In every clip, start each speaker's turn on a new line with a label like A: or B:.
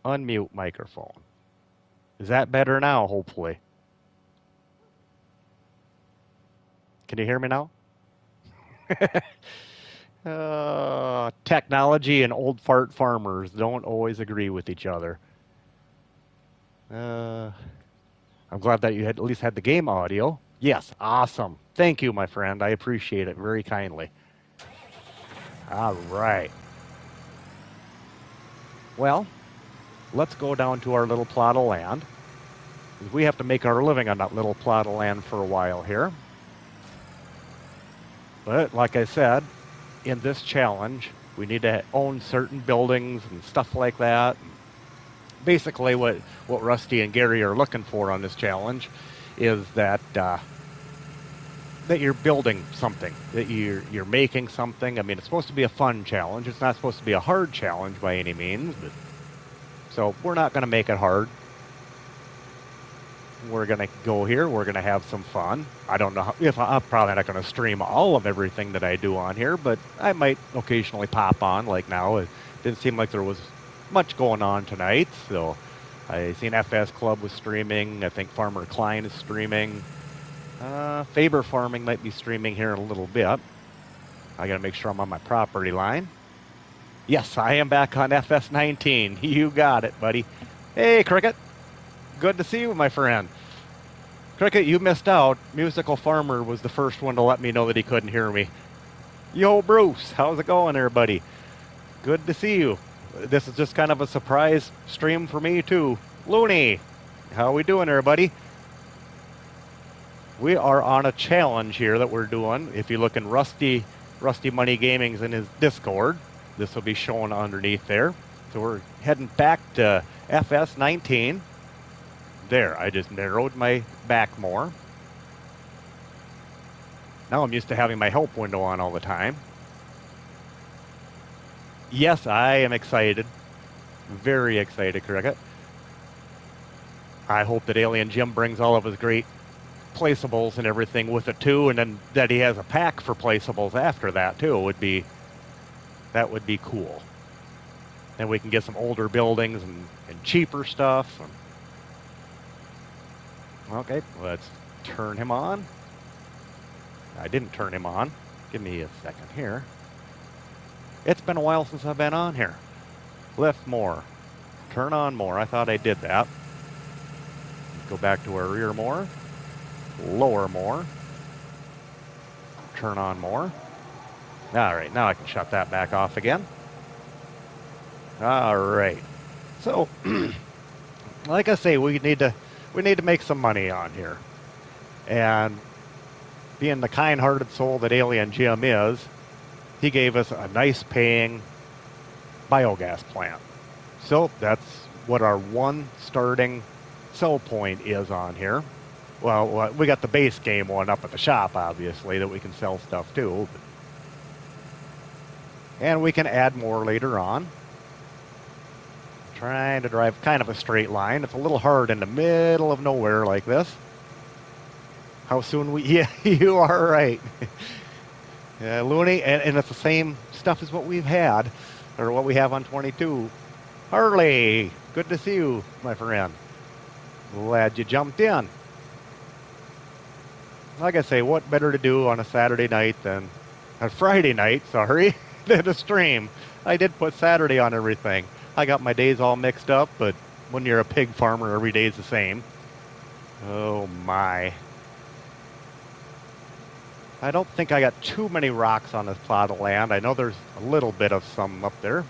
A: Unmute microphone. Is that better now, hopefully? Can you hear me now? Technology and old fart farmers don't always agree with each other. I'm glad that you had at least had the game audio. Yes, awesome. Thank you, my friend. I appreciate it very kindly. All right. Well, let's go down to our little plot of land. We have to make our living on that little plot of land for a while here. But like I said, in this challenge, we need to own certain buildings and stuff like that. Basically, what Rusty and Gary are looking for on this challenge is that that you're building something, that you're making something. I mean, it's supposed to be a fun challenge. It's not supposed to be a hard challenge by any means. But, so we're not going to make it hard. We're going to go here. We're going to have some fun. I don't know if I'm probably not going to stream all of everything that I do on here, but I might occasionally pop on. Like now, it didn't seem like there was much going on tonight. So I seen FS Club was streaming. I think Farmer Klein is streaming. Faber Farming might be streaming here in a little bit. I got to make sure I'm on my property line. Yes, I am back on FS19. You got it, buddy. Hey, Cricket. Good to see you, my friend. Cricket, you missed out. Musical Farmer was the first one to let me know that he couldn't hear me. Yo, Bruce, how's it going there, buddy? Good to see you. This is just kind of a surprise stream for me, too. Looney, how we doing there, buddy? We are on a challenge here that we're doing. If you look in Rusty Money Gaming's in his Discord, this will be shown underneath there. So we're heading back to FS19. There, I just narrowed my back more. Now I'm used to having my help window on all the time. Yes, I am excited. Very excited, Cricket. I hope that Alien Jim brings all of his great placeables and everything with it too, and then that he has a pack for placeables after that too that would be cool. Then we can get some older buildings and cheaper stuff. Okay, let's turn him on. I didn't turn him on. Give me a second here. It's been a while since I've been on here. Lift more. Turn on more. I thought I did that. Go back to our rear more. Lower more. Turn on more. All right, now I can shut that back off again. All right. So, like I say, we need to make some money on here. And being the kind-hearted soul that Alien Jim is, he gave us a nice paying biogas plant. So that's what our one starting sell point is on here. Well, we got the base game one up at the shop, obviously, that we can sell stuff to. And we can add more later on. Trying to drive kind of a straight line. It's a little hard in the middle of nowhere like this. How soon we... Yeah, you are right. Yeah, Looney, and it's the same stuff as what we've had, or what we have on 22. Harley, good to see you, my friend. Glad you jumped in. Like I say, what better to do on a Saturday night than... a Friday night, sorry, than to stream. I did put Saturday on everything. I got my days all mixed up, but when you're a pig farmer, every day's the same. Oh, my. I don't think I got too many rocks on this plot of land. I know there's a little bit of some up there.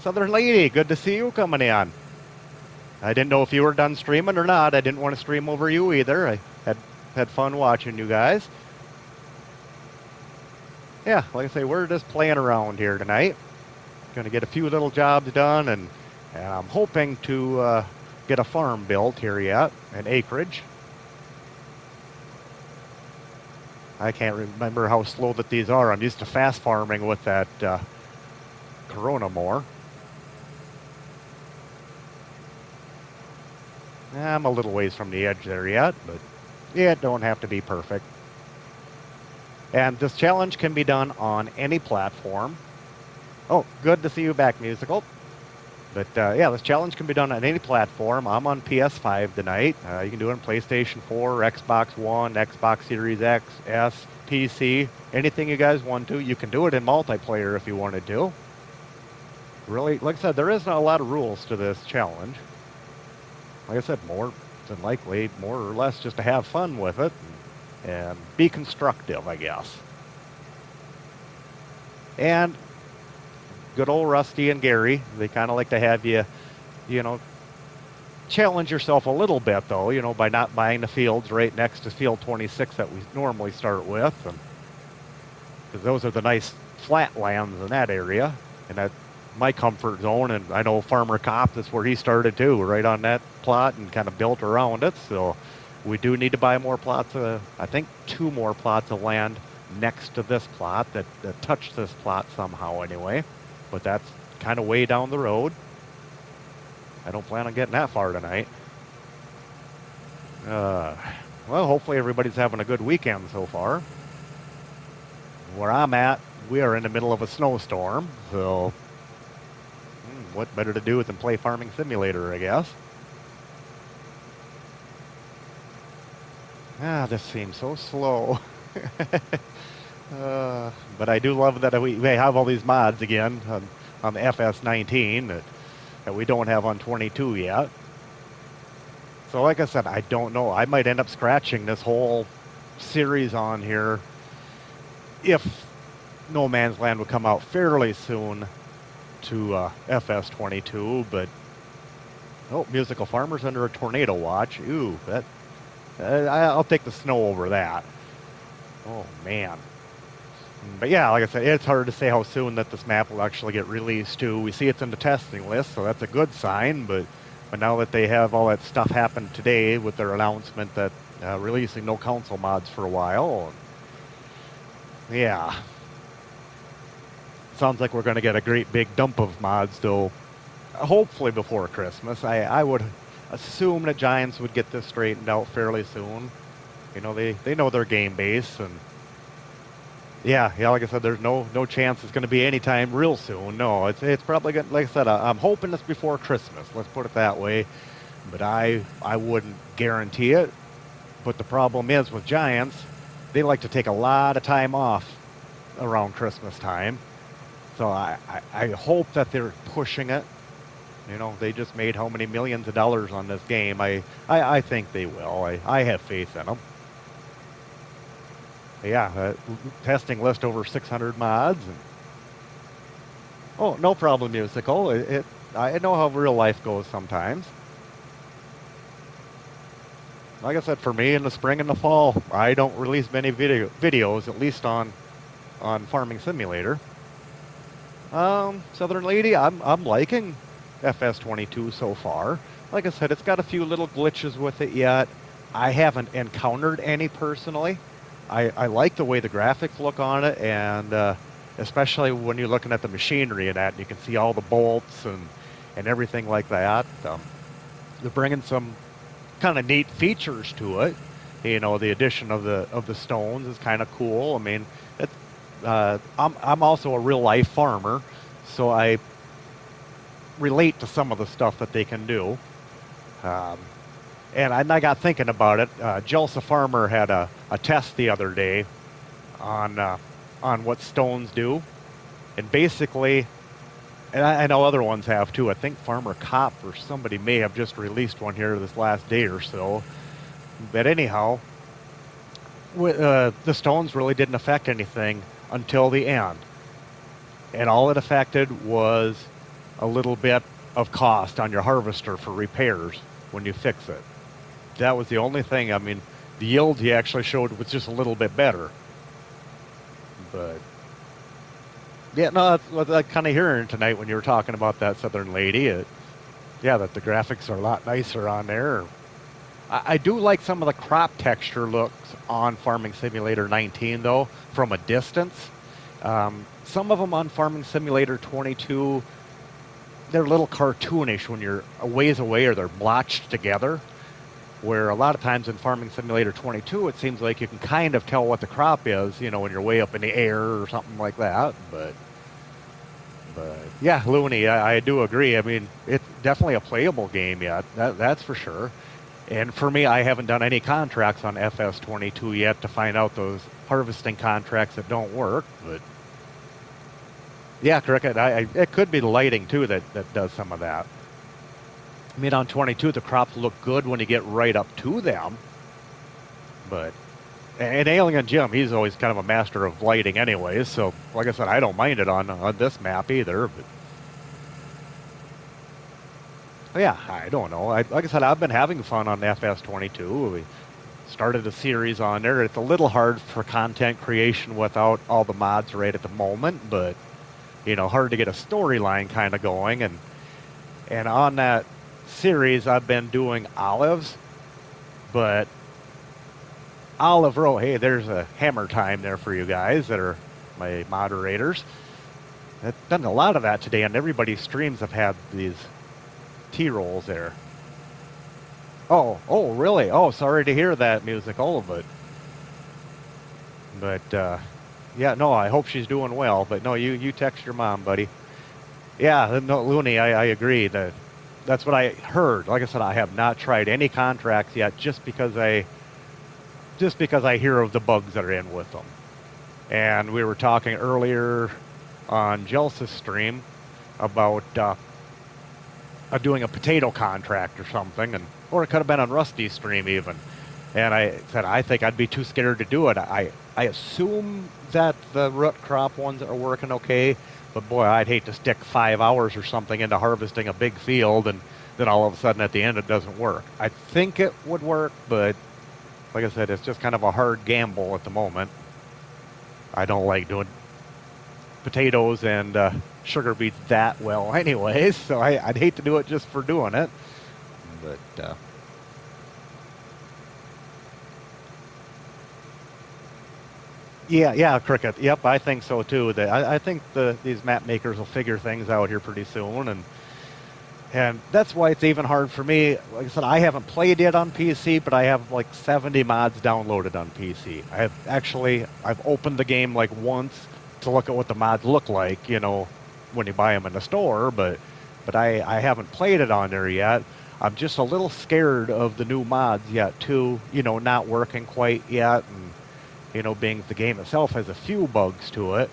A: Southern Lady, good to see you coming in. I didn't know if you were done streaming or not. I didn't want to stream over you either. I had fun watching you guys. Yeah, like I say, we're just playing around here tonight. Going to get a few little jobs done, and I'm hoping to get a farm built here yet, an acreage. I can't remember how slow that these are. I'm used to fast farming with that Corona more. I'm a little ways from the edge there yet, but it don't have to be perfect. And this challenge can be done on any platform. Oh, good to see you back, Musical. But yeah, this challenge can be done on any platform. I'm on PS5 tonight. You can do it on PlayStation 4, Xbox One, Xbox Series X, S, PC, anything you guys want to. You can do it in multiplayer if you wanted to. Really, like I said, there isn't a lot of rules to this challenge. Like I said, more than likely, more or less just to have fun with it and be constructive, I guess. And good old Rusty and Gary, they kind of like to have you, you know, challenge yourself a little bit, though, by not buying the fields right next to field 26 that we normally start with. Because those are the nice flat lands in that area. And that's my comfort zone. And I know Farmer Cop, that's where he started too, right on that plot and kind of built around it. So we do need to buy more plots. I think 2 more plots of land next to this plot that touch this plot somehow anyway. But that's kind of way down the road. I don't plan on getting that far tonight. Well, hopefully everybody's having a good weekend so far. Where I'm at, we are in the middle of a snowstorm, so what better to do than play Farming Simulator, I guess. This seems so slow. But I do love that we have all these mods again on the FS19 that we don't have on 22 yet. So like I said, I don't know. I might end up scratching this whole series on here if No Man's Land would come out fairly soon to FS22. But, Musical Farmer's under a tornado watch. Ooh, I'll take the snow over that. Oh, man. But yeah, like I said, it's hard to say how soon that this map will actually get released too. We see it's in the testing list, so that's a good sign. But now that they have all that stuff happen today with their announcement that releasing no console mods for a while, yeah, sounds like we're going to get a great big dump of mods though. Hopefully before Christmas. I would assume that Giants would get this straightened out fairly soon. They know their game base and. Yeah, like I said, there's no chance it's going to be anytime real soon. No, it's probably going to, like I said, I'm hoping it's before Christmas. Let's put it that way. But I wouldn't guarantee it. But the problem is with Giants, they like to take a lot of time off around Christmas time. So I hope that they're pushing it. They just made how many millions of dollars on this game. I think they will. I have faith in them. Yeah, testing list over 600 mods. No problem, Musical. I know how real life goes sometimes. Like I said, for me in the spring and the fall, I don't release many videos, at least on Farming Simulator. Southern Lady, I'm liking FS22 so far. Like I said, it's got a few little glitches with it yet. I haven't encountered any personally. I like the way the graphics look on it, and especially when you're looking at the machinery and that, you can see all the bolts and everything like that. They're bringing some kind of neat features to it. The addition of the stones is kind of cool. I mean, I'm also a real life farmer, so I relate to some of the stuff that they can do. And I got thinking about it. Joseph Farmer had a test the other day on what stones do. And basically, and I know other ones have too. I think Farmer Cop or somebody may have just released one here this last day or so. But anyhow, the stones really didn't affect anything until the end. And all it affected was a little bit of cost on your harvester for repairs when you fix it. That was the only thing. I mean, the yield he actually showed was just a little bit better. But, yeah, no, that's what I kind of hearing tonight when you were talking about that Southern Lady. That the graphics are a lot nicer on there. I do like some of the crop texture looks on Farming Simulator 19, though, from a distance. Some of them on Farming Simulator 22, they're a little cartoonish when you're a ways away or they're blotched together. Where a lot of times in Farming Simulator 22, it seems like you can kind of tell what the crop is, when you're way up in the air or something like that. But But yeah, Looney, I do agree. I mean, it's definitely a playable game yet. That's for sure. And for me, I haven't done any contracts on FS22 yet to find out those harvesting contracts that don't work. But yeah, Cricket, it could be the lighting too that does some of that. I mean, on 22, the crops look good when you get right up to them. But and Alien Jim, he's always kind of a master of lighting, anyways. So, like I said, I don't mind it on this map either. But yeah, I don't know. Like I said, I've been having fun on FS22. We started a series on there. It's a little hard for content creation without all the mods right at the moment, but hard to get a storyline kind of going. And on that series, I've been doing olives, but Olive Row, hey, there's a hammer time there for you guys that are my moderators. I've done a lot of that today, and everybody's streams have had these T-rolls there. Oh, really? Oh, sorry to hear that, Musical, but yeah, no, I hope she's doing well. But no, you text your mom, buddy. Yeah, no, Looney, I agree that's what I heard. Like I said, I have not tried any contracts yet, just because I hear of the bugs that are in with them. And we were talking earlier on Jelsa's stream about doing a potato contract or something, or it could have been on Rusty's stream even. And I said I think I'd be too scared to do it. I assume that the root crop ones are working okay, but boy, I'd hate to stick 5 hours or something into harvesting a big field and then all of a sudden at the end it doesn't work. I think it would work, but like I said, it's just kind of a hard gamble at the moment. I don't like doing potatoes and sugar beets that well anyways, so I'd hate to do it just for doing it. But yeah, Cricket. Yep, I think so too. I think these map makers will figure things out here pretty soon, and that's why it's even hard for me. Like I said, I haven't played yet on PC, but I have like 70 mods downloaded on PC. I've opened the game like once to look at what the mods look like, when you buy them in the store, but I haven't played it on there yet. I'm just a little scared of the new mods yet too, not working quite yet, and being the game itself has a few bugs to it,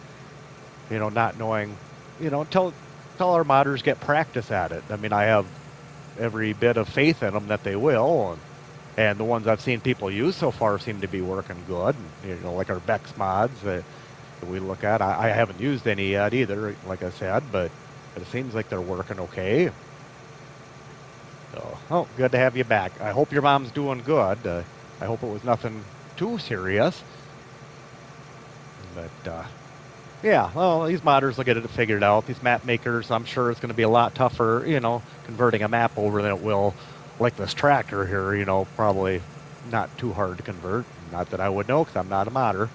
A: not knowing, until our modders get practice at it. I mean, I have every bit of faith in them that they will, and the ones I've seen people use so far seem to be working good. And, like our Bex mods that we look at, I haven't used any yet either, like I said, but it seems like they're working okay. So, good to have you back. I hope your mom's doing good. I hope it was nothing too serious. But yeah, well, these modders will get it figured out. These map makers, I'm sure it's going to be a lot tougher, converting a map over than it will, like this tractor here, probably not too hard to convert. Not that I would know, because I'm not a modder.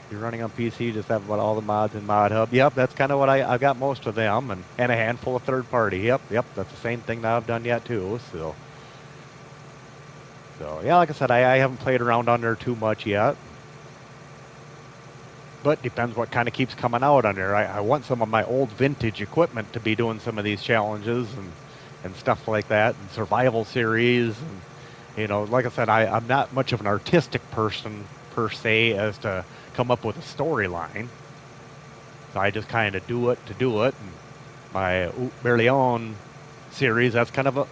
A: You're running on PC, just have about all the mods in Mod Hub. Yep, that's kind of what I've got most of them, and a handful of third party. Yep, that's the same thing that I've done yet too. So yeah, like I said, I haven't played around on there too much yet. But depends what kind of keeps coming out on there. I want some of my old vintage equipment to be doing some of these challenges and stuff like that, and survival series. And, like I said, I'm not much of an artistic person per se as to come up with a storyline. So I just kind of do it to do it. And my Barely On series, that's kind of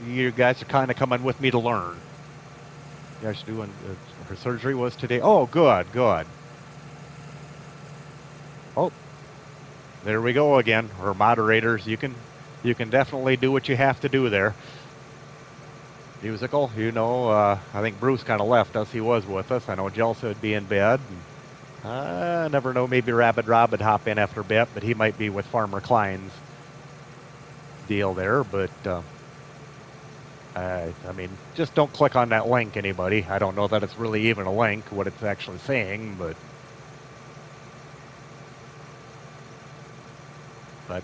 A: you guys are kind of coming with me to learn. You guys doing, her surgery was today. Oh, good. Oh, there we go again. Or moderators, you can definitely do what you have to do there. Musical, I think Bruce kind of left us. He was with us. I know Jelsa would be in bed. I never know. Maybe Rabid Rob would hop in after a bit, but he might be with Farmer Klein's deal there. But I mean, just don't click on that link, anybody. I don't know that it's really even a link, what it's actually saying, but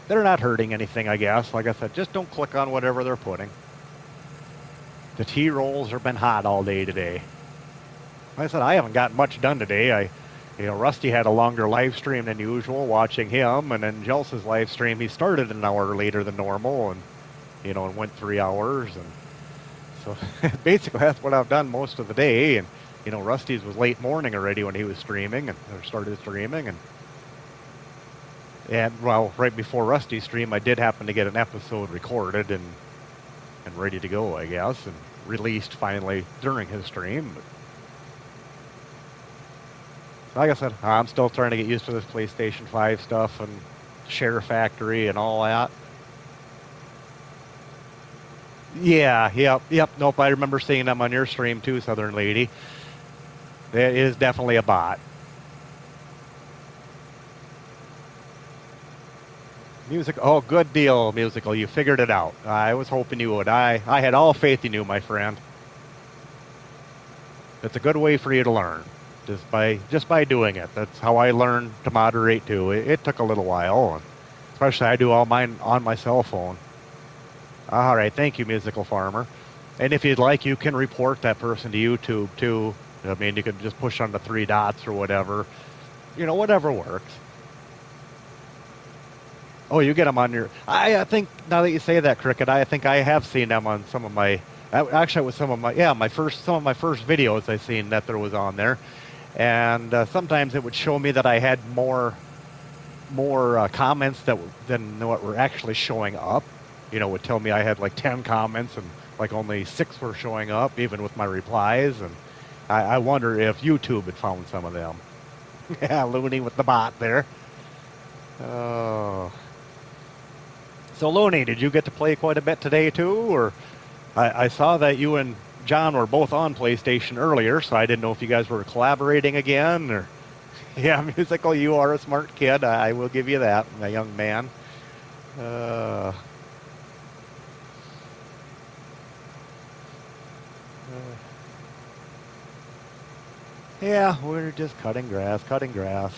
A: they're not hurting anything, I guess. Like I said, just don't click on whatever they're putting. The T-rolls have been hot all day today. Like I said, I haven't gotten much done today. Rusty had a longer live stream than usual, watching him, and then Jelsa's live stream, he started an hour later than normal, and and went 3 hours, and so basically that's what I've done most of the day. And Rusty's was late morning already when he was streaming or started streaming, and well, right before Rusty's stream, I did happen to get an episode recorded and ready to go, I guess, and released finally during his stream. But like I said, I'm still trying to get used to this PlayStation 5 stuff and Share Factory and all that. Yeah, yep, nope, I remember seeing them on your stream too, Southern Lady. It is definitely a bot. Music, oh, good deal, Musical, you figured it out. I was hoping you would. I had all faith in you, my friend. It's a good way for you to learn. Just by doing it. That's how I learned to moderate too. It took a little while, and especially I do all mine on my cell phone. All right, thank you, Musical Farmer. And if you'd like, you can report that person to YouTube too. I mean, you can just push on the 3 dots or whatever. Whatever works. Oh, you get them on your... I think, now that you say that, Cricket, I think I have seen them on some of my... Actually, with some of my... Yeah, some of my first videos I seen that there was on there. And sometimes it would show me that I had more comments than what were actually showing up. It would tell me I had like 10 comments and like only 6 were showing up, even with my replies. And I wonder if YouTube had found some of them. Yeah, Looney with the bot there. Oh. So, Looney, did you get to play quite a bit today, too? Or I saw that you and John were both on PlayStation earlier, so I didn't know if you guys were collaborating again. Or yeah, Musical, you are a smart kid. I will give you that, my young man. Yeah, we're just cutting grass.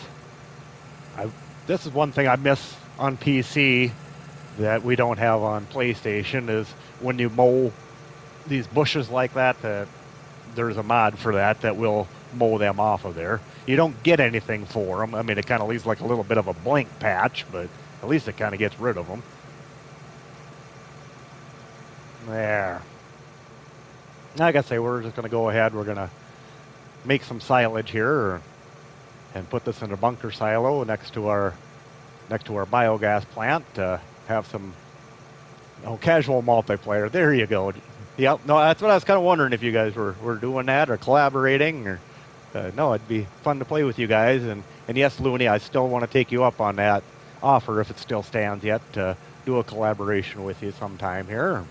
A: This is one thing I miss on PC that we don't have on PlayStation is when you mow these bushes like that, there's a mod for that will mow them off of there. You don't get anything for them. I mean, it kind of leaves like a little bit of a blank patch, but at least it kind of gets rid of them. There. Like I say, we're just going to go ahead. We're going to make some silage here and put this in a bunker silo next to our biogas plant to have some casual multiplayer. There you go. Yep. No, that's what I was kind of wondering if you guys were doing that or collaborating or no, it'd be fun to play with you guys. And yes, Looney, I still want to take you up on that offer if it still stands yet to do a collaboration with you sometime here.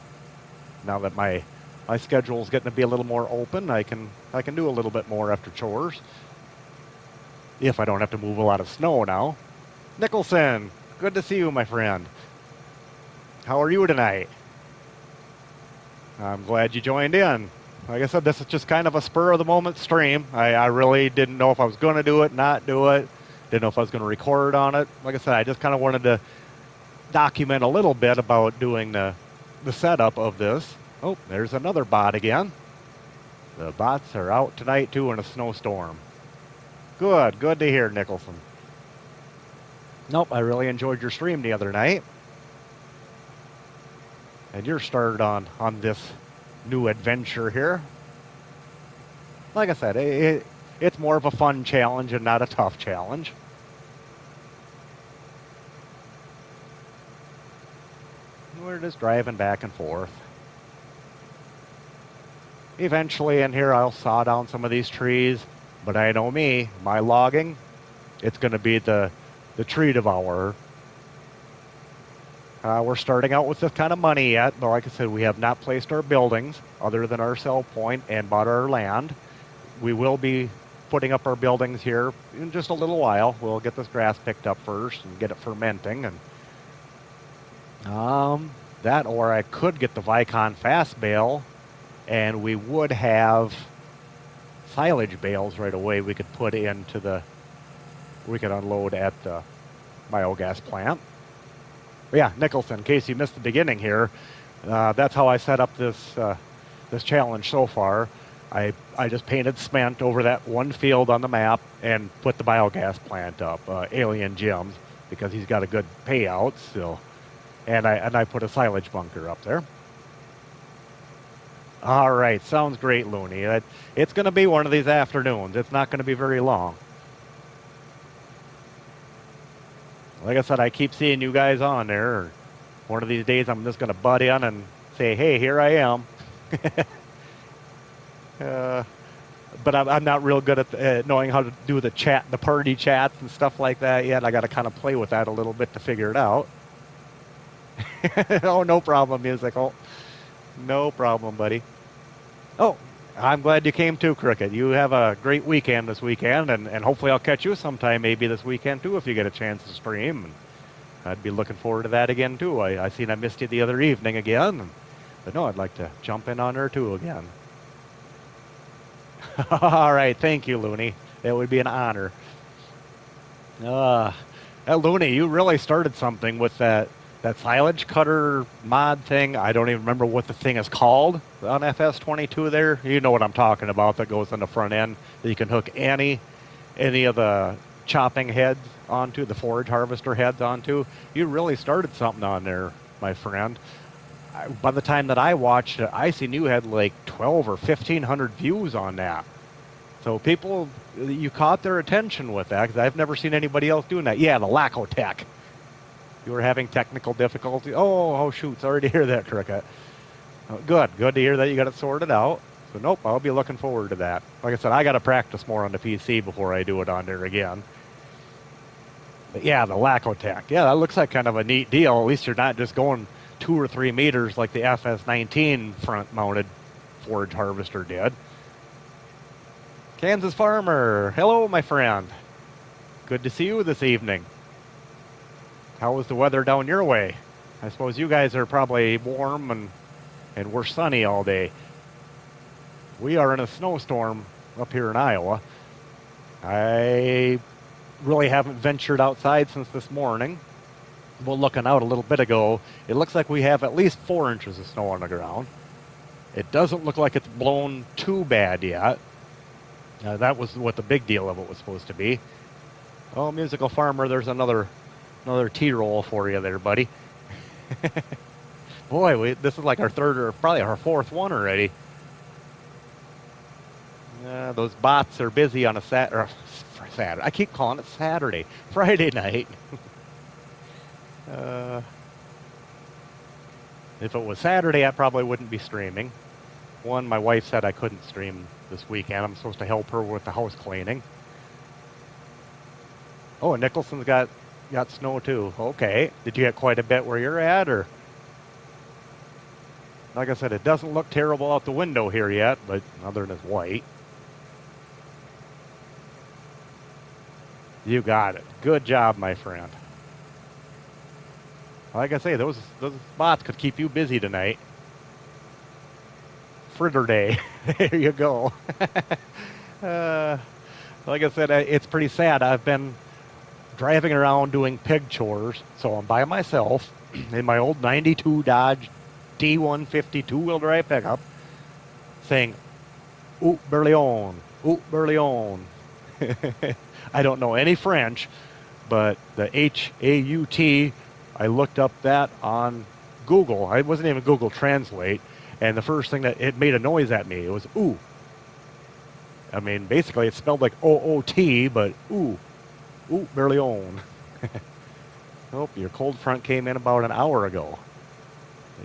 A: Now that my schedule is getting to be a little more open, I can do a little bit more after chores. If I don't have to move a lot of snow now. Nicholson, good to see you, my friend. How are you tonight? I'm glad you joined in. Like I said, this is just kind of a spur-of-the-moment stream. I really didn't know if I was going to do it, not do it. Didn't know if I was going to record on it. Like I said, I just kind of wanted to document a little bit about doing the setup of this. Oh, there's another bot again. The bots are out tonight, too, in a snowstorm. Good to hear, Nicholson. Nope, I really enjoyed your stream the other night. And you're started on this new adventure here. Like I said, it's more of a fun challenge and not a tough challenge. We're just driving back and forth. Eventually in here I'll saw down some of these trees, but I know me, my logging, it's going to be the tree devourer. We're starting out with this kind of money yet, but like I said, we have not placed our buildings other than our sell point and bought our land. We will be putting up our buildings here in just a little while. We'll get this grass picked up first and get it fermenting. And that, or I could get the Vicon fast bale, and we would have silage bales right away we could put into we could unload at the biogas plant. But yeah, Nicholson, in case you missed the beginning here, that's how I set up this challenge so far. I just painted cement over that one field on the map and put the biogas plant up, Alien Gems, because he's got a good payout. So, and I put a silage bunker up there. All right, sounds great, Looney. It's going to be one of these afternoons. It's not going to be very long. Like I said, I keep seeing you guys on there. One of these days, I'm just going to butt in and say, "Hey, here I am." But I'm not real good at knowing how to do the party chats and stuff like that yet. I got to kind of play with that a little bit to figure it out. Oh, no problem, Musical. No problem, buddy. Oh, I'm glad you came too, Cricket. You have a great weekend this weekend, and hopefully I'll catch you sometime maybe this weekend too if you get a chance to stream. And I'd be looking forward to that again too. I seen I missed you the other evening again, but no, I'd like to jump in on her too again. All right, thank you, Looney. It would be an honor. Looney, you really started something with that silage cutter mod thing. I don't even remember what the thing is called on FS22 there. You know what I'm talking about, that goes on the front end that you can hook any of the chopping heads onto, the forage harvester heads onto. You really started something on there, my friend. By the time that I watched it, I seen you had like 12 or 1,500 views on that. So people, you caught their attention with that, because I've never seen anybody else doing that. Yeah, the Lacotech. You were having technical difficulty. Oh, shoot. Sorry to hear that, Cricket. Good to hear that you got it sorted out. So, nope, I'll be looking forward to that. Like I said, I got to practice more on the PC before I do it on there again. But yeah, the Lacotech. Yeah, that looks like kind of a neat deal. At least you're not just going 2 or 3 meters like the FS19 front-mounted forage harvester did. Kansas Farmer. Hello, my friend. Good to see you this evening. How was the weather down your way? I suppose you guys are probably warm and we're sunny all day. We are in a snowstorm up here in Iowa. I really haven't ventured outside since this morning. Well, looking out a little bit ago, it looks like we have at least 4 inches of snow on the ground. It doesn't look like it's blown too bad yet. That was what the big deal of it was supposed to be. Oh, Musical Farmer, there's another T-roll for you there, buddy. Boy, this is like our third or probably our fourth one already. Those bots are busy on a Saturday. I keep calling it Saturday. Friday night. If it was Saturday, I probably wouldn't be streaming. One, my wife said I couldn't stream this weekend. I'm supposed to help her with the house cleaning. Oh, and Nicholson's got snow too. Okay. Did you get quite a bit where you're at, or? Like I said, it doesn't look terrible out the window here yet, but other than it's white. You got it. Good job, my friend. Like I say, those bots could keep you busy tonight. Fritter day. There you go. Like I said, it's pretty sad. I've been driving around doing pig chores, so I'm by myself in my old 92 Dodge D150 two-wheel drive pickup saying, "Oop, Berlion, oop, Berlion." I don't know any French, but the H-A-U-T, I looked up that on Google. It wasn't even Google Translate, and the first thing that it made a noise at me, it was ooh. I mean, basically it's spelled like O-O-T, but ooh, ooh, Berlion. Oh, your cold front came in about an hour ago.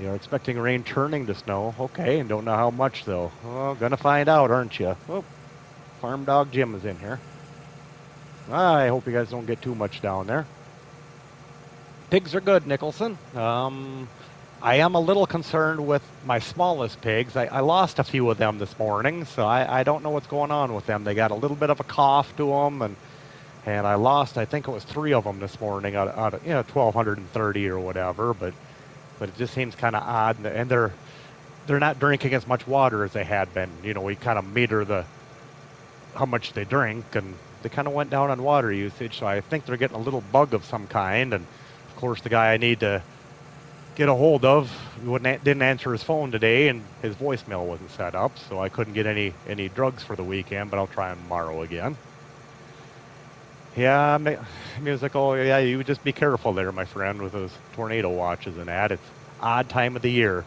A: You're expecting rain turning to snow. Okay, and don't know how much, though. Oh, gonna find out, aren't you? Oh, Farm Dog Jim is in here. I hope you guys don't get too much down there. Pigs are good, Nicholson. I am a little concerned with my smallest pigs. I lost a few of them this morning, so I don't know what's going on with them. They got a little bit of a cough to them, and I lost, I think it was 3 of them this morning out of 1,230 or whatever, but it just seems kind of odd, and they're not drinking as much water as they had been. We kind of meter how much they drink, and they kind of went down on water usage, so I think they're getting a little bug of some kind, and of course the guy I need to get a hold of. He didn't answer his phone today, and his voicemail wasn't set up, so I couldn't get any drugs for the weekend. But I'll try him tomorrow again. Yeah, musical. Yeah, you just be careful there, my friend, with those tornado watches and that. It's odd time of the year.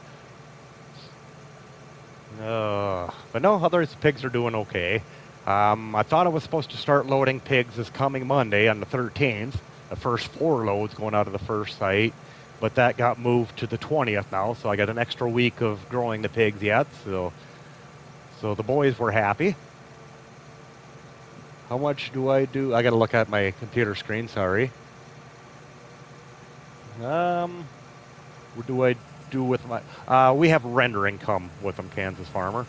A: But no, others pigs are doing okay. I thought I was supposed to start loading pigs this coming Monday on the 13th. The first 4 loads going out of the first site, but that got moved to the 20th now, so I got an extra week of growing the pigs yet. So the boys were happy. How much do I do? I got to look at my computer screen. Sorry. What do I do with my? We have rendering come with them, Kansas Farmer.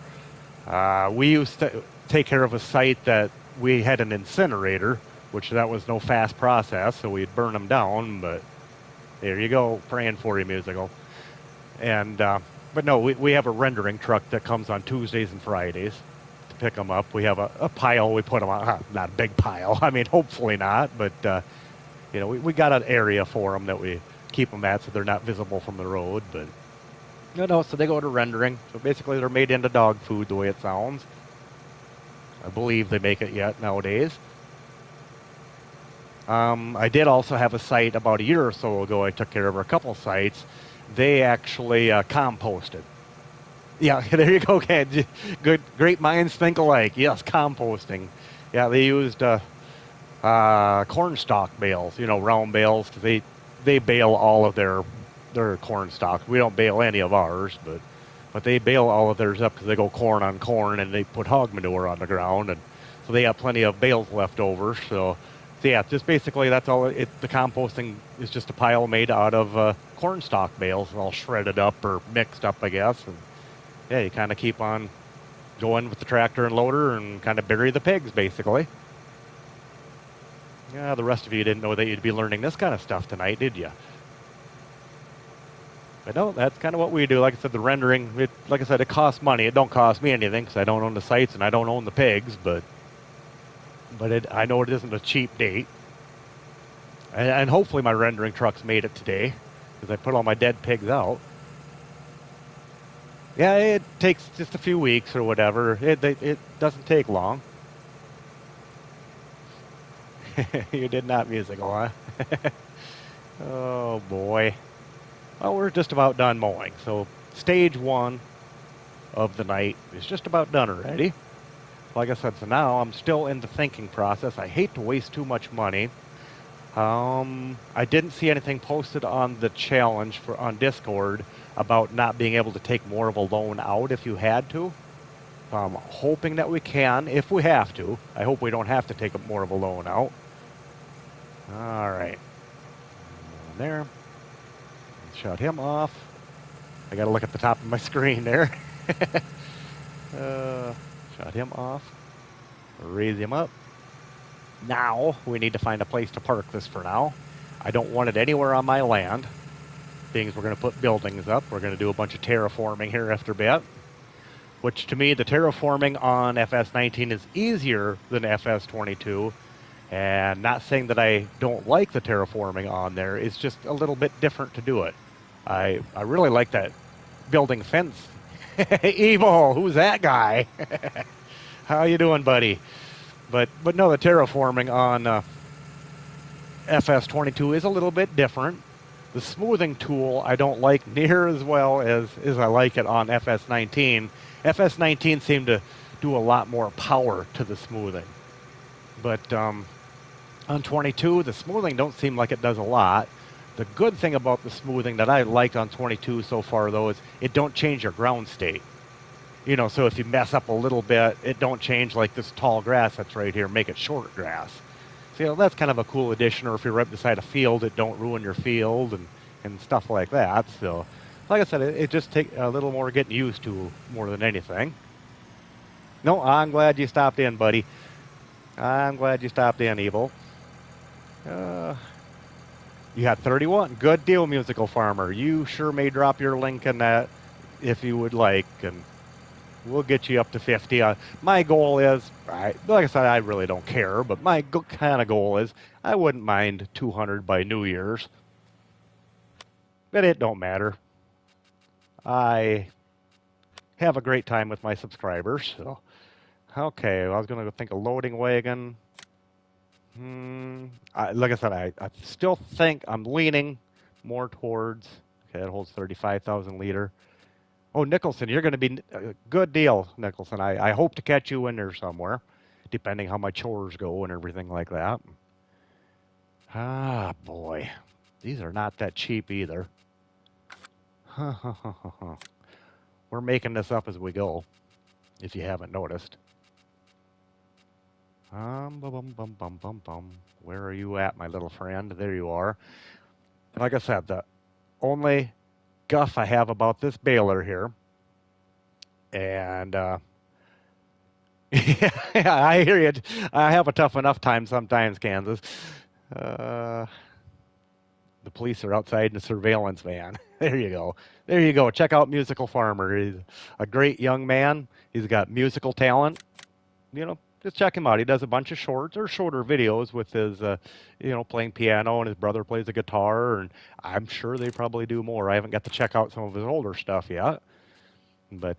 A: We used to take care of a site that we had an incinerator, which that was no fast process, so we'd burn them down. But there you go, praying for you, musical. And but no, we have a rendering truck that comes on Tuesdays and Fridays to pick them up. We have a pile we put them on, not a big pile. I mean, hopefully not, but we got an area for them that we keep them at so they're not visible from the road. But no, so they go to rendering. So basically, they're made into dog food the way it sounds. I believe they make it yet nowadays. I did also have a site about a year or so ago. I took care of a couple sites. They actually composted. Yeah, there you go, Ken. Good, great minds think alike. Yes, composting. Yeah, they used corn stalk bales, round bales, because they bale all of their corn stalk. We don't bale any of ours, but they bale all of theirs up because they go corn on corn, and they put hog manure on the ground, and so they have plenty of bales left over. So yeah, just basically that's all. The composting is just a pile made out of corn stalk bales, all shredded up or mixed up, I guess. And yeah, you kind of keep on going with the tractor and loader and kind of bury the pigs, basically. Yeah, the rest of you didn't know that you'd be learning this kind of stuff tonight, did you? But no, that's kind of what we do. Like I said, the rendering, like I said, it costs money. It don't cost me anything because I don't own the sites and I don't own the pigs, but I know it isn't a cheap date. And hopefully my rendering trucks made it today because I put all my dead pigs out. Yeah, it takes just a few weeks or whatever. It doesn't take long. You did not musical, huh? Oh, boy. Well, we're just about done mowing. So stage 1 of the night is just about done already. Like I said, so now I'm still in the thinking process. I hate to waste too much money. I didn't see anything posted on the challenge on Discord about not being able to take more of a loan out if you had to. I'm hoping that we can if we have to. I hope we don't have to take more of a loan out. All right. There. Shut him off. I got to look at the top of my screen there. Shut him off. Raise him up. Now, we need to find a place to park this for now. I don't want it anywhere on my land. Things we're going to put buildings up. We're going to do a bunch of terraforming here after a bit. Which, to me, the terraforming on FS19 is easier than FS22. And not saying that I don't like the terraforming on there. It's just a little bit different to do it. I really like that building fence. Evil, who's that guy? How you doing, buddy? But no, the terraforming on FS22 is a little bit different. The smoothing tool I don't like near as well as I like it on FS19. FS19 seemed to do a lot more power to the smoothing. But on 22, the smoothing don't seem like it does a lot. The good thing about the smoothing that I liked on 22 so far, though, is it don't change your ground state. So if you mess up a little bit, it don't change like this tall grass that's right here, make it short grass. So that's kind of a cool addition, or if you're right beside a field, it don't ruin your field and stuff like that. So, like I said, it just takes a little more getting used to more than anything. No, I'm glad you stopped in, buddy. I'm glad you stopped in, Evil. You had 31. Good deal, Musical Farmer. You sure may drop your link in that if you would like, and we'll get you up to 50. My goal is, like I said, I really don't care, but my kind of goal is I wouldn't mind 200 by New Year's. But it don't matter. I have a great time with my subscribers. So, okay, I was going to think of loading wagon. Like I said, I still think I'm leaning more towards. Okay, it holds 35,000 liter. Oh, Nicholson, you're going to be a good deal, Nicholson. I hope to catch you in there somewhere, depending how my chores go and everything like that. Ah, boy, these are not that cheap either. We're making this up as we go, if you haven't noticed. Bum, bum, bum, bum, bum, bum. Where are you at, my little friend? There you are. Like I said, the only guff I have about this baler here, and yeah, I hear you. I have a tough enough time sometimes, Kansas. Uh, the police are outside in a surveillance van. There you go. There you go. Check out Musical Farmer. He's a great young man. He's got musical talent. You know, just check him out. He does a bunch of shorts or shorter videos with his, playing piano, and his brother plays the guitar. And I'm sure they probably do more. I haven't got to check out some of his older stuff yet, but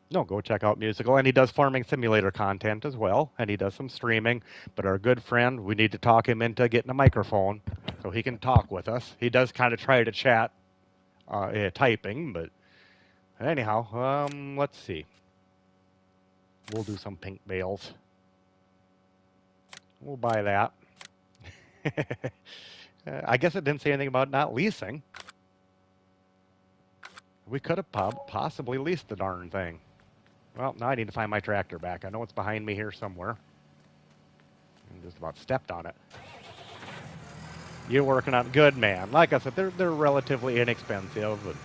A: no, go check out Musical. And he does farming simulator content as well, and he does some streaming. But our good friend, we need to talk him into getting a microphone so he can talk with us. He does kind of try to chat typing, but anyhow, let's see. We'll do some pink bales. We'll buy that. I guess it didn't say anything about not leasing. We could have possibly leased the darn thing. Well, now I need to find my tractor back. I know it's behind me here somewhere. I just about stepped on it. You're working on good, man. Like I said, they're relatively inexpensive,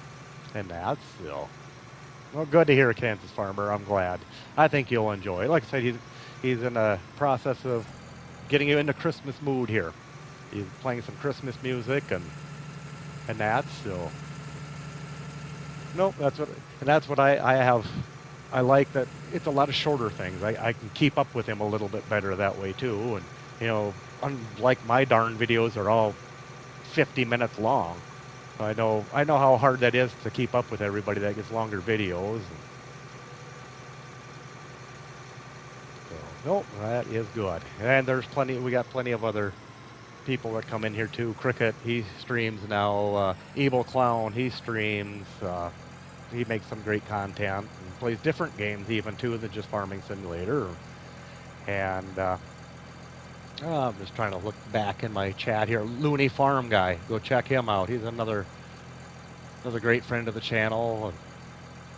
A: and that's still. Well, good to hear, Kansas Farmer. I'm glad. I think you'll enjoy it. Like I said, he's in a process of getting you into Christmas mood here. He's playing some Christmas music and that. So, nope, that's what I have. I like that it's a lot of shorter things. I can keep up with him a little bit better that way too. And unlike my darn videos are all 50 minutes long. I know how hard that is to keep up with everybody that gets longer videos. So, nope, that is good. And there's we got plenty of other people that come in here too. Cricket, he streams now. Evil Clown, he streams. He makes some great content and plays different games even too than just Farming Simulator. And I'm just trying to look back in my chat here. Looney Farm Guy, go check him out. He's another great friend of the channel.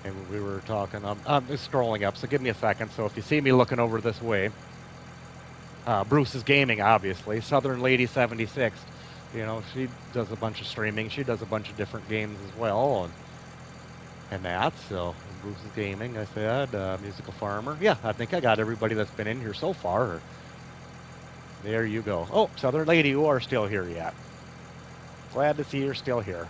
A: And we were talking. I'm just scrolling up, so give me a second. So if you see me looking over this way, Bruce is gaming, obviously. Southern Lady 76. She does a bunch of streaming. She does a bunch of different games as well. And that, so Bruce is gaming, I said. Musical Farmer. Yeah, I think I got everybody that's been in here so far. There you go. Oh, Southern Lady, you are still here yet. Glad to see you're still here.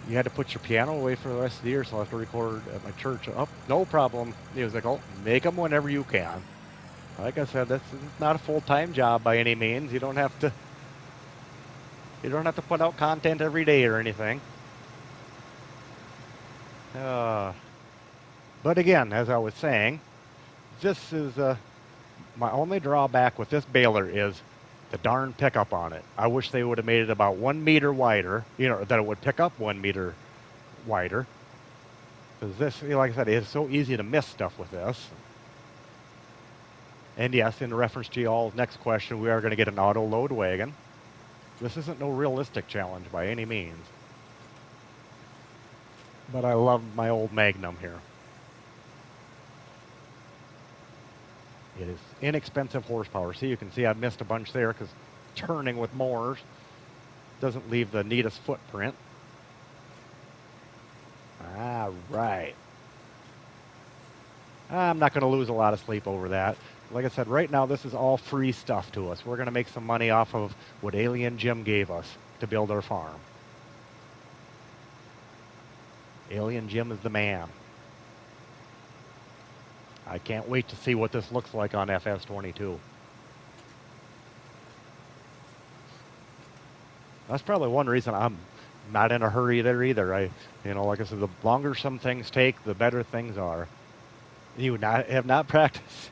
A: You had to put your piano away for the rest of the year, so I'll have to record at my church. Oh, no problem. Musical. Make them whenever you can. Like I said, this is not a full-time job by any means. You don't have to put out content every day or anything. But again, as I was saying, this is my only drawback with this baler is the darn pickup on it. I wish they would have made it about 1 meter wider, that it would pick up 1 meter wider. Because this, like I said, it's so easy to miss stuff with this. And yes, in reference to y'all's next question, we are going to get an auto load wagon. This isn't no realistic challenge by any means. But I love my old Magnum here. It is inexpensive horsepower. See, you can see I missed a bunch there because turning with mowers doesn't leave the neatest footprint. All right. I'm not going to lose a lot of sleep over that. Like I said, right now this is all free stuff to us. We're going to make some money off of what Alien Jim gave us to build our farm. Alien Jim is the man. I can't wait to see what this looks like on FS22. That's probably one reason I'm not in a hurry there either. Like I said, the longer some things take, the better things are. You have not practiced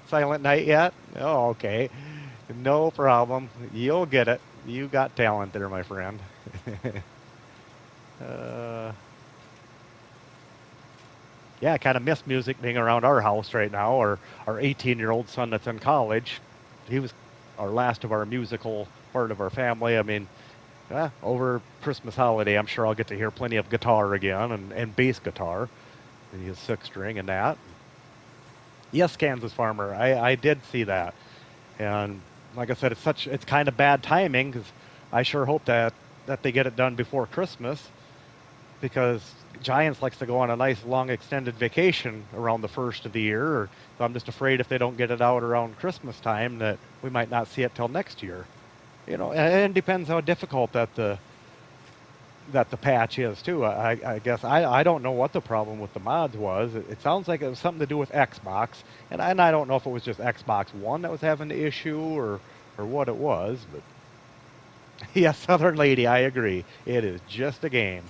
A: Silent Night yet? Oh, okay. No problem. You'll get it. You got talent there, my friend. uh, yeah, I kind of miss music being around our house right now. Our 18-year-old son that's in college, he was our last of our musical part of our family. I mean, over Christmas holiday, I'm sure I'll get to hear plenty of guitar again and bass guitar. And his six string and that. Yes, Kansas Farmer. I did see that, and like I said, it's kind of bad timing because I sure hope that they get it done before Christmas because Giants likes to go on a nice long extended vacation around the first of the year. So I'm just afraid if they don't get it out around Christmas time that we might not see it till next year. And it depends how difficult that the patch is too. I guess I don't know what the problem with the mods was. It sounds like it was something to do with Xbox, and I don't know if it was just Xbox One that was having the issue or what it was. But yeah, Southern Lady, I agree. It is just a game.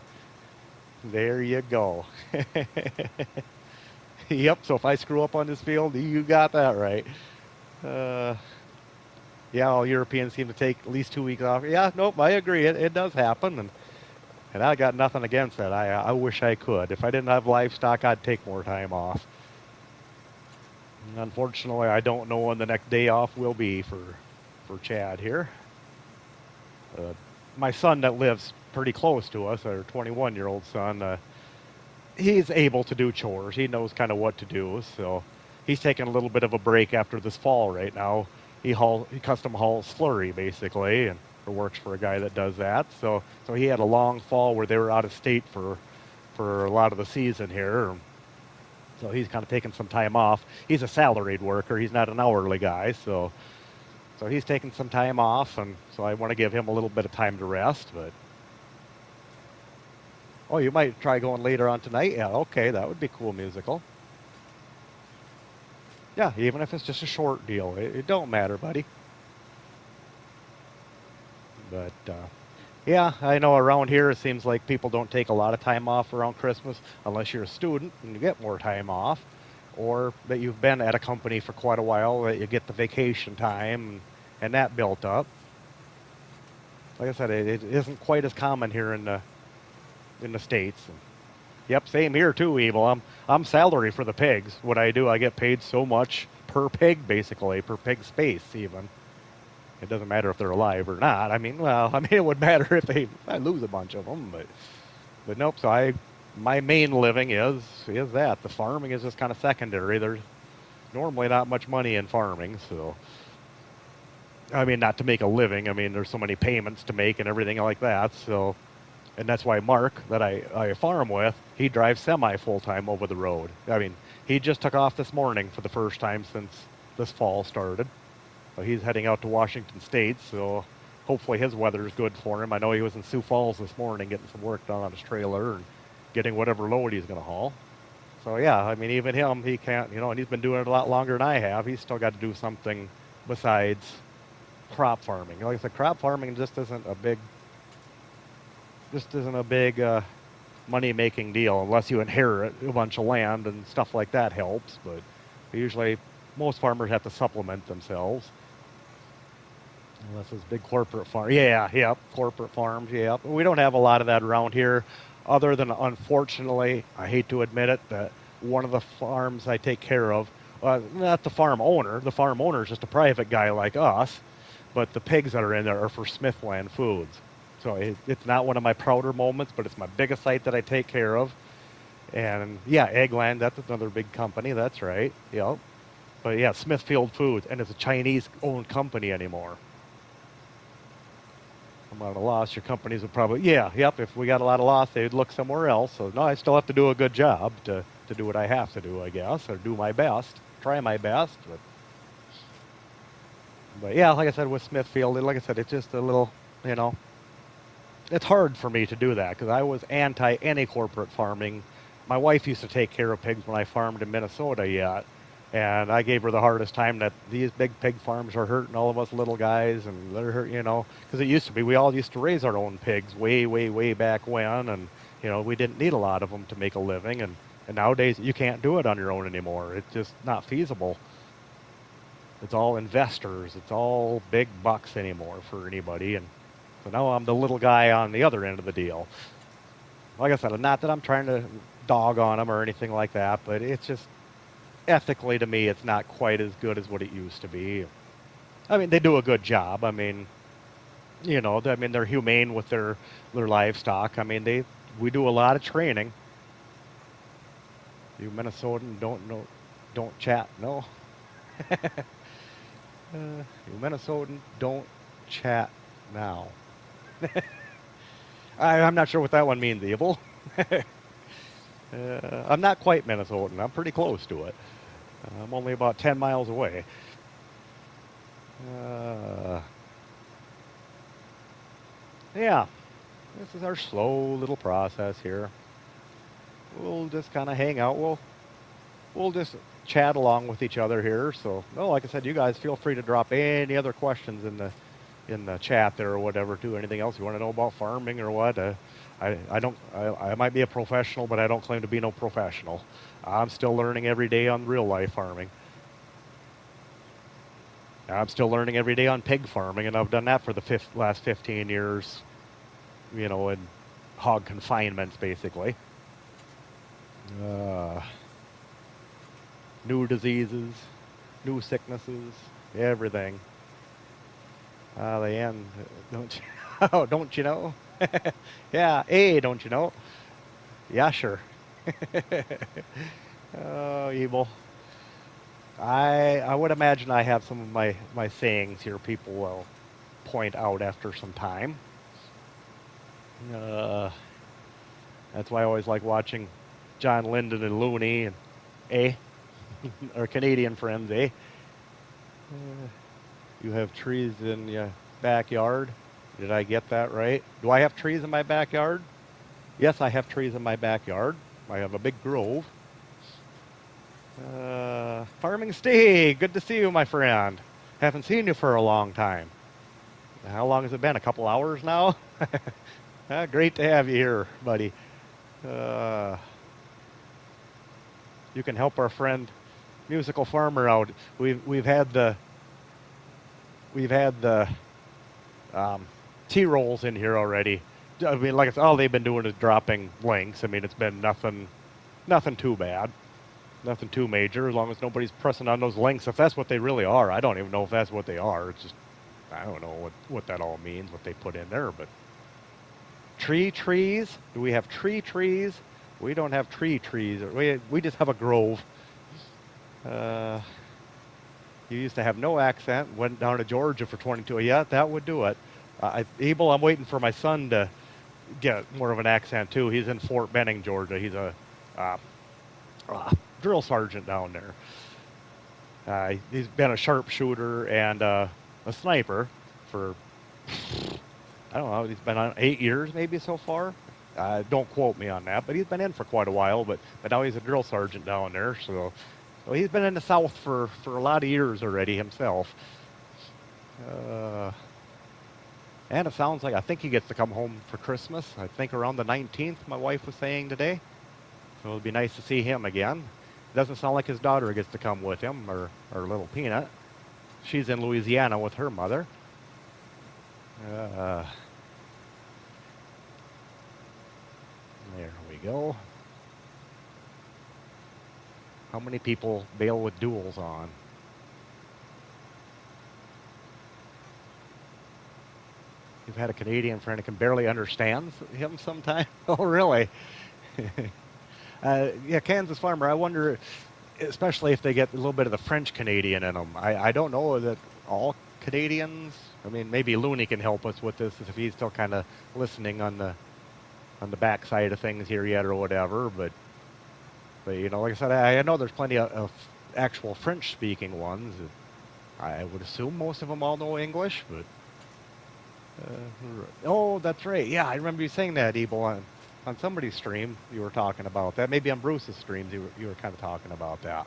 A: There you go. Yep. So if I screw up on this field, you got that right. Uh, yeah, all Europeans seem to take at least 2 weeks off. Yeah, nope, I agree. It does happen, and I got nothing against that. I wish I could. If I didn't have livestock, I'd take more time off. And unfortunately, I don't know when the next day off will be for Chad here. My son that lives pretty close to us, our 21-year-old son, he's able to do chores. He knows kind of what to do, so he's taking a little bit of a break after this fall right now. He custom hauls slurry basically, and works for a guy that does that. So he had a long fall where they were out of state for a lot of the season here. So he's kind of taking some time off. He's a salaried worker. He's not an hourly guy. So he's taking some time off, and so I want to give him a little bit of time to rest. But you might try going later on tonight. Yeah, okay, that would be cool musical. Yeah, even if it's just a short deal, it don't matter, buddy. But yeah, I know around here it seems like people don't take a lot of time off around Christmas unless you're a student and you get more time off, or that you've been at a company for quite a while that you get the vacation time and that built up. Like I said, it isn't quite as common here in the States. Yep, same here too, Evil. I'm salary for the pigs. What I do, I get paid so much per pig, basically, per pig space even. It doesn't matter if they're alive or not. I mean, it would matter if I lose a bunch of them, but nope. So my main living is that. The farming is just kind of secondary. There's normally not much money in farming, so I mean, not to make a living. I mean, there's so many payments to make and everything like that. So, and that's why Mark, that I farm with, he drives semi full time over the road. I mean, he just took off this morning for the first time since this fall started. He's heading out to Washington State, so hopefully his weather is good for him. I know he was in Sioux Falls this morning getting some work done on his trailer and getting whatever load he's going to haul. So yeah, I mean, even him, he can't, and he's been doing it a lot longer than I have. He's still got to do something besides crop farming. Like I said, crop farming just isn't a big money-making deal unless you inherit a bunch of land and stuff like that helps. But usually, most farmers have to supplement themselves. Unless it's big corporate farm. Yeah, yep, corporate farms, yep. We don't have a lot of that around here, other than, unfortunately, I hate to admit it, that one of the farms I take care of, not the farm owner. The farm owner is just a private guy like us, but the pigs that are in there are for Smithland Foods. So it's not one of my prouder moments, but it's my biggest site that I take care of. And yeah, Eggland, that's another big company, that's right, yep. But yeah, Smithfield Foods, and it's a Chinese-owned company anymore. I'm at a loss. Your companies would probably, if we got a lot of loss, they'd look somewhere else. So, no, I still have to do a good job to do what I have to do, I guess, or do my best, try my best. But yeah, like I said, with Smithfield, like I said, it's just a little, it's hard for me to do that because I was anti any corporate farming. My wife used to take care of pigs when I farmed in Minnesota yet. And I gave her the hardest time that these big pig farms are hurting all of us little guys, and they're hurt, because it used to be we all used to raise our own pigs way, way, way back when, and we didn't need a lot of them to make a living, and nowadays you can't do it on your own anymore. It's just not feasible. It's all investors. It's all big bucks anymore for anybody, and so now I'm the little guy on the other end of the deal. Like I said, not that I'm trying to dog on them or anything like that, but it's just ethically to me, it's not quite as good as what it used to be. I mean, they do a good job. I mean, they're humane with their livestock. I mean, we do a lot of training. You Minnesotan don't chat. No. You Minnesotan don't chat now. I'm not sure what that one means, Evil. I'm not quite Minnesotan. I'm pretty close to it. I'm only about 10 miles away. Yeah, this is our slow little process here. We'll just kind of hang out. We'll just chat along with each other here. So, like I said, you guys feel free to drop any other questions in the chat there or whatever too. Anything else you want to know about farming or what? I might be a professional, but I don't claim to be no professional. I'm still learning every day on real life farming. I'm still learning every day on pig farming, and I've done that for the last 15 years, in hog confinements, basically. New diseases, new sicknesses, everything. The end, don't you? Oh, don't you know? Yeah, hey, don't you know? Yeah, sure. Oh, evil. I would imagine I have some of my sayings here people will point out after some time. That's why I always like watching John Lyndon and Looney and our Canadian friends, You have trees in your backyard. Did I get that right? Do I have trees in my backyard? Yes, I have trees in my backyard. I have a big grove. Farming Steve, good to see you, my friend. Haven't seen you for a long time. How long has it been? A couple hours now? Great to have you here, buddy. You can help our friend Musical Farmer out. We've had the T-rolls in here already. I mean, like I said, all they've been doing is dropping links. I mean, it's been nothing too bad. Nothing too major, as long as nobody's pressing on those links. If that's what they really are, I don't even know if that's what they are. It's just, I don't know what that all means, what they put in there. But trees? Do we have trees? We don't have trees. We just have a grove. You used to have no accent. Went down to Georgia for 22. Yeah, that would do it. Abel, I'm waiting for my son to get more of an accent too. He's in Fort Benning, Georgia. He's a drill sergeant down there. He's been a sharpshooter and a sniper for, I don't know, he's been on 8 years maybe so far. Don't quote me on that, but he's been in for quite a while, but now he's a drill sergeant down there, so he's been in the South for a lot of years already himself. And it sounds like, I think he gets to come home for Christmas, I think around the 19th, my wife was saying today. So it'll be nice to see him again. Doesn't sound like his daughter gets to come with him, or little Peanut. She's in Louisiana with her mother. There we go. How many people bail with duels on? You've had a Canadian friend who can barely understand him sometimes? Oh, really? Yeah, Kansas Farmer, I wonder, especially if they get a little bit of the French Canadian in them. I don't know that all Canadians, I mean, maybe Looney can help us with this if he's still kind of listening on the backside of things here yet or whatever, but like I said, I know there's plenty of actual French-speaking ones. I would assume most of them all know English, but... oh, that's right. Yeah, I remember you saying that, Ebel, on somebody's stream. You were talking about that. Maybe on Bruce's streams you were kind of talking about that.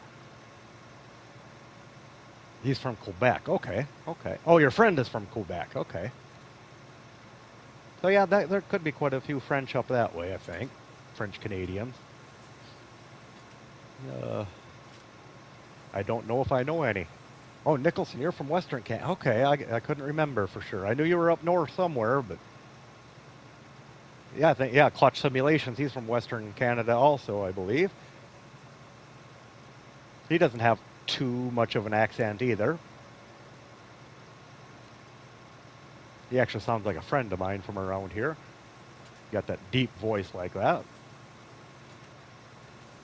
A: He's from Quebec. Okay, okay. Oh, your friend is from Quebec. Okay. So yeah, there could be quite a few French up that way. I think French Canadians. Uh, I don't know if I know any. Oh, Nicholson, you're from Western Canada. Okay, I couldn't remember for sure. I knew you were up north somewhere, but yeah, I think yeah, Clutch Simulations. He's from Western Canada also, I believe. He doesn't have too much of an accent either. He actually sounds like a friend of mine from around here. Got that deep voice like that.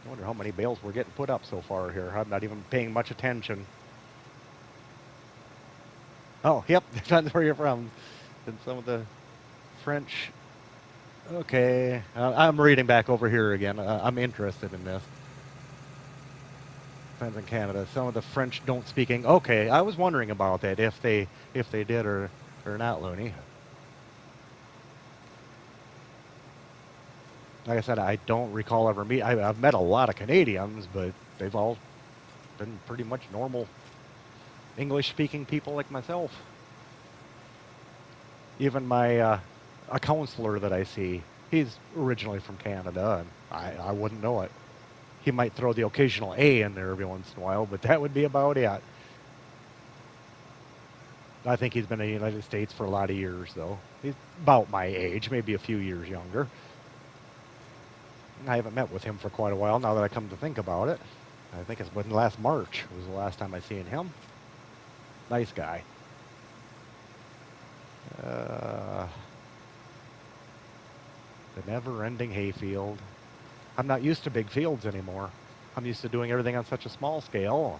A: I wonder how many bales we're getting put up so far here. I'm not even paying much attention. Oh, yep, depends where you're from. And some of the French. Okay, I'm reading back over here again. I'm interested in this. Depends in Canada. Some of the French don't speak English. Okay, I was wondering about that if they did or not, Looney. Like I said, I don't recall ever meet. I've met a lot of Canadians, but they've all been pretty much normal English-speaking people like myself. Even my a counselor that I see, he's originally from Canada, and I wouldn't know it. He might throw the occasional A in there every once in a while, but that would be about it. I think he's been in the United States for a lot of years, though. He's about my age, maybe a few years younger. I haven't met with him for quite a while now that I come to think about it. I think it's been last March was the last time I seen him. Nice guy. Uh, the never-ending hayfield. I'm not used to big fields anymore. I'm used to doing everything on such a small scale.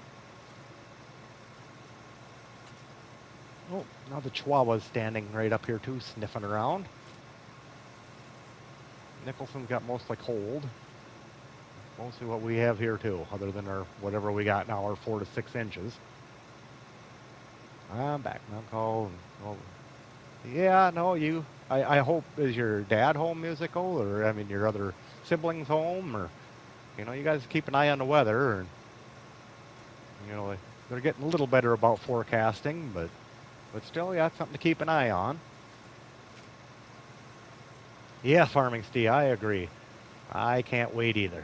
A: Oh, now the Chihuahua's standing right up here too, sniffing around. Nicholson's got mostly cold. Mostly what we have here too, other than our whatever we got now, our 4 to 6 inches. I'm back now, call. Oh, yeah, no, you. I hope is your dad home musical, or I mean your other siblings home, or you guys keep an eye on the weather, and they're getting a little better about forecasting, but still, yeah, it's something to keep an eye on. Yeah, Farming Steve, I agree. I can't wait either.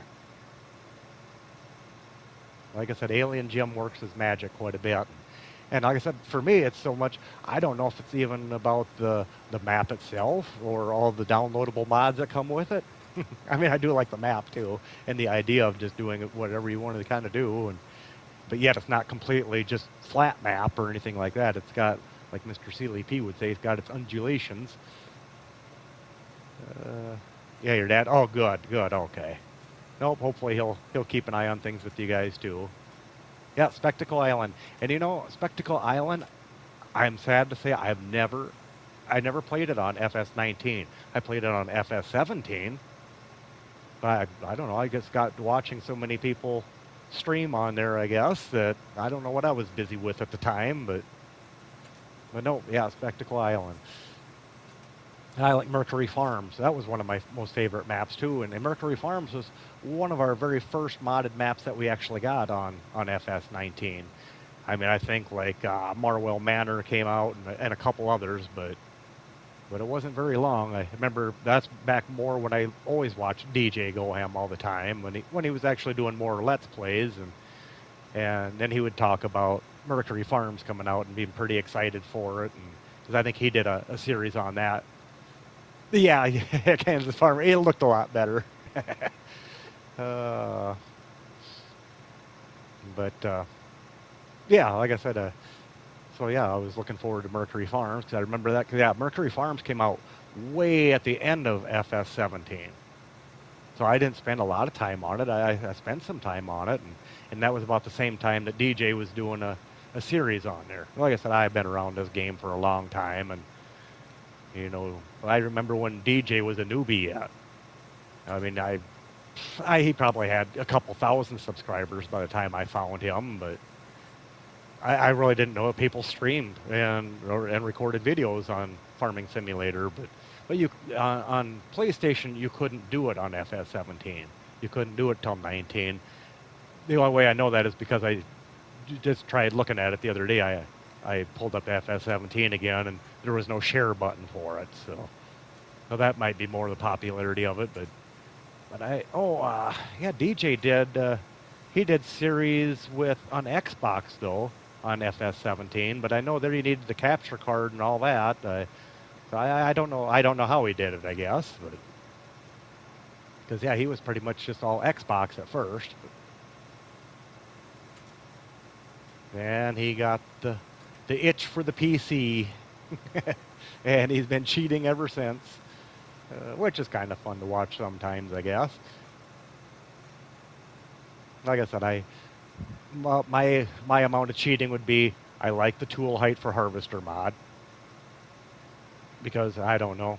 A: Like I said, Alien Jim works his magic quite a bit. And like I said, for me, it's so much, I don't know if it's even about the map itself or all the downloadable mods that come with it. I mean, I do like the map too, and the idea of just doing whatever you wanted to kind of do. But yet it's not completely just flat map or anything like that. It's got, like Mr. Seeley P would say, it's got its undulations. Yeah, your dad. Oh, good, good, okay. Nope. Hopefully he'll keep an eye on things with you guys too. Yeah, Spectacle Island. And Spectacle Island, I'm sad to say I never played it on FS19. I played it on FS17. But I don't know, I just got watching so many people stream on there, I guess, that I don't know what I was busy with at the time, but no, yeah, Spectacle Island. And I like Mercury Farms. That was one of my most favorite maps too. And Mercury Farms was one of our very first modded maps that we actually got on FS19. I mean, I think like Marwell Manor came out and a couple others, but it wasn't very long. I remember that's back more when I always watched DJ Goham all the time when he was actually doing more Let's Plays and then he would talk about Mercury Farms coming out and being pretty excited for it, and because I think he did a series on that. Yeah, Kansas Farmer. It looked a lot better. uh, but yeah, like I said, so yeah, I was looking forward to Mercury Farms because I remember that. Cause, yeah, Mercury Farms came out way at the end of FS17, so I didn't spend a lot of time on it. I spent some time on it, and that was about the same time that DJ was doing a series on there. Like I said, I've been around this game for a long time, and I remember when DJ was a newbie yet. I mean, he probably had a couple thousand subscribers by the time I found him, but I really didn't know if people streamed and recorded videos on Farming Simulator. But you on PlayStation you couldn't do it on FS17. You couldn't do it till 19. The only way I know that is because I just tried looking at it the other day. I pulled up FS17 again, and there was no share button for it. So that might be more the popularity of it. But yeah, DJ did. He did series with on Xbox though on FS17, but I know there he needed the capture card and all that. So I don't know. I don't know how he did it. I guess, but because yeah, he was pretty much just all Xbox at first. And he got the itch for the PC, and he's been cheating ever since, which is kind of fun to watch sometimes, I guess. Like I said, my amount of cheating would be I like the tool height for harvester mod because I don't know.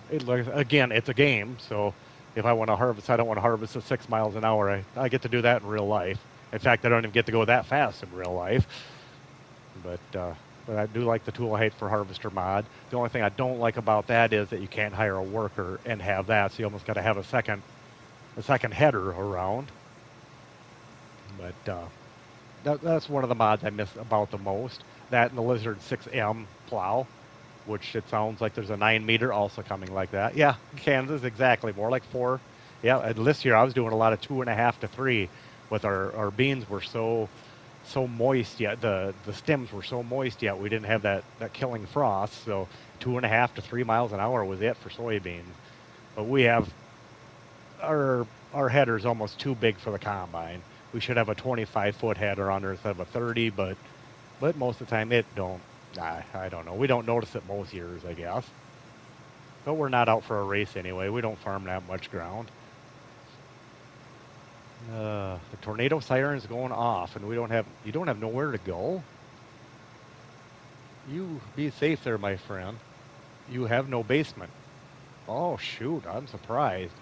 A: Again, it's a game, so if I want to harvest, I don't want to harvest at 6 miles an hour. I get to do that in real life. In fact, I don't even get to go that fast in real life. But I do like the tool height for harvester mod. The only thing I don't like about that is that you can't hire a worker and have that, so you almost got to have a second header around. But that's one of the mods I miss about the most. That and the Lizard 6M plow, which it sounds like there's a 9-meter also coming like that. Yeah, Kansas, exactly. More like 4. Yeah, this year I was doing a lot of 2.5 to 3 with our beans were so moist yet. The stems were so moist yet we didn't have that killing frost. So 2.5 to 3 miles an hour was it for soybeans. But we have our header's almost too big for the combine. We should have a 25-foot header on there instead of a 30, but most of the time it don't. I don't know. We don't notice it most years, I guess. But we're not out for a race anyway. We don't farm that much ground. The tornado siren's going off, and you don't have nowhere to go. You be safe there, my friend. You have no basement. Oh shoot, I'm surprised.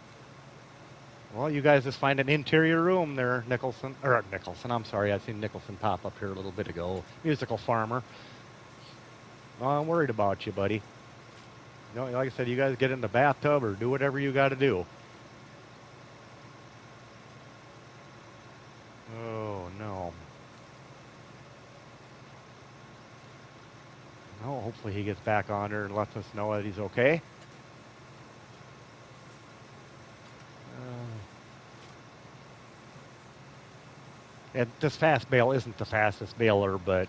A: Well, you guys just find an interior room there, Nicholson. I'm sorry, I seen Nicholson pop up here a little bit ago. Musical farmer. Well, I'm worried about you, buddy. You know, like I said, you guys get in the bathtub or do whatever you got to do. Oh, no. Oh, hopefully he gets back on there and lets us know that he's okay. And this fast bale isn't the fastest baler, but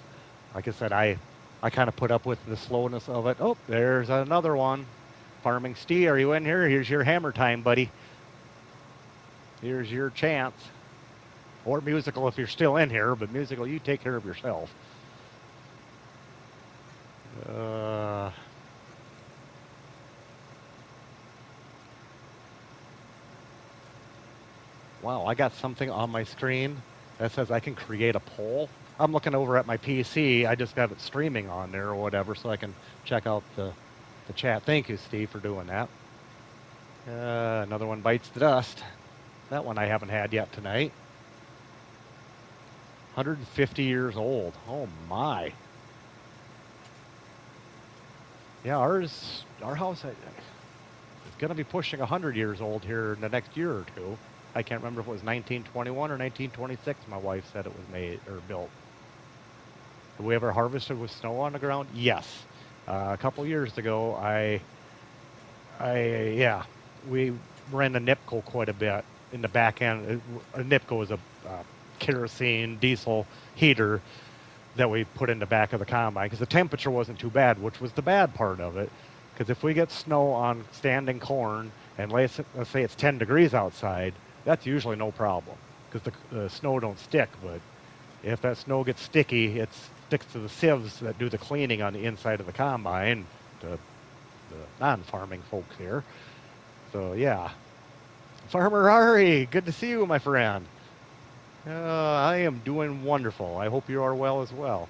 A: like I said, I kind of put up with the slowness of it. Oh, there's another one. Farming Steve, are you in here? Here's your hammer time, buddy. Here's your chance. Or Musical if you're still in here, but Musical, you take care of yourself. Wow, I got something on my screen that says I can create a poll. I'm looking over at my PC. I just have it streaming on there or whatever so I can check out the chat. Thank you, Steve, for doing that. Another one bites the dust. That one I haven't had yet tonight. 150 years old. Oh, my. Yeah, our house is going to be pushing 100 years old here in the next year or two. I can't remember if it was 1921 or 1926. My wife said it was made or built. Have we ever harvested with snow on the ground? Yes. A couple years ago, we ran a NIPCO quite a bit in the back end. A NIPCO is a kerosene diesel heater that we put in the back of the combine because the temperature wasn't too bad, which was the bad part of it. Because if we get snow on standing corn and let's say it's 10 degrees outside, that's usually no problem because the snow don't stick. But if that snow gets sticky, it sticks to the sieves that do the cleaning on the inside of the combine, the non-farming folks here. So, yeah. Farmer Ari, good to see you, my friend. I am doing wonderful. I hope you are well as well.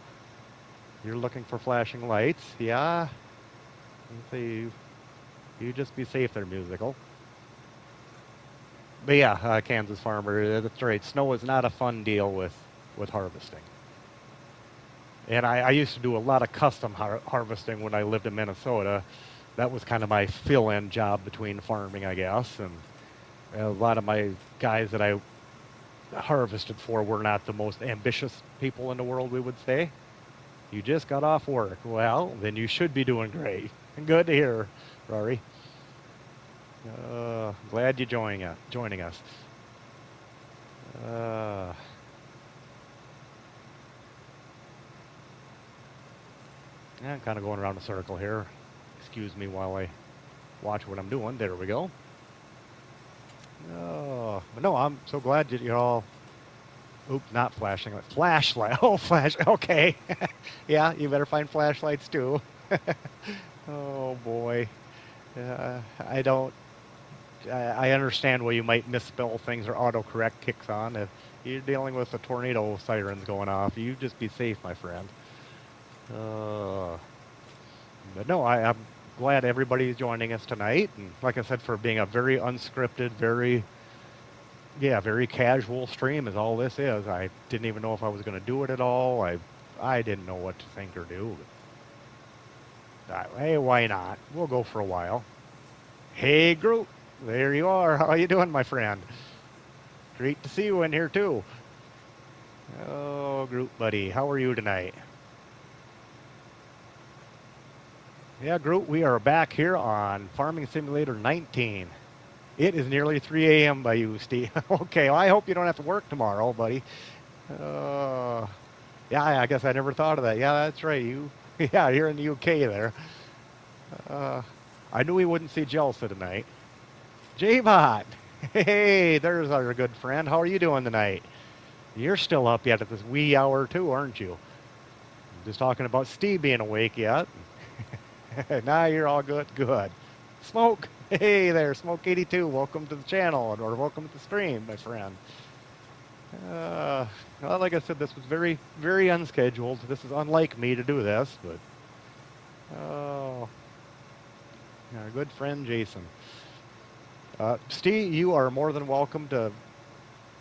A: You're looking for flashing lights. Yeah. You just be safe there, Musical. But yeah, Kansas farmer, that's right. Snow is not a fun deal with harvesting. And I used to do a lot of custom harvesting when I lived in Minnesota. That was kind of my fill-in job between farming, I guess. And a lot of my guys that I harvested for. We're not the most ambitious people in the world, we would say. You just got off work. Well, then you should be doing great. Good to hear, Rory. Glad you joining us. Uh, yeah, I'm kind of going around a circle here. Excuse me while I watch what I'm doing. There we go. But no, I'm so glad that you're all. Oop, not flashing. Flashlight. Oh, flash. Okay. Yeah, you better find flashlights too. Oh boy. I don't. I understand why you might misspell things or autocorrect kicks on. If you're dealing with the tornado sirens going off, you just be safe, my friend. Uh, but no, I'm glad everybody's joining us tonight. And like I said, for being a very unscripted, very casual stream is all this is. I didn't even know if I was going to do it at all. I didn't know what to think or do. But, hey, why not? We'll go for a while. Hey, Groot. There you are. How you doing, my friend? Great to see you in here, too. Oh, Groot, buddy. How are you tonight? Yeah, Groot, we are back here on Farming Simulator 19. It is nearly 3 a.m. by you, Steve. Okay, well, I hope you don't have to work tomorrow, buddy. Yeah, I guess I never thought of that. Yeah, that's right. Yeah, you're in the UK there. I knew we wouldn't see Jelsa tonight. J-Bot! Hey, there's our good friend. How are you doing tonight? You're still up yet at this wee hour, too, aren't you? Just talking about Steve being awake yet. Now you're all good. Good. Smoke! Hey there, Smoke82. Welcome to the channel, or welcome to the stream, my friend. Well, like I said, this was very, very unscheduled. This is unlike me to do this, but our good friend Jason. Steve, you are more than welcome to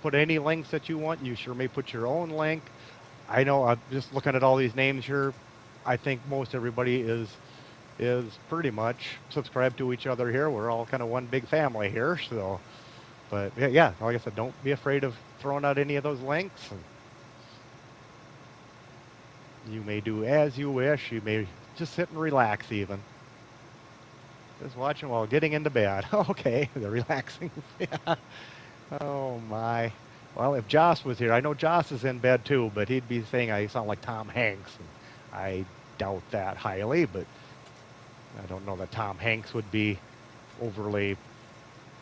A: put any links that you want. You sure may put your own link. I know, I'm just looking at all these names here. I think most everybody is pretty much subscribed to each other here. We're all kind of one big family here, so. But yeah, like I said, don't be afraid of throwing out any of those links. You may do as you wish. You may just sit and relax even. Just watching while getting into bed. Okay, they're relaxing. Yeah. Oh my. Well, if Joss was here, I know Joss is in bed too, but he'd be saying I sound like Tom Hanks. And I doubt that highly, but I don't know that Tom Hanks would be overly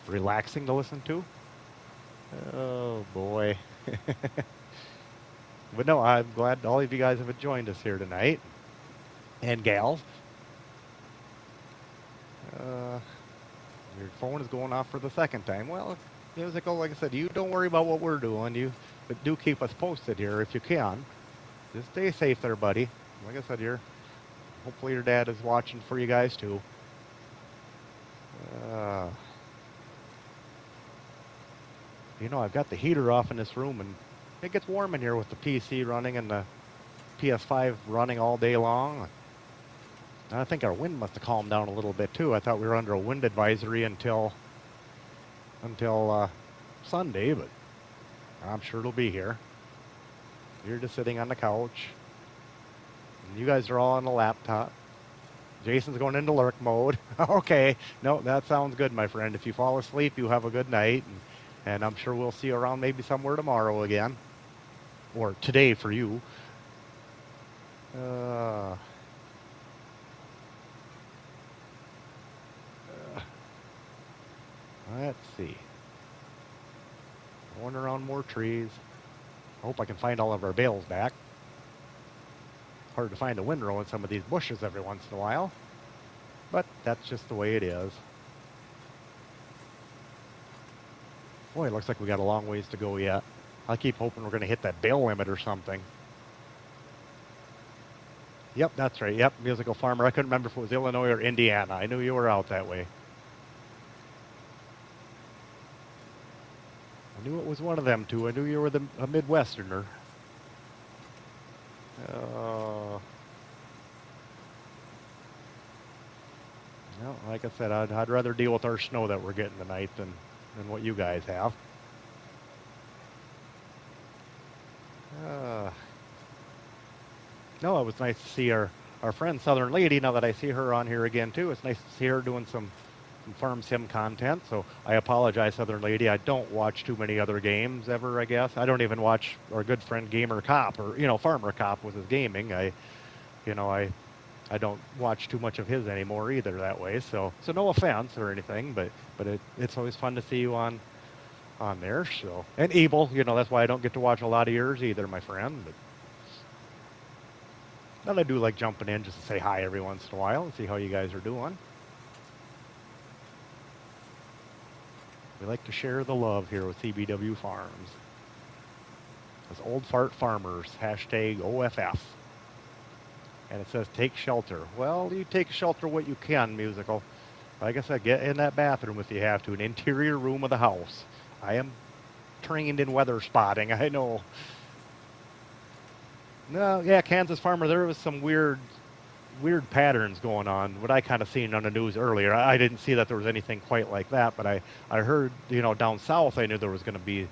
A: relaxing to listen to. Oh boy. But no, I'm glad all of you guys have joined us here tonight. And gals. Your phone is going off for the second time. Well, musical, like I said, you don't worry about what we're doing. But do keep us posted here if you can. Just stay safe there, buddy. Like I said, hopefully your dad is watching for you guys too. I've got the heater off in this room, and it gets warm in here with the PC running and the PS5 running all day long. And I think our wind must have calmed down a little bit too. I thought we were under a wind advisory until Sunday, but I'm sure it'll be here. You're just sitting on the couch. And you guys are all on the laptop. Jason's going into lurk mode. Okay. No, that sounds good, my friend. If you fall asleep, you have a good night. And I'm sure we'll see you around maybe somewhere tomorrow again. Or today for you. Let's see. Going around more trees. I hope I can find all of our bales back. Hard to find a windrow in some of these bushes every once in a while. But that's just the way it is. Boy, it looks like we got a long ways to go yet. I keep hoping we're going to hit that bale limit or something. Yep, that's right. Yep, musical farmer. I couldn't remember if it was Illinois or Indiana. I knew you were out that way. I knew it was one of them two. I knew you were a Midwesterner. No, like I said, I'd rather deal with our snow that we're getting tonight than what you guys have. No, it was nice to see our friend Southern Lady. Now that I see her on here again too, it's nice to see her doing some farm sim content. So I apologize, Southern Lady. I don't watch too many other games ever. I guess I don't even watch our good friend Gamer Cop or Farmer Cop with his gaming. You know I don't watch too much of his anymore either that way. So no offense or anything, but it's always fun to see you on there. So and Abel, that's why I don't get to watch a lot of yours either, my friend. But I do like jumping in just to say hi every once in a while and see how you guys are doing. We like to share the love here with CBW Farms. As Old Fart Farmers, hashtag OFF. And it says take shelter. Well, you take shelter what you can, musical. Like I said, get in that bathroom if you have to, an interior room of the house. I am trained in weather spotting, I know. No, yeah, Kansas Farmer, there was some weird patterns going on. What I kind of seen on the news earlier, I didn't see that there was anything quite like that, but I heard, down south, I knew there was going to be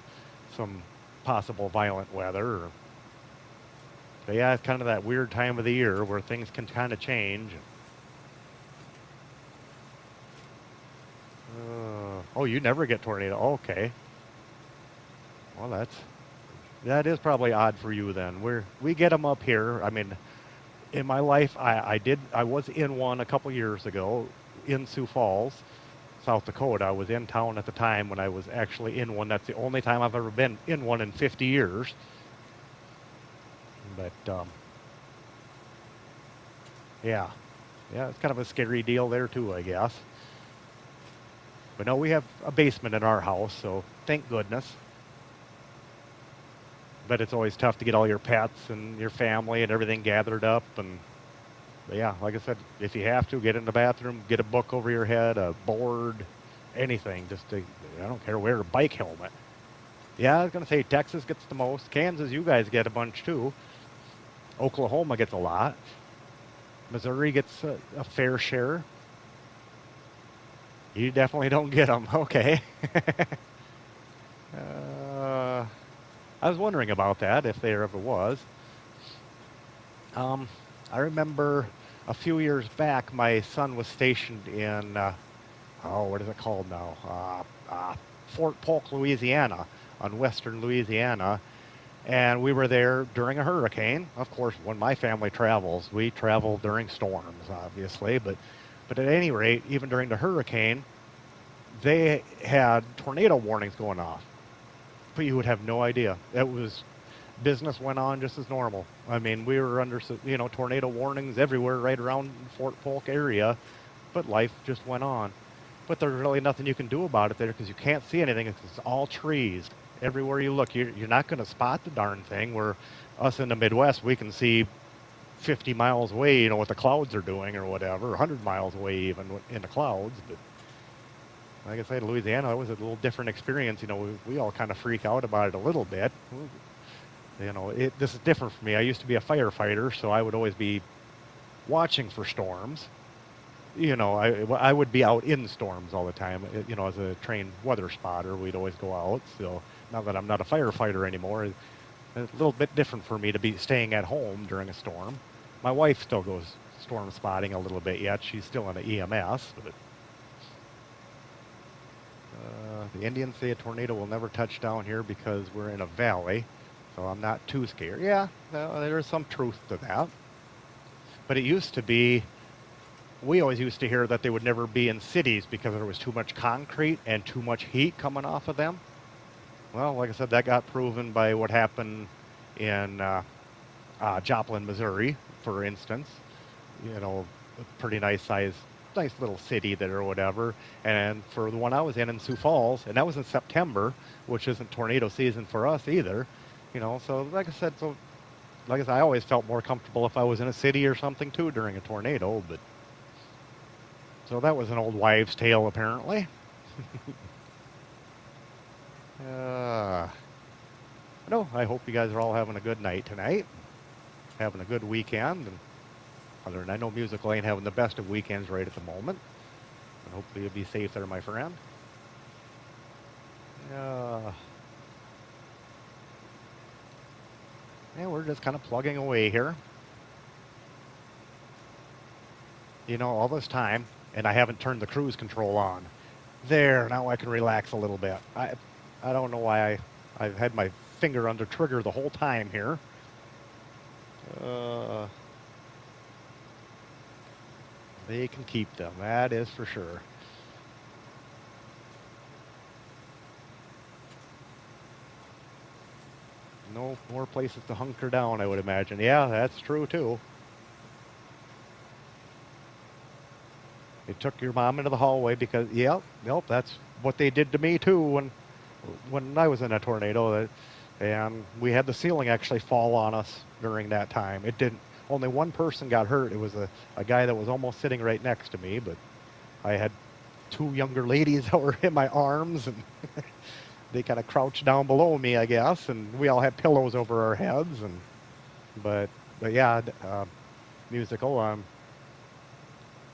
A: some possible violent weather. But yeah, it's kind of that weird time of the year where things can kind of change. Oh, you never get tornado. Okay. Well, that is probably odd for you then. We get them up here. I mean, in my life, I was in one a couple years ago in Sioux Falls, South Dakota. I was in town at the time when I was actually in one. That's the only time I've ever been in one in 50 years. But yeah, yeah, it's kind of a scary deal there too, I guess. But no, we have a basement in our house, so thank goodness. But it's always tough to get all your pets and your family and everything gathered up. And but yeah, like I said, if you have to, get in the bathroom, get a book over your head, a board, anything. I don't care, wear a bike helmet. Yeah, I was going to say Texas gets the most. Kansas, you guys get a bunch too. Oklahoma gets a lot. Missouri gets a fair share. You definitely don't get them. Okay. uh, I was wondering about that, if there ever was. Um, I remember a few years back, my son was stationed in, what is it called now? Fort Polk, Louisiana, on western Louisiana. And we were there during a hurricane. Of course, when my family travels, we travel during storms, obviously. But at any rate, even during the hurricane, they had tornado warnings going off. But you would have no idea. Business went on just as normal. I mean, we were under, tornado warnings everywhere right around Fort Polk area, but life just went on. But there's really nothing you can do about it there because you can't see anything. It's all trees. Everywhere you look, you're not going to spot the darn thing. Where us in the Midwest, we can see 50 miles away, what the clouds are doing or whatever, 100 miles away even in the clouds. But like I said, Louisiana, that was a little different experience. We all kind of freak out about it a little bit. This is different for me. I used to be a firefighter, so I would always be watching for storms. I would be out in storms all the time. As a trained weather spotter, we'd always go out. So now that I'm not a firefighter anymore, it's a little bit different for me to be staying at home during a storm. My wife still goes storm spotting a little bit yet. She's still in the EMS. But the Indians say a tornado will never touch down here because we're in a valley. So I'm not too scared. Yeah, there's some truth to that. But it used to be, we always used to hear that they would never be in cities because there was too much concrete and too much heat coming off of them. Well, like I said, that got proven by what happened in Joplin, Missouri, for instance. A pretty nice little city there or whatever. And for the one I was in Sioux Falls, and that was in September, which isn't tornado season for us either. So like I said, I always felt more comfortable if I was in a city or something too during a tornado. But so that was an old wives' tale, apparently. No, I hope you guys are all having a good night tonight, having a good weekend. And other than I know Musical ain't having the best of weekends right at the moment. And hopefully you'll be safe there, my friend. Yeah, we're just kind of plugging away here. all this time, and I haven't turned the cruise control on. There, now I can relax a little bit. I don't know why I've had my finger under trigger the whole time here. Uh, they can keep them, that is for sure. No more places to hunker down, I would imagine. Yeah, that's true too. They took your mom into the hallway because, yep, that's what they did to me too when I was in a tornado. And we had the ceiling actually fall on us during that time. It didn't. Only one person got hurt. It was a guy that was almost sitting right next to me, but I had two younger ladies that were in my arms, and they kind of crouched down below me, I guess, and we all had pillows over our heads. And but yeah, musical.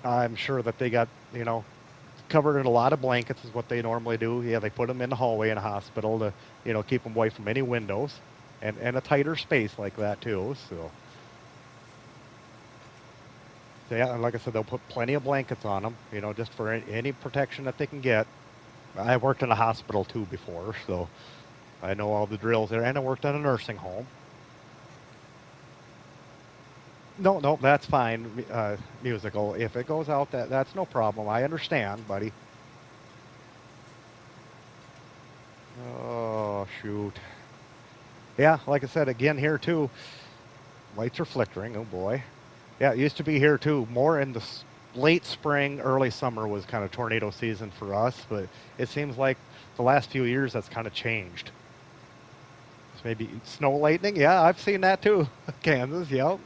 A: I'm sure that they got covered in a lot of blankets is what they normally do. Yeah, they put them in the hallway in a hospital to keep them away from any windows, and a tighter space like that too. So yeah, and like I said, they'll put plenty of blankets on them, just for any protection that they can get. I worked in a hospital too before, so I know all the drills there, and I worked at a nursing home. No, no, that's fine. Musical. If it goes out, that's no problem. I understand, buddy. Oh shoot. Yeah, like I said again here too. Lights are flickering. Oh boy. Yeah, it used to be here too. More in the late spring, early summer was kind of tornado season for us, but it seems like the last few years that's kind of changed. It's maybe snow lightning. Yeah, I've seen that too. Kansas. Yep.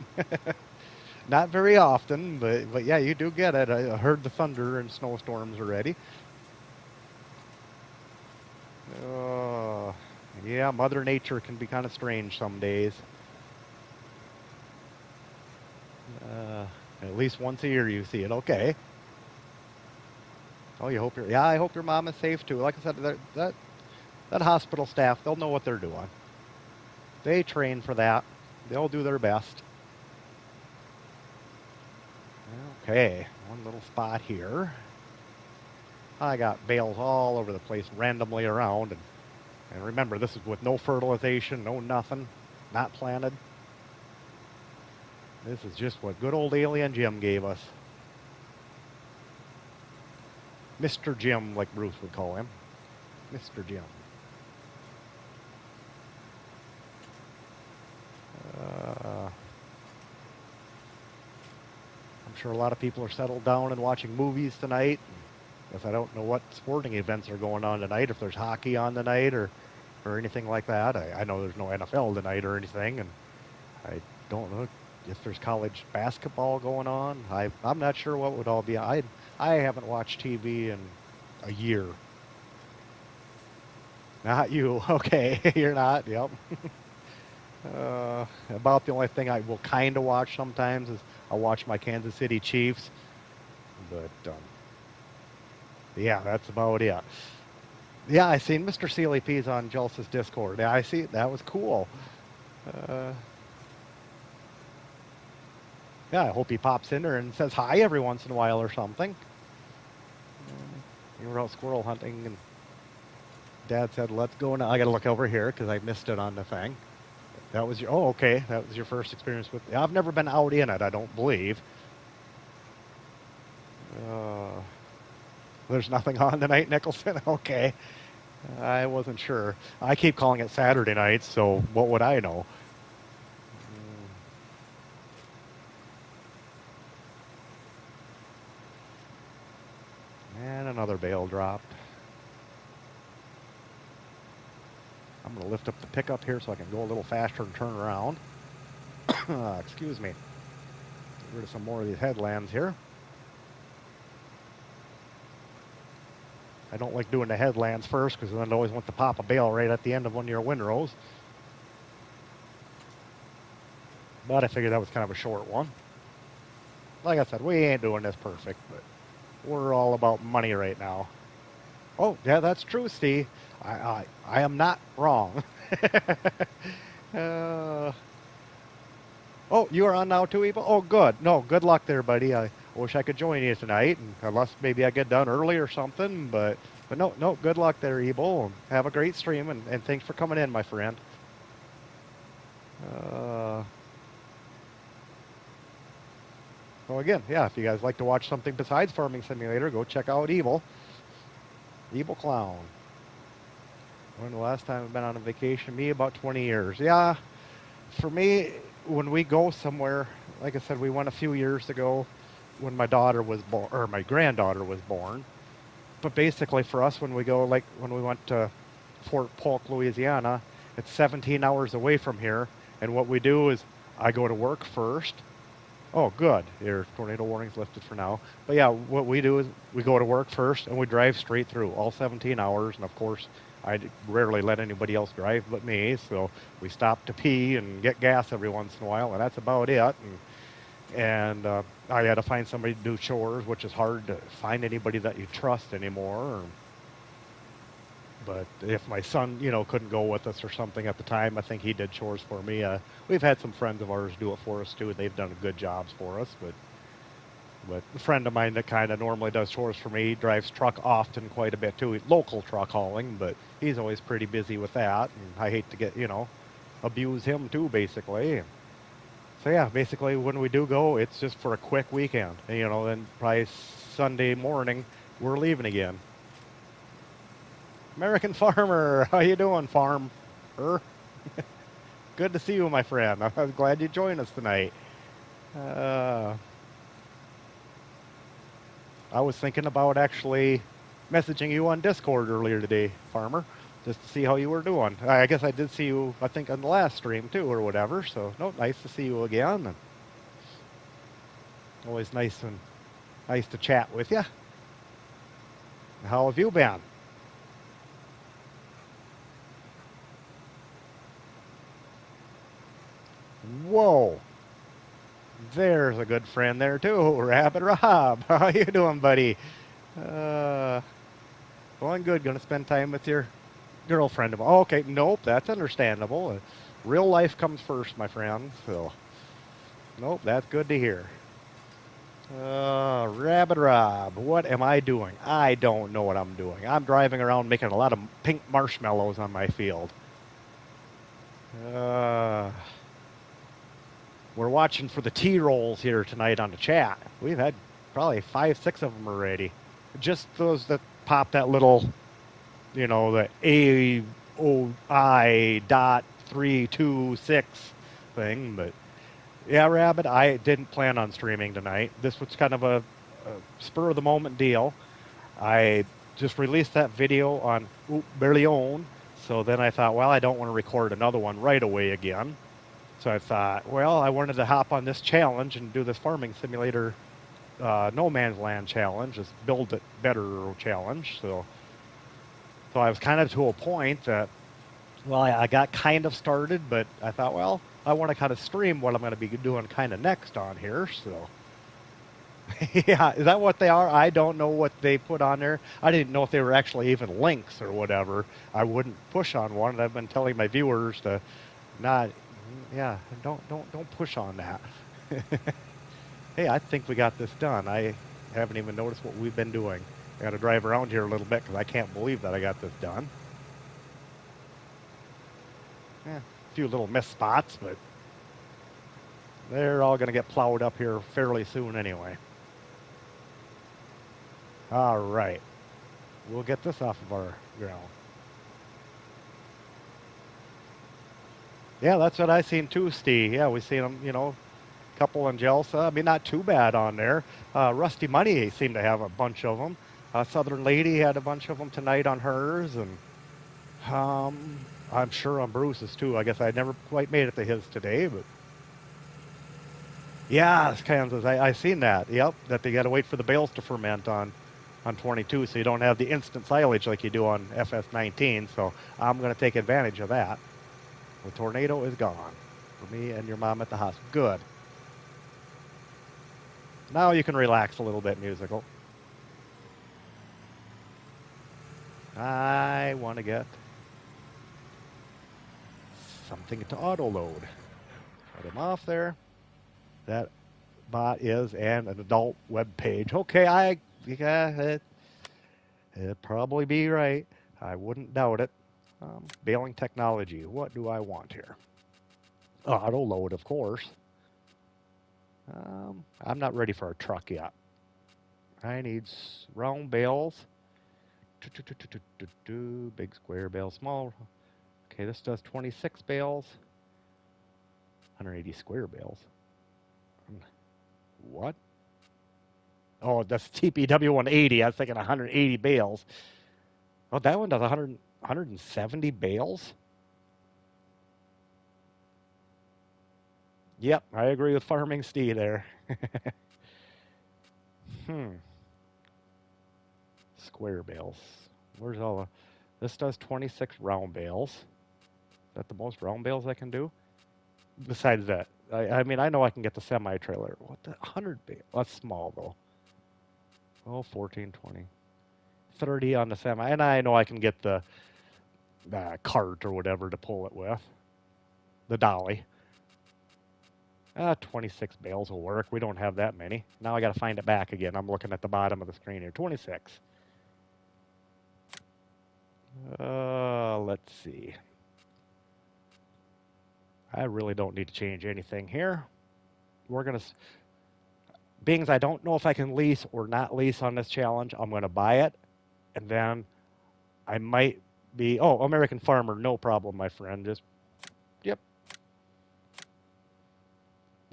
A: Not very often, but yeah, you do get it. I heard the thunder and snowstorms already. Oh, yeah, Mother Nature can be kind of strange some days. Uh, at least once a year you see it. Okay. Oh, you hope your yeah. I hope your mom is safe too. Like I said, that hospital staff, they'll know what they're doing. They train for that. They'll do their best. Okay, one little spot here. I got bales all over the place, randomly around, and remember, this is with no fertilization, no nothing, not planted. This is just what good old Alien Jim gave us. Mr. Jim, like Bruce would call him. Mr. Jim. I'm sure a lot of people are settled down and watching movies tonight. If I don't know what sporting events are going on tonight, if there's hockey on tonight or anything like that. I know there's no NFL tonight or anything, and I don't know if there's college basketball going on. I'm not sure what would all be. I haven't watched TV in a year. Not you. Okay, you're not. Yep. About the only thing I will kind of watch sometimes is I'll watch my Kansas City Chiefs, but yeah, that's about it. Yeah, I seen Mr. Sealy P's on Jelsa's Discord. Yeah, I see. That was cool. Uh, yeah, I hope he pops in there and says hi every once in a while or something. You were out squirrel hunting, and Dad said, "Let's go now." I got to look over here because I missed it on the thing. That was your. Oh, okay. That was your first experience with. I've never been out in it. I don't believe. Uh, there's nothing on tonight, Nicholson. Okay. I wasn't sure. I keep calling it Saturday nights, so what would I know? And another bale dropped. I'm going to lift up the pickup here so I can go a little faster and turn around. Excuse me. Get rid of some more of these headlands here. I don't like doing the headlands first because then I always want to pop a bale right at the end of one of your windrows. But I figured that was kind of a short one. Like I said, we ain't doing this perfect, but we're all about money right now. Oh, yeah, that's true, Steve. I am not wrong. uh, oh, you are on now too, Eva? Oh, good. No, good luck there, buddy. I wish I could join you tonight, and unless maybe I get done early or something. But no, no, good luck there, Evil. Have a great stream, and thanks for coming in, my friend. Uh, so again, yeah, if you guys like to watch something besides Farming Simulator, go check out Evil. Evil Clown. When the last time I've been on a vacation? Me, about 20 years. Yeah, for me, when we go somewhere, like I said, we went a few years ago when my daughter was born, or my granddaughter was born. But basically, for us, when we go, like when we went to Fort Polk, Louisiana, it's 17 hours away from here. And what we do is I go to work first. Oh, good. Your tornado warning's lifted for now. But yeah, what we do is we go to work first and we drive straight through all 17 hours. And of course, I rarely let anybody else drive but me. So we stop to pee and get gas every once in a while, and that's about it. And I had to find somebody to do chores, which is hard to find anybody that you trust anymore. But if my son, couldn't go with us or something at the time, I think he did chores for me. We've had some friends of ours do it for us too. They've done good jobs for us. But a friend of mine that kind of normally does chores for me drives truck often quite a bit too. Local truck hauling, but he's always pretty busy with that. And I hate to get, abuse him too, basically. So yeah, basically when we do go, it's just for a quick weekend. And, then probably Sunday morning, we're leaving again. American Farmer, how you doing, farmer? Good to see you, my friend. I'm glad you joined us tonight. Uh, I was thinking about actually messaging you on Discord earlier today, farmer, just to see how you were doing. I guess I did see you, I think, on the last stream too, or whatever. So, no, nice to see you again. And always nice to chat with you. How have you been? Whoa. There's a good friend there too, Rabbit Rob. How you doing, buddy? Uh, Going good. Going to spend time with your girlfriend. Oh, okay, nope, that's understandable. Real life comes first, my friend. So, nope, that's good to hear. Rabbit Rob, what am I doing? I don't know what I'm doing. I'm driving around making a lot of pink marshmallows on my field. Uh, We're watching for the T-rolls here tonight on the chat. We've had probably 5, 6 of them already. Just those that pop that little, the AOI.326 thing. But yeah, Rabbit, I didn't plan on streaming tonight. This was kind of a spur of the moment deal. I just released that video on Berlioz. So then I thought, well, I don't want to record another one right away again. So I thought, well, I wanted to hop on this challenge and do this farming simulator no man's land challenge, this build it better challenge. So I was kind of to a point that, well, I got kind of started, but I thought, well, I want to kind of stream what I'm going to be doing kind of next on here. So yeah, is that what they are? I don't know what they put on there. I didn't know if they were actually even links or whatever. I wouldn't push on one, and I've been telling my viewers to not. Yeah, don't push on that. Hey, I think we got this done. I haven't even noticed what we've been doing. I got to drive around here a little bit because I can't believe that I got this done. Yeah, a few little missed spots, but they're all going to get plowed up here fairly soon anyway. All right. We'll get this off of our ground. Yeah, that's what I seen too, Steve. Yeah, we seen them, couple on Jelsa. I mean, not too bad on there. Rusty Money seemed to have a bunch of them. Southern Lady had a bunch of them tonight on hers, and I'm sure on Bruce's too. I guess I never quite made it to his today, but yeah, it's Kansas. I seen that. Yep, that they got to wait for the bales to ferment on 22, so you don't have the instant silage like you do on FS19. So I'm going to take advantage of that. The tornado is gone for me and your mom at the hospital. Good. Now you can relax a little bit, musical. I want to get something to auto load. Put him off there. That bot is and an adult web page. Okay, yeah, it'd probably be right. I wouldn't doubt it. Bailing technology. What do I want here? Auto load, of course. I'm not ready for a truck yet. I need round bales. Big square bale, small. Okay, this does 26 bales. 180 square bales. What? Oh, that's TPW 180. I was thinking 180 bales. Oh, that one does 170 bales? Yep, I agree with Farming Steve there. Hmm. Square bales. Where's all the... This does 26 round bales. Is that the most round bales I can do? Besides that, I mean, I know I can get the semi-trailer. What the... 100 bales? That's small, though. Oh, 14, 20. 30 on the semi. And I know I can get the cart or whatever to pull it with. The dolly. 26 bales will work. We don't have that many. Now I got to find it back again. I'm looking at the bottom of the screen here. 26. Let's see. I really don't need to change anything here. We're going to... Being as I don't know if I can lease or not lease on this challenge, I'm going to buy it. And then I might be... Oh, American Farmer, no problem, my friend. Just... Yep.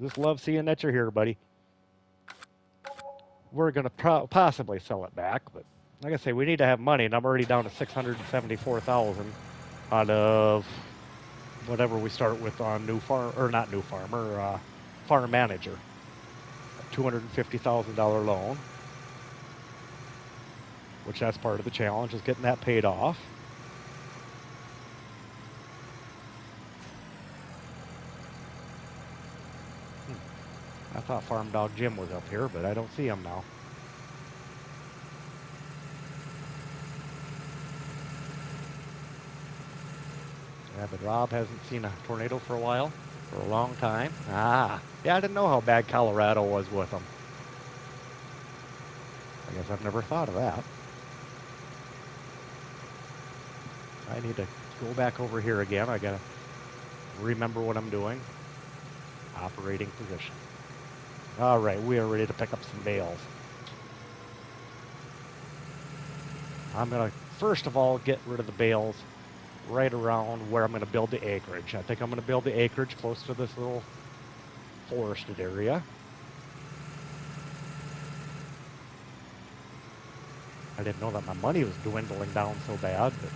A: Just love seeing that you're here, buddy. We're going to possibly sell it back, but like I say, we need to have money, and I'm already down to 674,000 out of whatever we start with on New Farm, or not New Farmer, Farm Manager. A $250,000 loan, which that's part of the challenge, is getting that paid off. I thought Farm Dog Jim was up here, but I don't see him now. Yeah, but Rob hasn't seen a tornado for a while, for a long time. Yeah, I didn't know how bad Colorado was with them. I guess I've never thought of that. I need to go back over here again. I gotta remember what I'm doing. Operating position. All right, we are ready to pick up some bales. I'm gonna first of all get rid of the bales right around where I'm going to build the acreage. I think I'm going to build the acreage close to this little forested area. I didn't know that my money was dwindling down so bad, but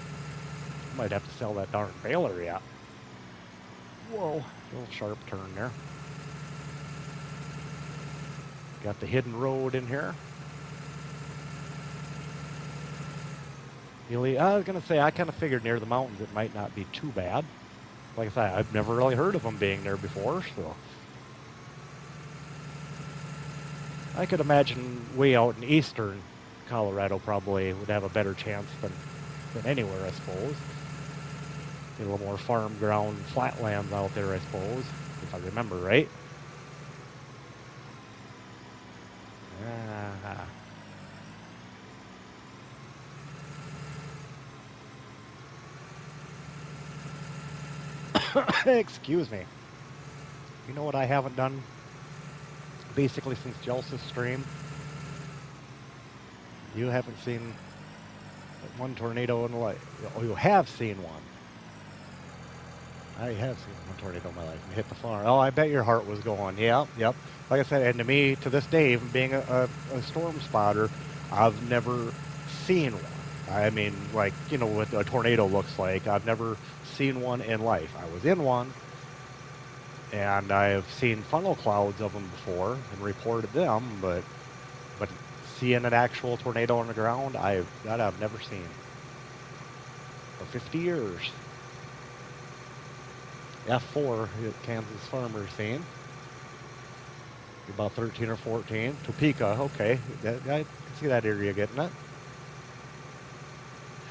A: I might have to sell that darn baler yet. Whoa, a little sharp turn there. Got the hidden road in here. I was going to say, I kind of figured near the mountains it might not be too bad. Like I said, I've never really heard of them being there before, so... I could imagine way out in eastern Colorado probably would have a better chance than anywhere, I suppose. A little more farm ground, flatlands out there, I suppose, if I remember right. Excuse me. You know what I haven't done basically since Jelsa's stream? You haven't seen one tornado in life. Oh, you have seen one. I have seen one tornado in my life and hit the farm. Oh, I bet your heart was going. Yep. Like I said, and to me, to this day, being a storm spotter, I've never seen one. I mean, like, you know, what a tornado looks like. I've never seen one in life. I was in one, and I've seen funnel clouds of them before and reported them, but seeing an actual tornado on the ground, I've never seen. For 50 years. F4, Kansas farmer scene. About 13 or 14. Topeka, okay. I can see that area getting it.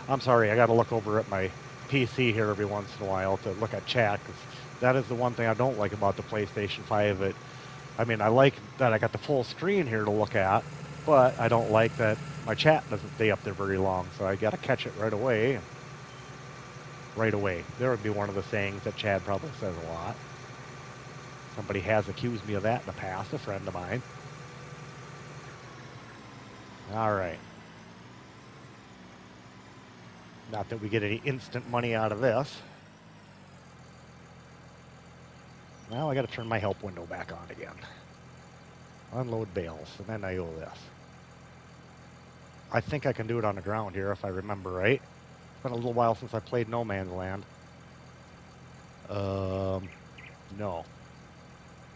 A: I'm sorry, I got to look over at my PC here every once in a while to look at chat, because that is the one thing I don't like about the PlayStation 5. I mean, I like that I got the full screen here to look at, but I don't like that my chat doesn't stay up there very long, so I got to catch it right away. Right away. There would be one of the sayings that Chad probably says a lot. Somebody has accused me of that in the past, a friend of mine. All right. Not that we get any instant money out of this. Now I got to turn my help window back on again. Unload bales, and then I owe this. I think I can do it on the ground here if I remember right. It's been a little while since I played No Man's Land. No. A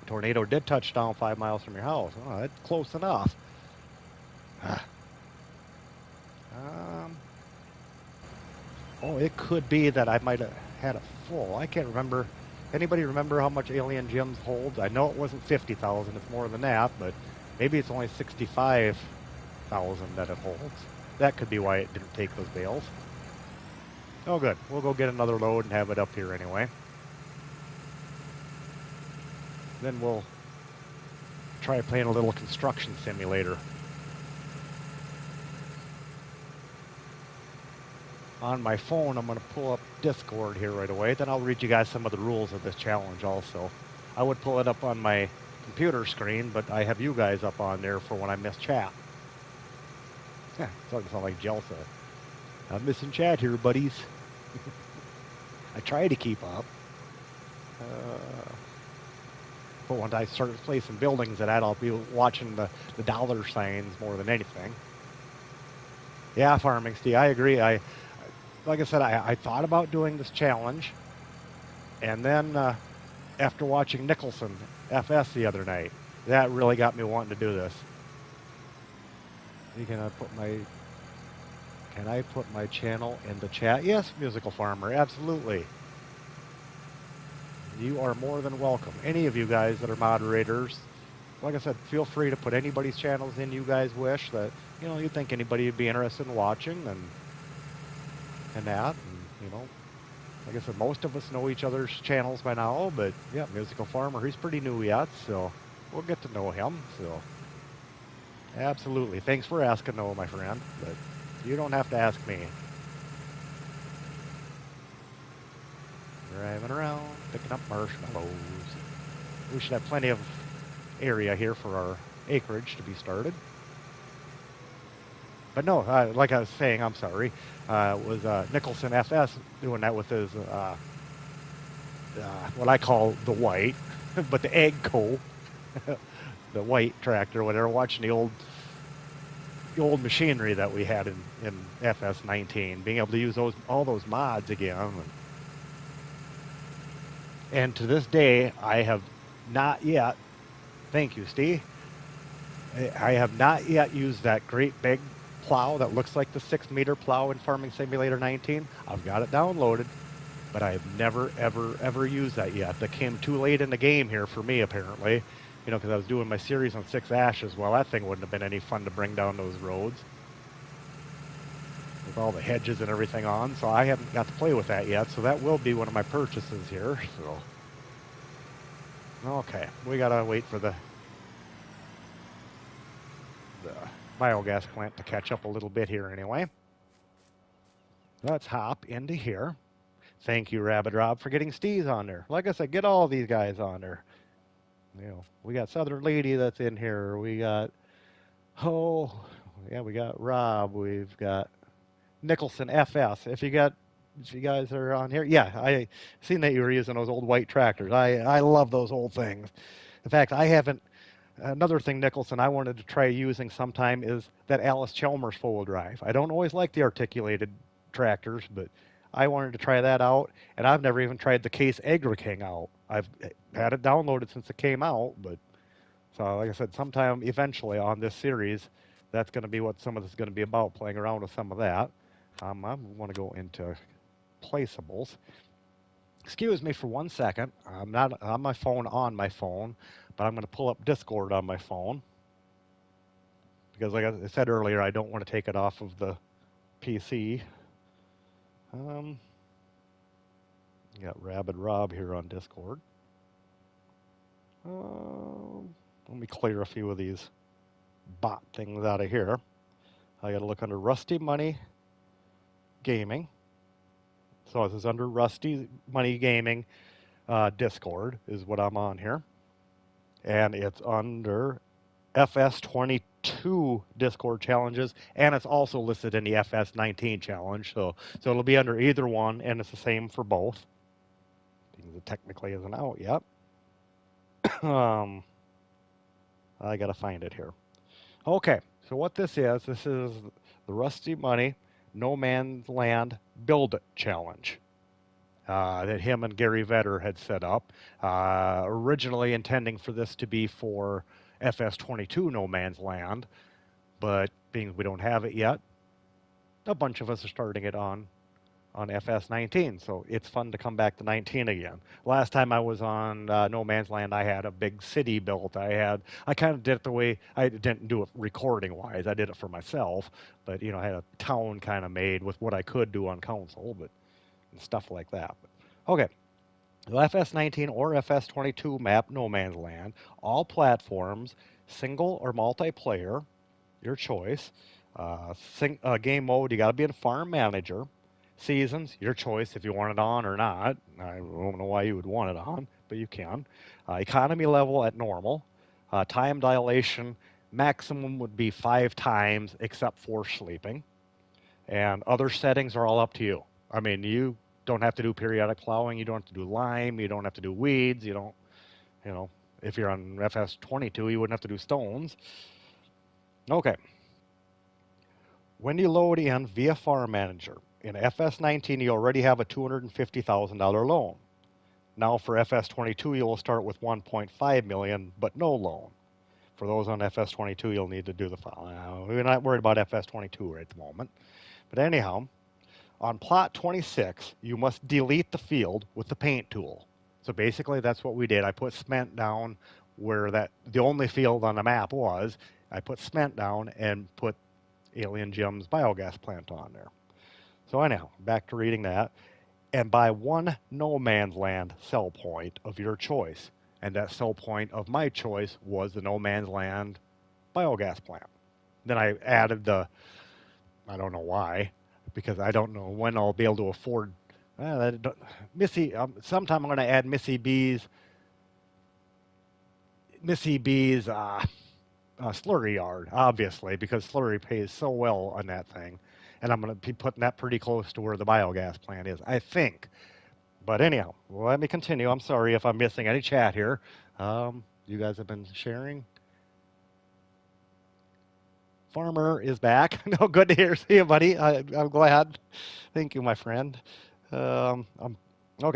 A: tornado did touch down 5 miles from your house. Oh, that's close enough. Um, oh, it could be that I might have had it full. I can't remember. Anybody remember how much Alien Gems holds? I know it wasn't 50,000. It's more than that, but maybe it's only 65,000 that it holds. That could be why it didn't take those bales. Oh, good. We'll go get another load and have it up here anyway. Then we'll try playing a little construction simulator. On my phone, I'm going to pull up Discord here right away. Then I'll read you guys some of the rules of this challenge also. I would pull it up on my computer screen, but I have you guys up on there for when I miss chat. Yeah, starting to sound like Jelsa. I'm missing chat here, buddies. I try to keep up. But when I start placing buildings at that, I'll be watching the dollar signs more than anything. Yeah, Farming Steve, I agree. Like I said, I thought about doing this challenge, and then after watching Nicholson FS the other night, that really got me wanting to do this. Can I put my channel in the chat? Yes, Musical Farmer, absolutely. You are more than welcome. Any of you guys that are moderators, like I said, feel free to put anybody's channels in you guys wish that, you think anybody would be interested in watching and that. And, like I said, most of us know each other's channels by now, but yeah, Musical Farmer, he's pretty new yet, so we'll get to know him. So, absolutely. Thanks for asking, though, my friend, but you don't have to ask me. Driving around, picking up marshmallows. We should have plenty of area here for our acreage to be started. But no, like I was saying, I'm sorry, it was Nicholson FS doing that with his, what I call the white, but the egg coal, the white tractor, whatever, watching the old machinery that we had in FS19, being able to use all those mods again. And to this day, I have not yet, thank you, Steve, I have not yet used that great big plow that looks like the 6-meter plow in Farming Simulator 19. I've got it downloaded, but I have never, ever, ever used that yet. That came too late in the game here for me, apparently, because I was doing my series on 6 Ashes. Well, that thing wouldn't have been any fun to bring down those roads with all the hedges and everything on, so I haven't got to play with that yet, so that will be one of my purchases here. So, okay, we gotta wait for the biogas plant to catch up a little bit here anyway. Let's hop into here. Thank you, Rabbit Rob, for getting Steve's on there. Like I said, get all these guys on there. We got Southern Lady that's in here. We got, we got Rob. We've got Nicholson FS. If you guys are on here, yeah, I seen that you were using those old white tractors. I love those old things. In fact, I haven't. Another thing, Nicholson, I wanted to try using sometime is that Alice Chalmers four-wheel drive. I don't always like the articulated tractors, but I wanted to try that out, and I've never even tried the Case Agri King out. I've had it downloaded since it came out, but so like I said, sometime eventually on this series, that's going to be what some of this is going to be about, playing around with some of that. I want to go into placeables. Excuse me for 1 second. I'm not on my phone, but I'm going to pull up Discord on my phone because, like I said earlier, I don't want to take it off of the PC. Got Rabid Rob here on Discord. Let me clear a few of these bot things out of here. I got to look under Rusty Money Gaming. So this is under Rusty Money Gaming Discord is what I'm on here. And it's under FS22 Discord challenges, and it's also listed in the FS19 challenge. So it'll be under either one, and it's the same for both. It technically isn't out yet. I got to find it here. Okay, so what this is the Rusty Money No Man's Land Build Challenge that him and Gary Vetter had set up, originally intending for this to be for FS22 No Man's Land, but being we don't have it yet, a bunch of us are starting it on FS19, so it's fun to come back to 19 again. Last time I was on No Man's Land, I had a big city built. I kind of did it the way, I didn't do it recording-wise. I did it for myself, but, I had a town kind of made with what I could do on console, but and stuff like that. But, okay, FS19 or FS22 map No Man's Land, all platforms, single or multiplayer, your choice. Game mode, you got to be in Farm Manager. Seasons, your choice if you want it on or not. I don't know why you would want it on, but you can. Economy level at normal. Time dilation, maximum would be 5 times except for sleeping. And other settings are all up to you. I mean, you don't have to do periodic plowing. You don't have to do lime. You don't have to do weeds. You don't, if you're on FS22, you wouldn't have to do stones. Okay. When you load in via Farm Manager, in FS19 you already have a $250,000 loan. Now for FS22 you will start with $1.5 million, but no loan. For those on FS22 you'll need to do the file. We're not worried about FS22 right at the moment. But anyhow, on plot 26 you must delete the field with the paint tool. So basically that's what we did. I put cement down where the only field on the map was. I put cement down and put Alien Jim's biogas plant on there. So anyhow, back to reading that. And buy one No Man's Land sell point of your choice. And that sell point of my choice was the No Man's Land biogas plant. Then I added I don't know why, because I don't know when I'll be able to afford. Sometime I'm going to add Missy B's slurry yard, obviously, because slurry pays so well on that thing. And I'm going to be putting that pretty close to where the biogas plant is, I think. But anyhow, let me continue. I'm sorry if I'm missing any chat here. You guys have been sharing. Farmer is back. No, good to hear. See you, buddy. I'm glad. Thank you, my friend. Okay,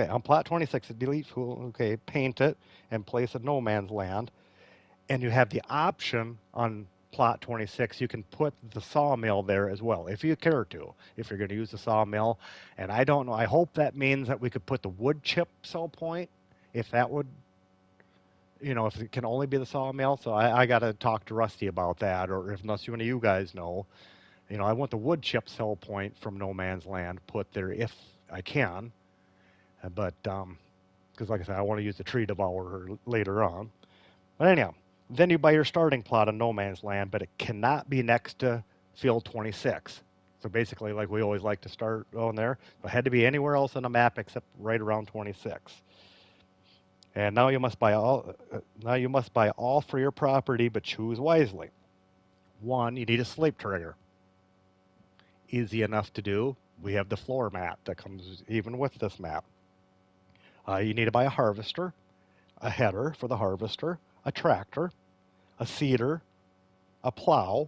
A: on plot 26, delete tool. Okay, paint it and place a No Man's Land. And you have the option on plot 26, you can put the sawmill there as well, if you care to, if you're going to use the sawmill. And I don't know, I hope that means that we could put the wood chip sell point, if that would, if it can only be the sawmill. So I got to talk to Rusty about that, or if unless one of you guys know. I want the wood chip sell point from No Man's Land put there if I can. But, because like I said, I want to use the tree devourer later on. But anyhow, then you buy your starting plot on No Man's Land, but it cannot be next to field 26. So basically, like we always like to start on there, it had to be anywhere else on the map except right around 26. And now you must buy all. Now you must buy all for your property, but choose wisely. 1, you need a sleep trigger. Easy enough to do. We have the floor mat that comes even with this map. You need to buy a harvester, a header for the harvester, a tractor, a seeder, a plow,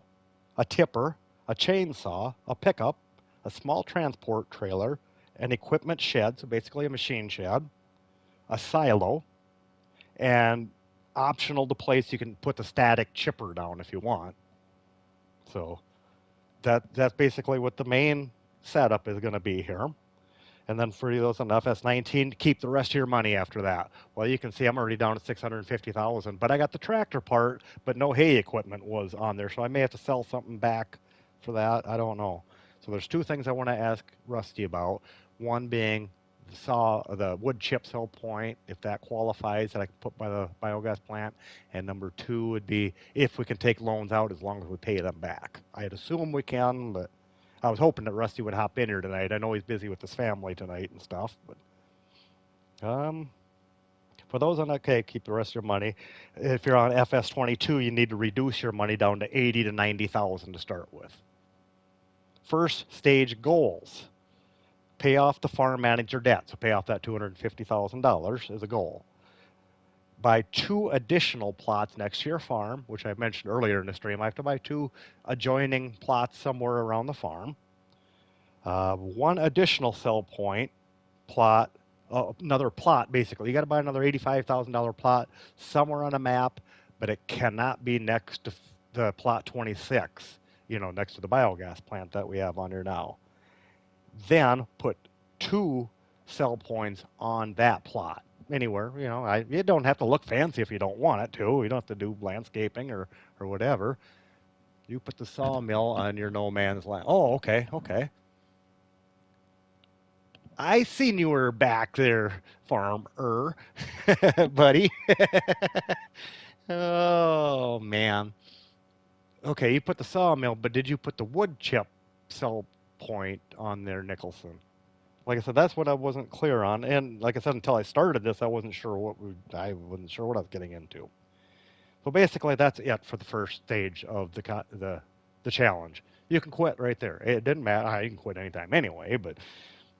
A: a tipper, a chainsaw, a pickup, a small transport trailer, an equipment shed, so basically a machine shed, a silo, and optional to place, you can put the static chipper down if you want. So that's basically what the main setup is going to be here. And then for those on FS19, keep the rest of your money after that. Well, you can see I'm already down to $650,000, but I got the tractor part, but no hay equipment was on there, so I may have to sell something back for that. I don't know. So there's 2 things I want to ask Rusty about. One being the wood chip sell point, if that qualifies, that I can put by the biogas plant. And number two would be if we can take loans out as long as we pay them back. I'd assume we can, but I was hoping that Rusty would hop in here tonight. I know he's busy with his family tonight and stuff, but for those on okay, keep the rest of your money. If you're on FS22, you need to reduce your money down to 80 to 90,000 to start with. First stage goals: pay off the farm manager debt. So pay off that $250,000 as a goal. Buy 2 additional plots next to your farm, which I mentioned earlier in the stream. I have to buy 2 adjoining plots somewhere around the farm. 1 additional sell point plot, another plot basically. You got to buy another $85,000 plot somewhere on a map, but it cannot be next to the plot 26, next to the biogas plant that we have on here now. Then put 2 sell points on that plot anywhere. You don't have to look fancy if you don't want it to. You don't have to do landscaping or whatever. You put the sawmill on your no man's land. Oh, okay. I seen you were back there, farmer, buddy. Oh, man. Okay, you put the sawmill, but did you put the wood chip sell point on there, Nicholson? Like I said, that's what I wasn't clear on. And like I said, until I started this, I wasn't sure what I was getting into. So basically, that's it for the first stage of the challenge. You can quit right there. It didn't matter. You can quit anytime anyway, but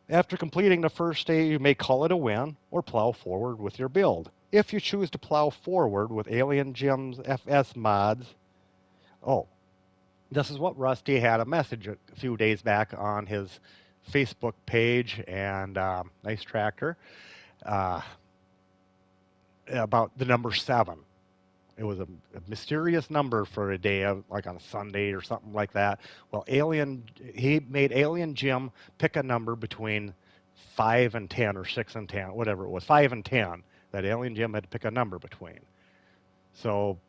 A: after completing the first stage, you may call it a win or plow forward with your build. If you choose to plow forward with Alien Jim's FS mods, this is what Rusty had a message a few days back on his Facebook page and Nice Tractor about the number 7. It was a mysterious number for a day, like on a Sunday or something like that. Well, he made Alien Jim pick a number between 5 and 10 or 6 and 10, whatever it was, 5 and 10, that Alien Jim had to pick a number between. So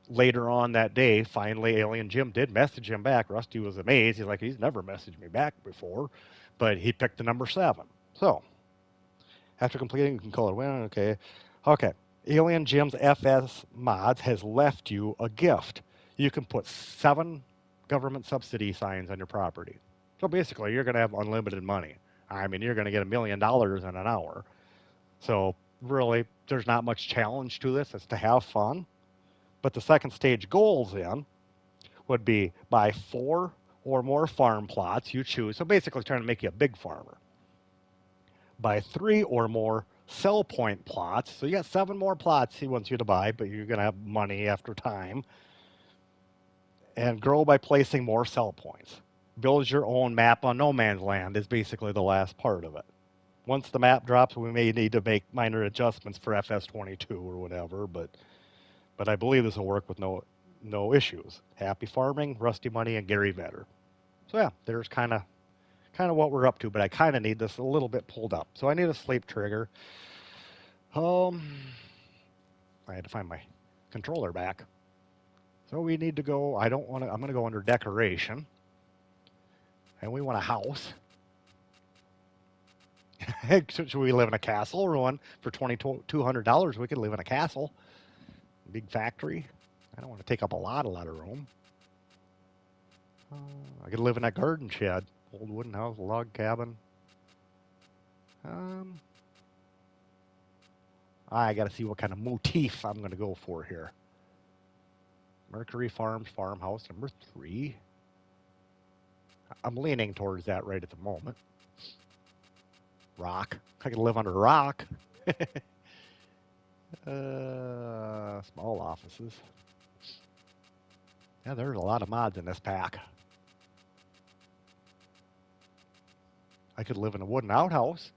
A: later on that day, finally, Alien Jim did message him back. Rusty was amazed. He's like, he's never messaged me back before, but he picked the number 7. So after completing, you can call it a win. Okay. Alien Jim's FS mods has left you a gift. You can put 7 government subsidy signs on your property. So basically, you're going to have unlimited money. I mean, you're going to get $1 million in an hour. So really, there's not much challenge to this. It's to have fun. But the second stage goals then would be buy 4 or more farm plots you choose. So basically, trying to make you a big farmer. Buy 3 or more sell point plots. So you got 7 more plots he wants you to buy, but you're going to have money after time. And grow by placing more sell points. Build your own map on no man's land is basically the last part of it. Once the map drops, we may need to make minor adjustments for FS22 or whatever, but I believe this will work with no issues. Happy farming, Rusty Money, and Gary Vetter. So yeah, there's kind of what we're up to, but I kind of need this a little bit pulled up. So I need a sleep trigger. I had to find my controller back. So we need to go, I'm going to go under decoration. And we want a house. Should we live in a castle or one for $2,200? We could live in a castle. Big factory. I don't want to take up a lot of room. I could live in that garden shed. Old wooden house, log cabin. I got to see what kind of motif I'm going to go for here. Mercury Farms farmhouse number 3. I'm leaning towards that right at the moment. Rock. I could live under a rock. Small offices. Yeah, there's a lot of mods in this pack. I could live in a wooden outhouse.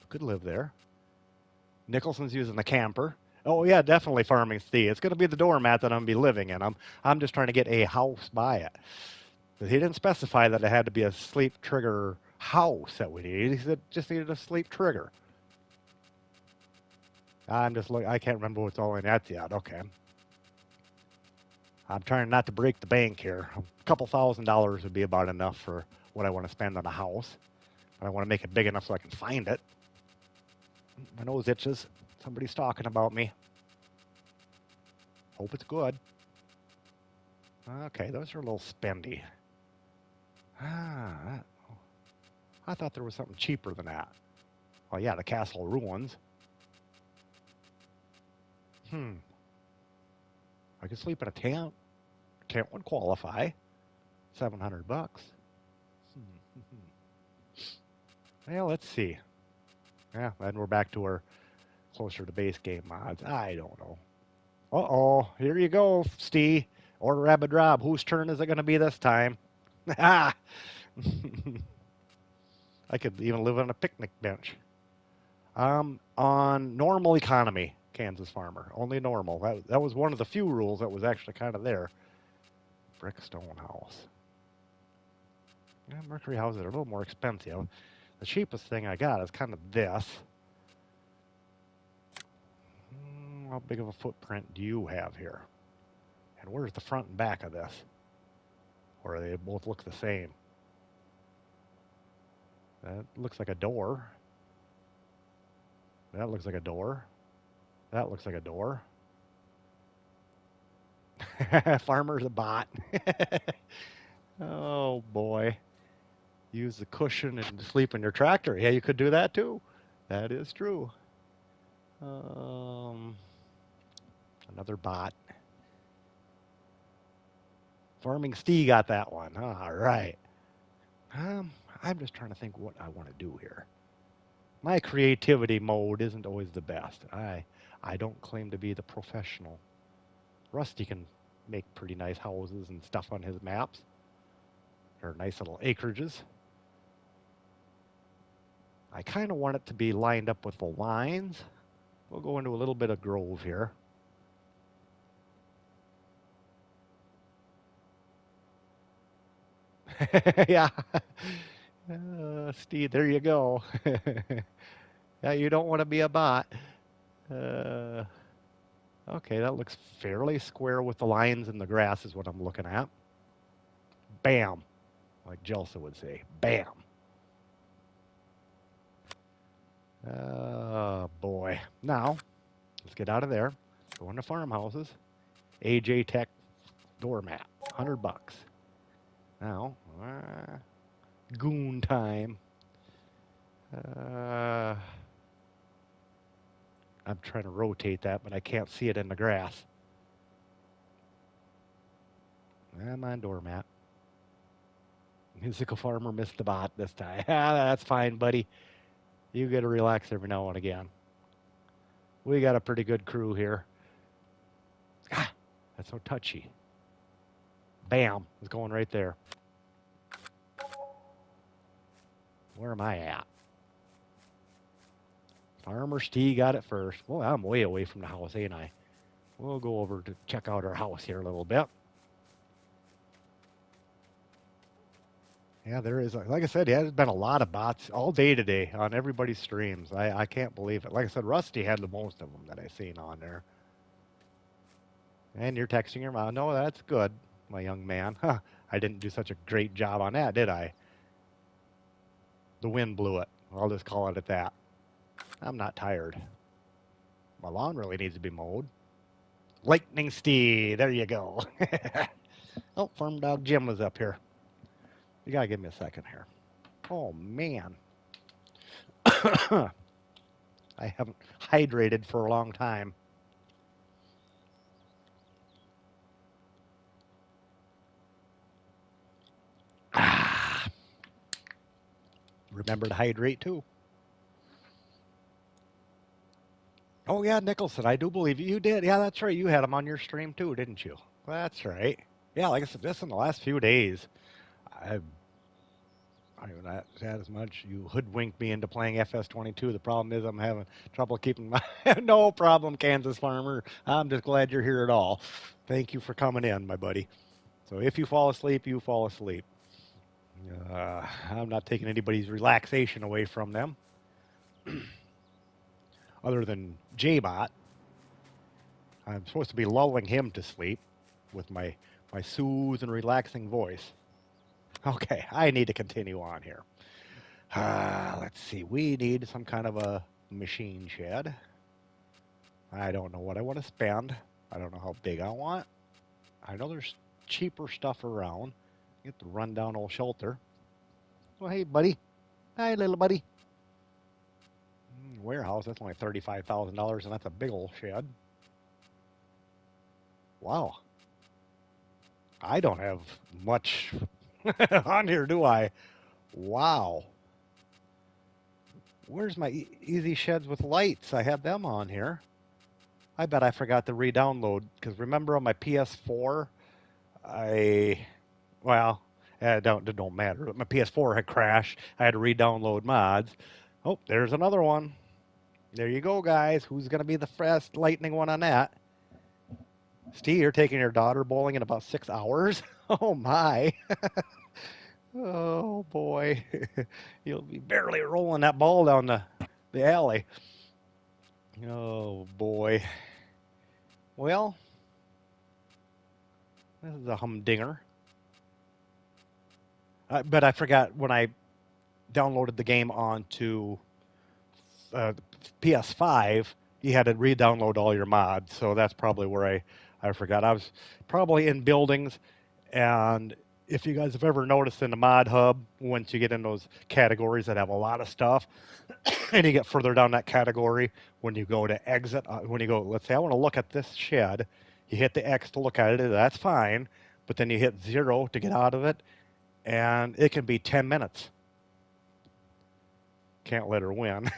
A: Could live there. Nicholson's using the camper. Oh yeah, definitely farming Steve. It's going to be the doormat that I'm going to be living in. I'm just trying to get a house by it. But he didn't specify that it had to be a sleep trigger house that we needed. He said just needed a sleep trigger. I'm just looking. I can't remember what's all in that yet. Okay. I'm trying not to break the bank here. A couple $1,000s would be about enough for what I want to spend on a house. But I want to make it big enough so I can find it. My nose itches. Somebody's talking about me. Hope it's good. Okay, those are a little spendy. I thought there was something cheaper than that. Well, yeah, the castle ruins. I could sleep in a tent. Tent would qualify. $700. Well, let's see. Yeah, then we're back to our closer to base game mods. I don't know. Uh-oh, here you go, Steve. Or Rabbit Rob. Whose turn is it going to be this time? I could even live on a picnic bench. On normal economy, Kansas Farmer. Only normal. That was one of the few rules that was actually kind of there. Brickstone house. Yeah, Mercury houses are a little more expensive. The cheapest thing I got is kind of this. How big of a footprint do you have here? And where's the front and back of this? Or they both look the same? That looks like a door. That looks like a door. That looks like a door. Farmer's a bot. Oh, boy. Use the cushion and sleep in your tractor. Yeah, you could do that, too. That is true. Another bot. Farming Steve got that one. All right. I'm just trying to think what I want to do here. My creativity mode isn't always the best. I don't claim to be the professional. Rusty can make pretty nice houses and stuff on his maps. They're nice little acreages. I kind of want it to be lined up with the lines. We'll go into a little bit of grove here. Yeah. Steve, there you go. Yeah, you don't want to be a bot. Okay, that looks fairly square with the lines and the grass is what I'm looking at. Bam. Like Jelsa would say. Bam. Oh, boy. Now, let's get out of there. Go into farmhouses. AJ Tech doormat. $100. Now, goon time. I'm trying to rotate that, but I can't see it in the grass. I'm on doormat. Musical farmer missed the bot this time. That's fine, buddy. You get to relax every now and again. We got a pretty good crew here. That's so touchy. Bam. It's going right there. Where am I at? Farmer Steve got it first. Well, I'm way away from the house, ain't I? We'll go over to check out our house here a little bit. Yeah, there is. Like I said, yeah, there's been a lot of bots all day today on everybody's streams. I can't believe it. Like I said, Rusty had the most of them that I've seen on there. And you're texting your mom. No, that's good, my young man. Huh, I didn't do such a great job on that, did I? The wind blew it. I'll just call it at that. I'm not tired. My lawn really needs to be mowed. Lightning Steve, there you go. Oh, Farm Dog Jim was up here. You gotta give me a second here. Oh, man. I haven't hydrated for a long time. Remember to hydrate, too. Oh, yeah, Nicholson, I do believe you did. Yeah, that's right. You had him on your stream, too, didn't you? That's right. Yeah, like I said, just in the last few days, I haven't had as much. You hoodwinked me into playing FS22. The problem is I'm having trouble keeping my... No problem, Kansas Farmer. I'm just glad you're here at all. Thank you for coming in, my buddy. So if you fall asleep, you fall asleep. I'm not taking anybody's relaxation away from them. Other than J-Bot. I'm supposed to be lulling him to sleep with my soothe and relaxing voice. Okay, I need to continue on here. Let's see. We need some kind of a machine shed. I don't know what I want to spend. I don't know how big I want. I know there's cheaper stuff around. Get the rundown old shelter. Well, hey, buddy. Hi, little buddy. Warehouse, that's only $35,000, and that's a big old shed. Wow. I don't have much on here, do I? Wow. Where's my easy sheds with lights? I had them on here. I bet I forgot to re-download, because remember on my PS4, well, it don't matter. My PS4 had crashed. I had to re-download mods. Oh, there's another one. There you go, guys. Who's going to be the first lightning one on that? Steve, you're taking your daughter bowling in about 6 hours? Oh, my. Oh, boy. You'll be barely rolling that ball down the alley. Oh, boy. Well, this is a humdinger. But I forgot when I downloaded the game onto PS5, you had to re-download all your mods. So that's probably where I forgot. I was probably in buildings, and if you guys have ever noticed in the mod hub, once you get in those categories that have a lot of stuff, and you get further down that category, when you go to exit, when you go, let's say I want to look at this shed, you hit the X to look at it, that's fine, but then you hit 0 to get out of it, and it can be 10 minutes. Can't let her win.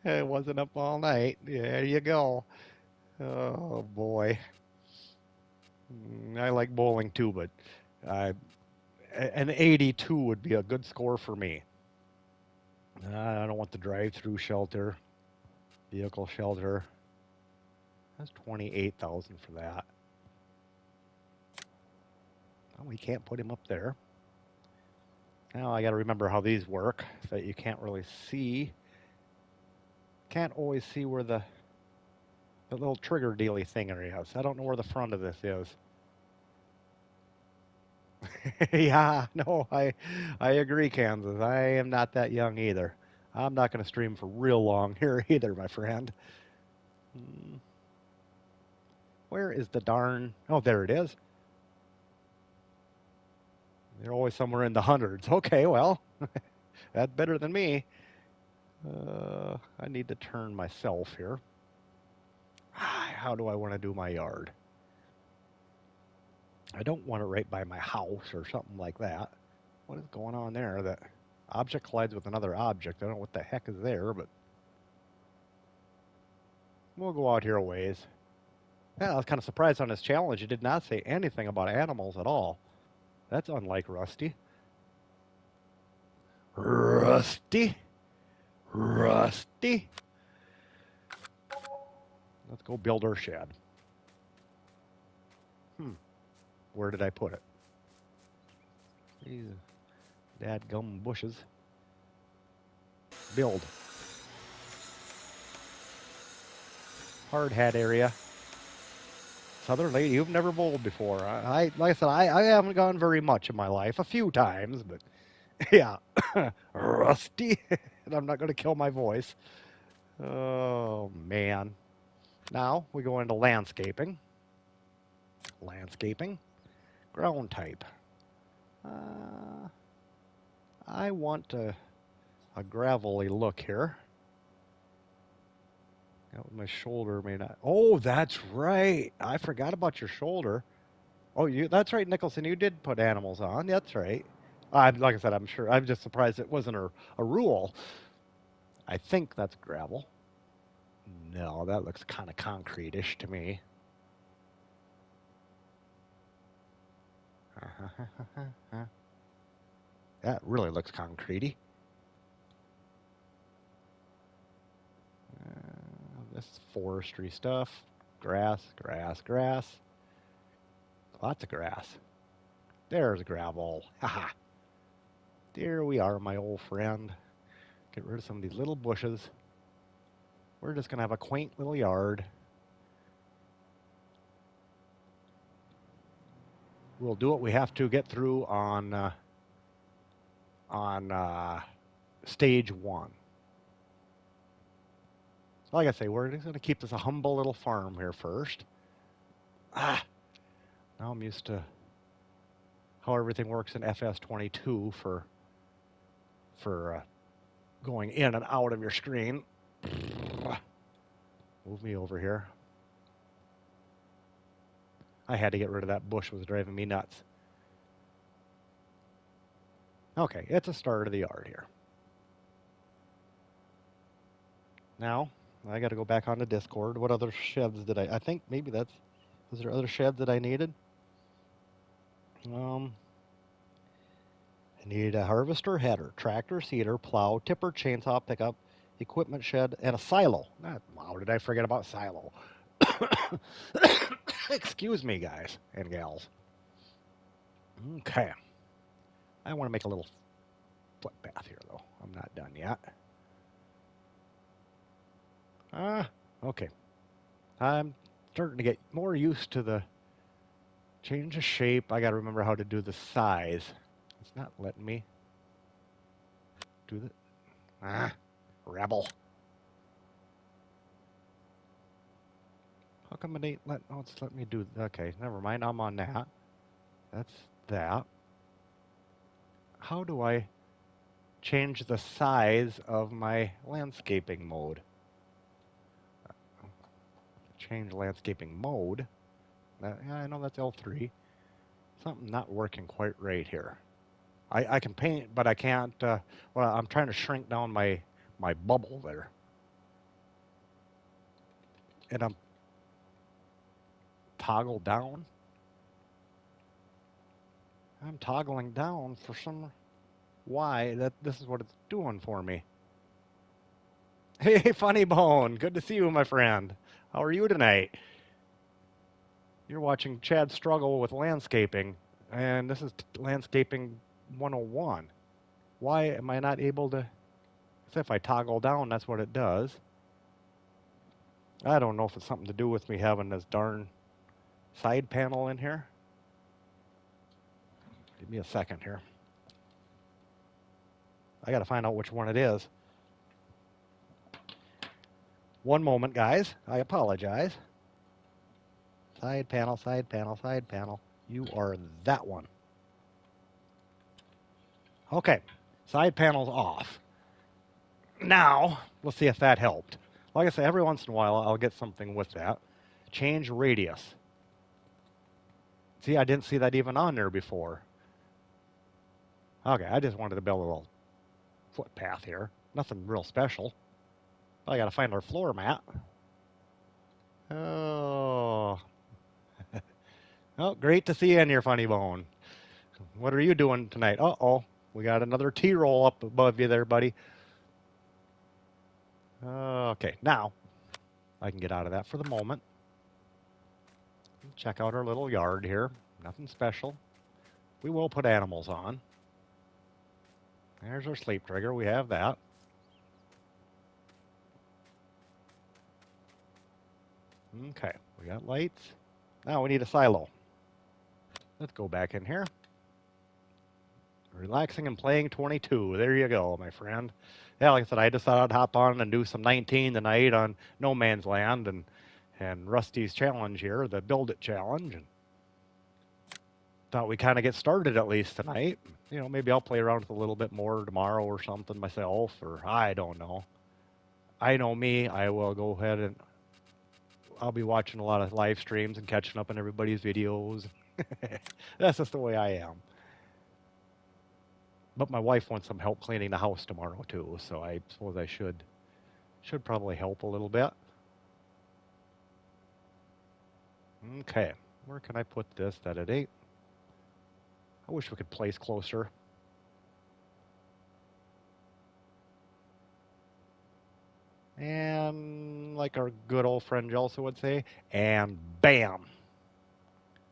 A: It wasn't up all night. There you go. Oh, boy. I like bowling too, but an 82 would be a good score for me. I don't want the drive-through shelter, vehicle shelter. That's 28,000 for that. Well, we can't put him up there. Now I got to remember how these work, that you can't really see. Can't always see where the little trigger dealy thing is. I don't know where the front of this is. Yeah, no, I agree, Kansas. I am not that young either. I'm not going to stream for real long here either, my friend. Where is the darn... Oh, there it is. They're always somewhere in the hundreds. Okay, well, that's better than me. I need to turn myself here. How do I want to do my yard? I don't want it right by my house or something like that. What is going on there? That object collides with another object. I don't know what the heck is there, but we'll go out here a ways. Yeah, I was kind of surprised on this challenge. It did not say anything about animals at all. That's unlike Rusty. Rusty? Rusty? Let's go build our shed. Where did I put it? These dadgum bushes. Build. Hard hat area. Southern lady, you've never bowled before. Like I said, I haven't gone very much in my life. A few times, but yeah. Rusty. And I'm not going to kill my voice. Oh, man. Now we go into landscaping. Landscaping. Ground type. I want a gravelly look here. My shoulder may not. Oh, that's right. I forgot about your shoulder. Oh, that's right, Nicholson. You did put animals on. That's right. Like I said, I'm sure. I'm just surprised it wasn't a rule. I think that's gravel. No, that looks kind of concrete-ish to me. That really looks concrete-y. This is forestry stuff. Grass, grass, grass. Lots of grass. There's gravel. Haha. There we are, my old friend. Get rid of some of these little bushes. We're just going to have a quaint little yard. we'll do what we have to get through on stage one. So like I say, we're just going to keep this a humble little farm here first. Ah, now I'm used to how everything works in FS22 for going in and out of your screen. Move me over here. I had to get rid of that bush. It was driving me nuts. Okay, it's a start of the yard here. Now, I got to go back onto Discord. What other sheds did I think maybe was there other sheds that I needed? I needed a harvester header, tractor, seeder, plow, tipper, chainsaw, pickup, equipment shed, and a silo. Wow, did I forget about silo? Excuse me, guys and gals. Okay. I want to make a little footpath here, though. I'm not done yet. Okay. I'm starting to get more used to the change of shape. I got to remember how to do the size. It's not letting me do the... rebel. How come it ain't it's let me do... Okay, never mind. I'm on that. That's that. How do I change the size of my landscaping mode? Change landscaping mode. Yeah, I know that's L3. Something not working quite right here. I can paint, but I can't... well, I'm trying to shrink down my bubble there. And I'm toggle down. I'm toggling down for some... Why? This is what it's doing for me. Hey, Funny Bone. Good to see you, my friend. How are you tonight? You're watching Chad struggle with landscaping, and this is landscaping 101. Why am I not able to... If I toggle down, that's what it does. I don't know if it's something to do with me having this darn side panel in here. Give me a second here. I got to find out which one it is. One moment, guys. I apologize. Side panel, side panel, side panel. You are that one. Okay. Side panel's off. Now, we'll see if that helped. Like I say, every once in a while, I'll get something with that. Change radius. See, I didn't see that even on there before. Okay, I just wanted to build a little footpath here. Nothing real special. I got to find our floor mat. Oh. Oh, great to see you in here, Funny Bone. What are you doing tonight? Uh-oh. We got another T-roll up above you there, buddy. Okay, now I can get out of that for the moment. Check out our little yard here. Nothing special. We will put animals on. There's our sleep trigger. We have that. Okay, we got lights. Now we need a silo. Let's go back in here. Relaxing and playing 22. There you go, my friend. Yeah, like I said, I decided to hop on and do some 19 tonight on No Man's Land and Rusty's challenge here, the Build It challenge. And thought we kind of get started at least tonight. You know, maybe I'll play around with a little bit more tomorrow or something myself, or I don't know. I know me. I will go ahead and I'll be watching a lot of live streams and catching up on everybody's videos. That's just the way I am. But my wife wants some help cleaning the house tomorrow too, so I suppose I should probably help a little bit. Okay, where can I put this that it ain't? I wish we could place closer. And like our good old friend Jelsa would say, and bam.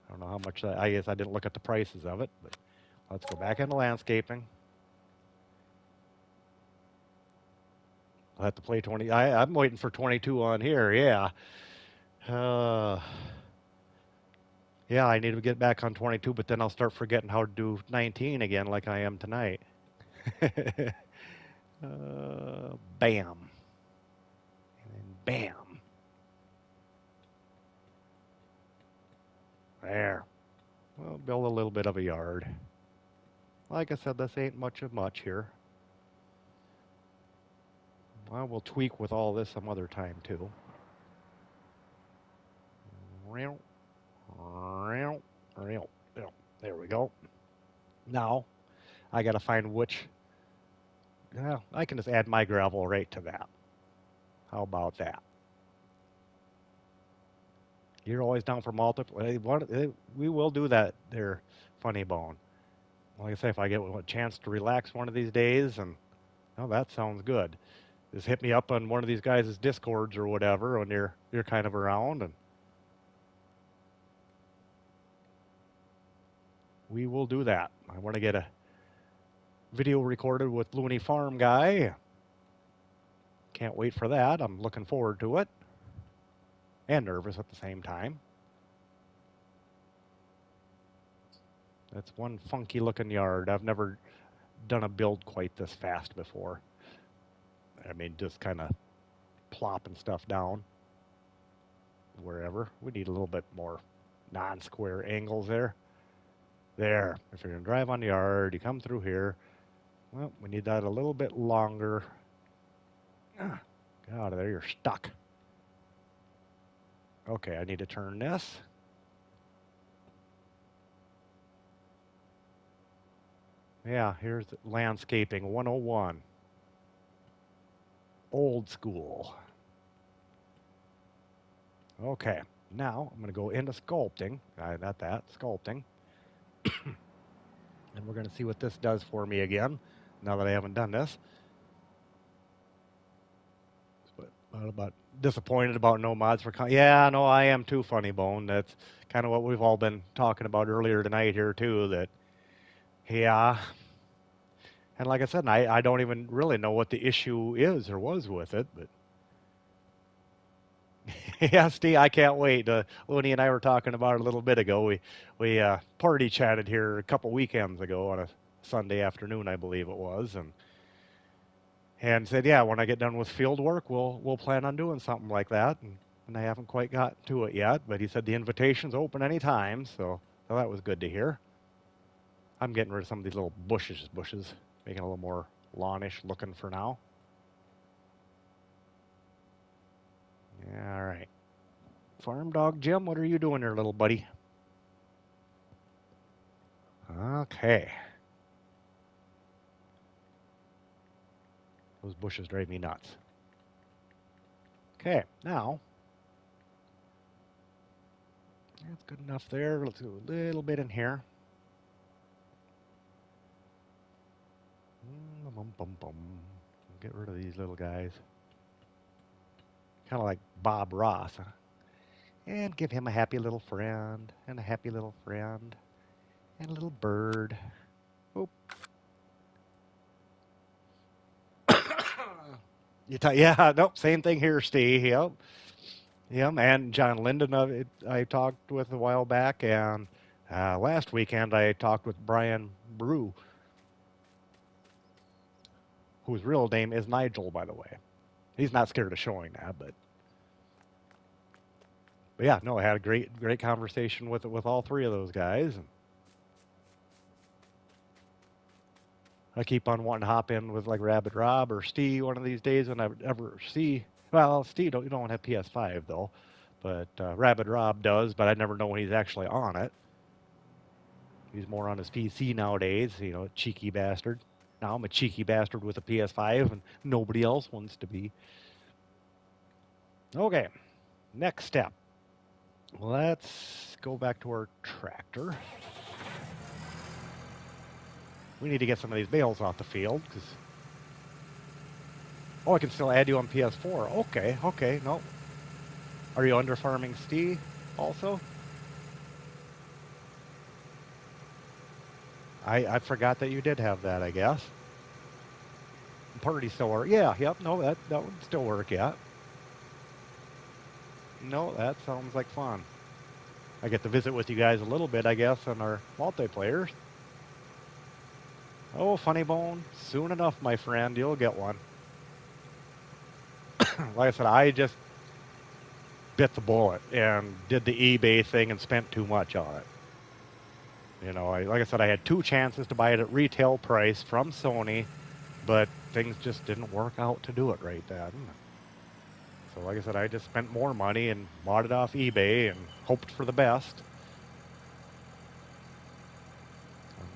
A: I don't know how much, I guess I didn't look at the prices of it, but let's go back into landscaping. I'll have to play 20. I'm waiting for 22 on here, yeah. Yeah, I need to get back on 22, but then I'll start forgetting how to do 19 again like I am tonight. Bam. And bam. There. We'll build a little bit of a yard. Like I said, this ain't much of much here. Well, we'll tweak with all this some other time, too. There we go. Now, I got to find which. Well, I can just add my gravel right to that. How about that? You're always down for multiple. We will do that there, Funny Bone. Like I say, if I get a chance to relax one of these days, and oh, that sounds good. Just hit me up on one of these guys' discords or whatever when you're kind of around, and we will do that. I want to get a video recorded with Looney Farm guy. Can't wait for that. I'm looking forward to it, and nervous at the same time. That's one funky looking yard. I've never done a build quite this fast before. I mean, just kind of plopping stuff down wherever. We need a little bit more non-square angles there. There. If you're going to drive on the yard, you come through here. Well, we need that a little bit longer. Get out of there. You're stuck. Okay, I need to turn this. Yeah, here's landscaping 101. Old school. Okay, now I'm going to go into sculpting. Not that, sculpting. And we're going to see what this does for me again, now that I haven't done this. But about disappointed about no mods for... Yeah, no, I am too, Funny Bone. That's kind of what we've all been talking about earlier tonight here, too, that, yeah. And like I said, I don't even really know what the issue is or was with it, but... Yeah, Steve, I can't wait. Looney and I were talking about it a little bit ago. We party chatted here a couple weekends ago on a Sunday afternoon, I believe it was, and said, yeah, when I get done with field work, we'll plan on doing something like that. And I haven't quite got to it yet, but he said the invitation's open anytime, so that was good to hear. I'm getting rid of some of these little bushes, making it a little more lawnish looking for now. Yeah, all right. Farm Dog Jim, what are you doing there, little buddy? Okay. Those bushes drive me nuts. Okay, now, that's good enough there. Let's do a little bit in here. Get rid of these little guys. Kind of like Bob Ross. Huh? And give him a happy little friend, and a happy little friend, and a little bird. Oop. Yeah, nope, same thing here, Steve. Yep. Him and John Linden I talked with a while back, and last weekend I talked with Brian Brew, whose real name is Nigel, by the way. He's not scared of showing that, but yeah, no, I had a great conversation with all three of those guys. And I keep on wanting to hop in with like Rabbit Rob or Steve one of these days when I ever see. Well, Steve, you don't have PS5 though, but Rabbit Rob does. But I never know when he's actually on it. He's more on his PC nowadays, cheeky bastard. Now I'm a cheeky bastard with a PS5, and nobody else wants to be. Okay, next step. Let's go back to our tractor. We need to get some of these bales off the field, because... Oh, I can still add you on PS4. Okay, no. Are you under farming Steve also? I forgot that you did have that, I guess. Party still work. Yeah, yep, no, that would still work, yeah. No, that sounds like fun. I get to visit with you guys a little bit, I guess, on our multiplayer. Oh, funny bone. Soon enough, my friend, you'll get one. Like I said, I just bit the bullet and did the eBay thing and spent too much on it. You know, like I said, I had two chances to buy it at retail price from Sony, but things just didn't work out to do it right then. So, like I said, I just spent more money and bought it off eBay and hoped for the best.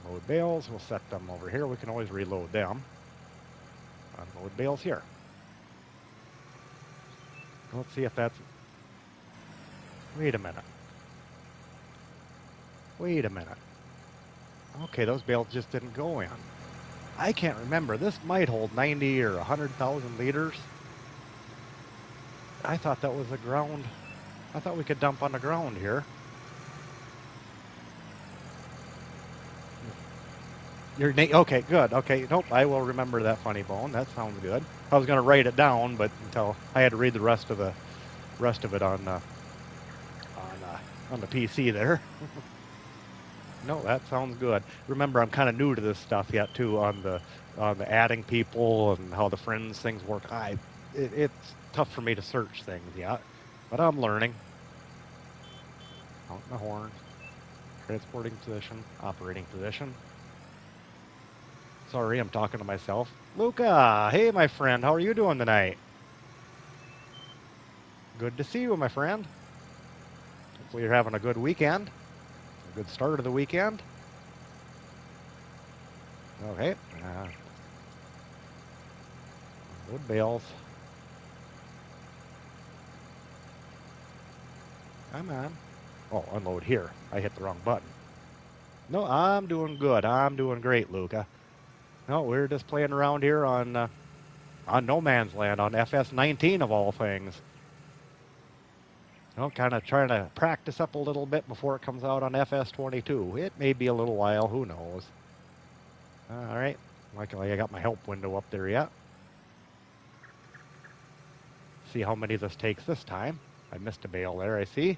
A: Unload bales. We'll set them over here. We can always reload them. Unload bales here. Let's see if that's... Wait a minute. Wait a minute. Okay, those bales just didn't go in. I can't remember. This might hold 90 or 100,000 liters. I thought that was the ground. I thought we could dump on the ground here. Okay, good. Okay, nope, I will remember that funny bone. That sounds good. I was going to write it down, but until I had to read the rest of it on the PC there. No, that sounds good. Remember, I'm kind of new to this stuff yet too on the adding people and how the friends things work. It's tough for me to search things yet, but I'm learning. Out my horn, transporting position, operating position. Sorry, I'm talking to myself. Luca, hey, my friend, how are you doing tonight? Good to see you, my friend. Hopefully you're having a good weekend. A good start of the weekend. Okay. Load bales. Come on. Oh, unload here. I hit the wrong button. No, I'm doing good. I'm doing great, Luca. No, we're just playing around here on No Man's Land, on FS19 of all things. I'm kind of trying to practice up a little bit before it comes out on FS22. It may be a little while, who knows. All right, luckily I got my help window up there yet. See how many this takes this time. I missed a bale there, I see.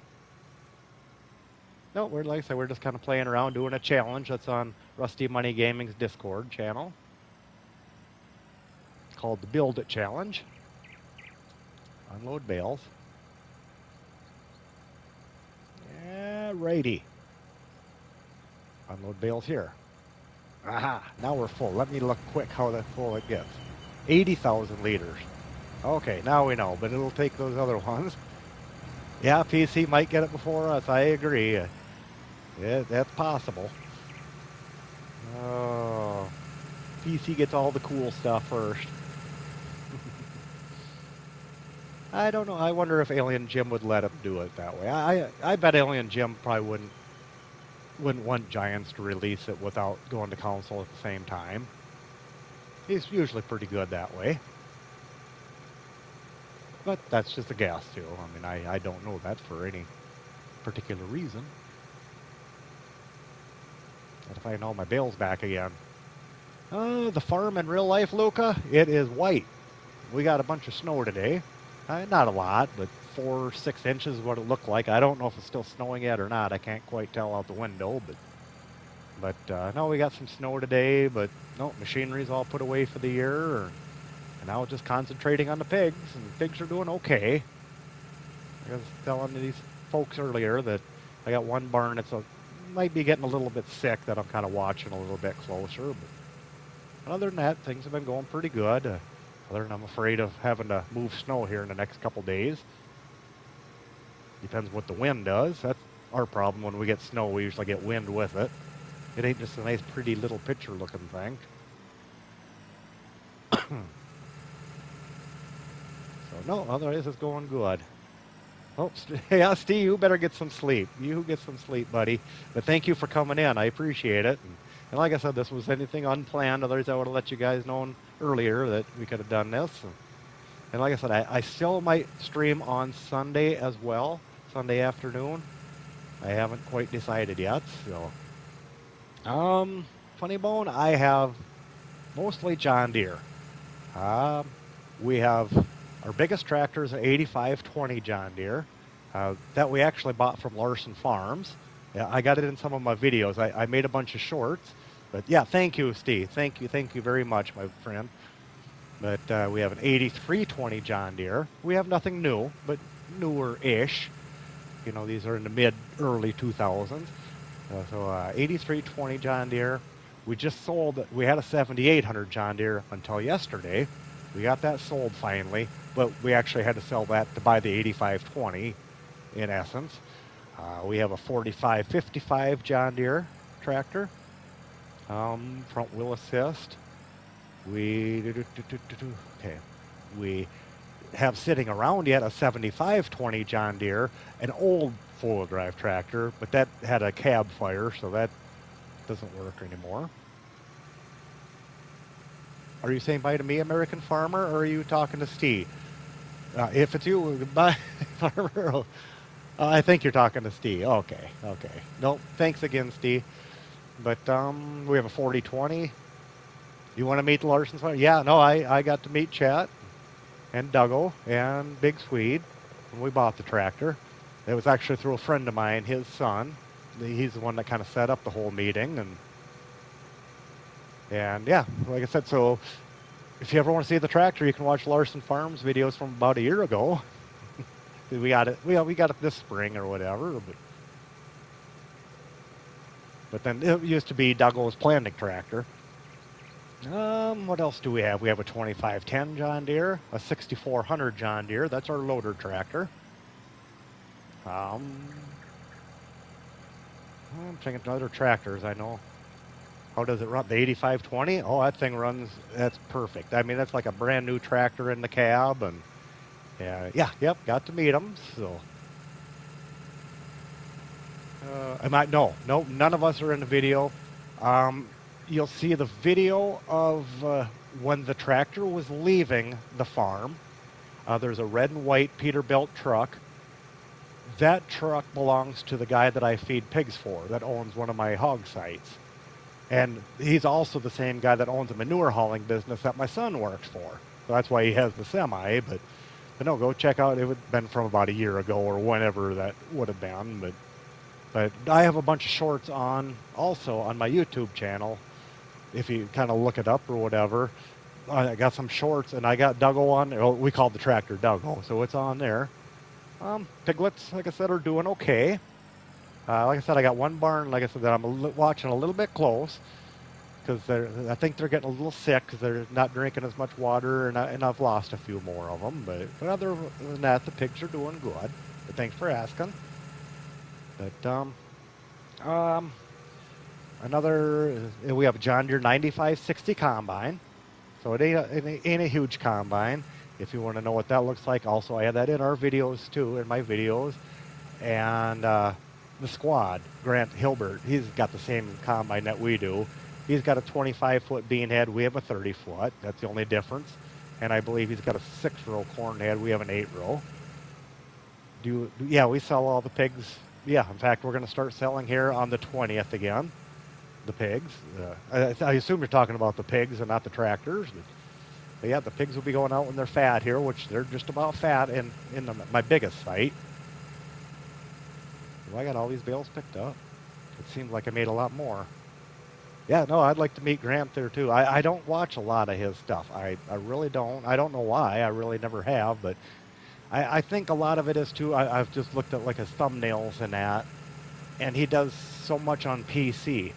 A: No, like I said, we're just kind of playing around, doing a challenge that's on Rusty Money Gaming's Discord channel. It's called the Build It Challenge. Unload bales. Yeah, righty. Unload bales here. Aha, now we're full. Let me look quick how full it gets. 80,000 liters. Okay, now we know, but it'll take those other ones. Yeah, PC might get it before us. I agree. Yeah, that's possible. Oh, PC gets all the cool stuff first. I don't know. I wonder if Alien Jim would let him do it that way. I bet Alien Jim probably wouldn't want Giants to release it without going to console at the same time. He's usually pretty good that way. But that's just a guess, too. I mean, I don't know that for any particular reason. Gotta find all my bales back again. The farm in real life, Luca, it is white. We got a bunch of snow today. Not a lot, but 4 or 6 inches is what it looked like. I don't know if it's still snowing yet or not. I can't quite tell out the window, but no, we got some snow today, but no, machinery's all put away for the year. And now just concentrating on the pigs, and pigs are doing okay. I was telling these folks earlier that I got one barn that's might be getting a little bit sick that I'm kind of watching a little bit closer. But other than that, things have been going pretty good. Other than I'm afraid of having to move snow here in the next couple days. Depends what the wind does. That's our problem. When we get snow, we usually get wind with it. It ain't just a nice, pretty little picture-looking thing. So, no, otherwise it's going good. Oh, yeah, Steve, you better get some sleep. You get some sleep, buddy. But thank you for coming in. I appreciate it. And like I said, this was anything unplanned. Otherwise, I would have let you guys know earlier that we could have done this. And like I said, I still might stream on Sunday as well, Sunday afternoon. I haven't quite decided yet. So, funny bone, I have mostly John Deere. We have our biggest tractor is an 8520 John Deere. that we actually bought from Larson Farms. Yeah, I got it in some of my videos. I made a bunch of shorts. But yeah, thank you, Steve. Thank you very much, my friend. But we have an 8320 John Deere. We have nothing new, but newer-ish. You know, these are in the early 2000s. 8320 John Deere. We just sold, we had a 7800 John Deere until yesterday. We got that sold finally, but we actually had to sell that to buy the 8520 in essence. We have a 4555 John Deere tractor, front wheel assist. Okay. We have sitting around yet a 7520 John Deere, an old four-wheel drive tractor, but that had a cab fire, so that doesn't work anymore. Are you saying bye to me, American Farmer, or are you talking to Steve? If it's you, bye, Farmer. I think you're talking to Steve. Okay, okay. Nope. Thanks again, Steve. But we have a 4020. You want to meet the Larsons? Yeah, no, I got to meet Chet and Dougal and Big Swede when we bought the tractor. It was actually through a friend of mine, his son. He's the one that kind of set up the whole meeting, and yeah, like I said, so if you ever want to see the tractor, you can watch Larson Farms videos from about a year ago. We got it. We got it this spring or whatever, but then it used to be Douglas planting tractor. What else do we have? We have a 2510 John Deere, a 6400 John Deere. That's our loader tractor. I'm thinking of other tractors I know. How does it run? The 8520? Oh, that thing runs. That's perfect. I mean, that's like a brand new tractor in the cab, and yep, got to meet them. So, no, none of us are in the video. You'll see the video of when the tractor was leaving the farm. There's a red and white Peterbilt truck. That truck belongs to the guy that I feed pigs for, that owns one of my hog sites. And he's also the same guy that owns a manure hauling business that my son works for. So that's why he has the semi. But no, go check out. It would have been from about a year ago or whenever that would have been. But I have a bunch of shorts on also on my YouTube channel. If you kind of look it up or whatever, I got some shorts, and I got Dougal on. Well, we called the tractor Dougal, so it's on there. Piglets, like I said, are doing okay. Like I said, I got one barn, like I said, that I'm watching a little bit close because I think they're getting a little sick because they're not drinking as much water, and I've lost a few more of them. But other than that, the pigs are doing good. But thanks for asking. But we have a John Deere 9560 combine. So it ain't a huge combine. If you want to know what that looks like, also I have that in our videos too, in my videos. And the squad, Grant Hilbert, he's got the same combine that we do. He's got a 25-foot bean head. We have a 30-foot. That's the only difference. And I believe he's got a 6-row corn head. We have an 8-row. Yeah, we sell all the pigs. Yeah, in fact, we're going to start selling here on the 20th again. The pigs. I assume you're talking about the pigs and not the tractors. But yeah, the pigs will be going out when they're fat here, which they're just about fat in my biggest site. Well, I got all these bales picked up. It seems like I made a lot more. Yeah, no, I'd like to meet Grant there too. I don't watch a lot of his stuff. I really don't. I don't know why. I really never have, but I think a lot of it is too. I've just looked at like his thumbnails and that, and he does so much on PC.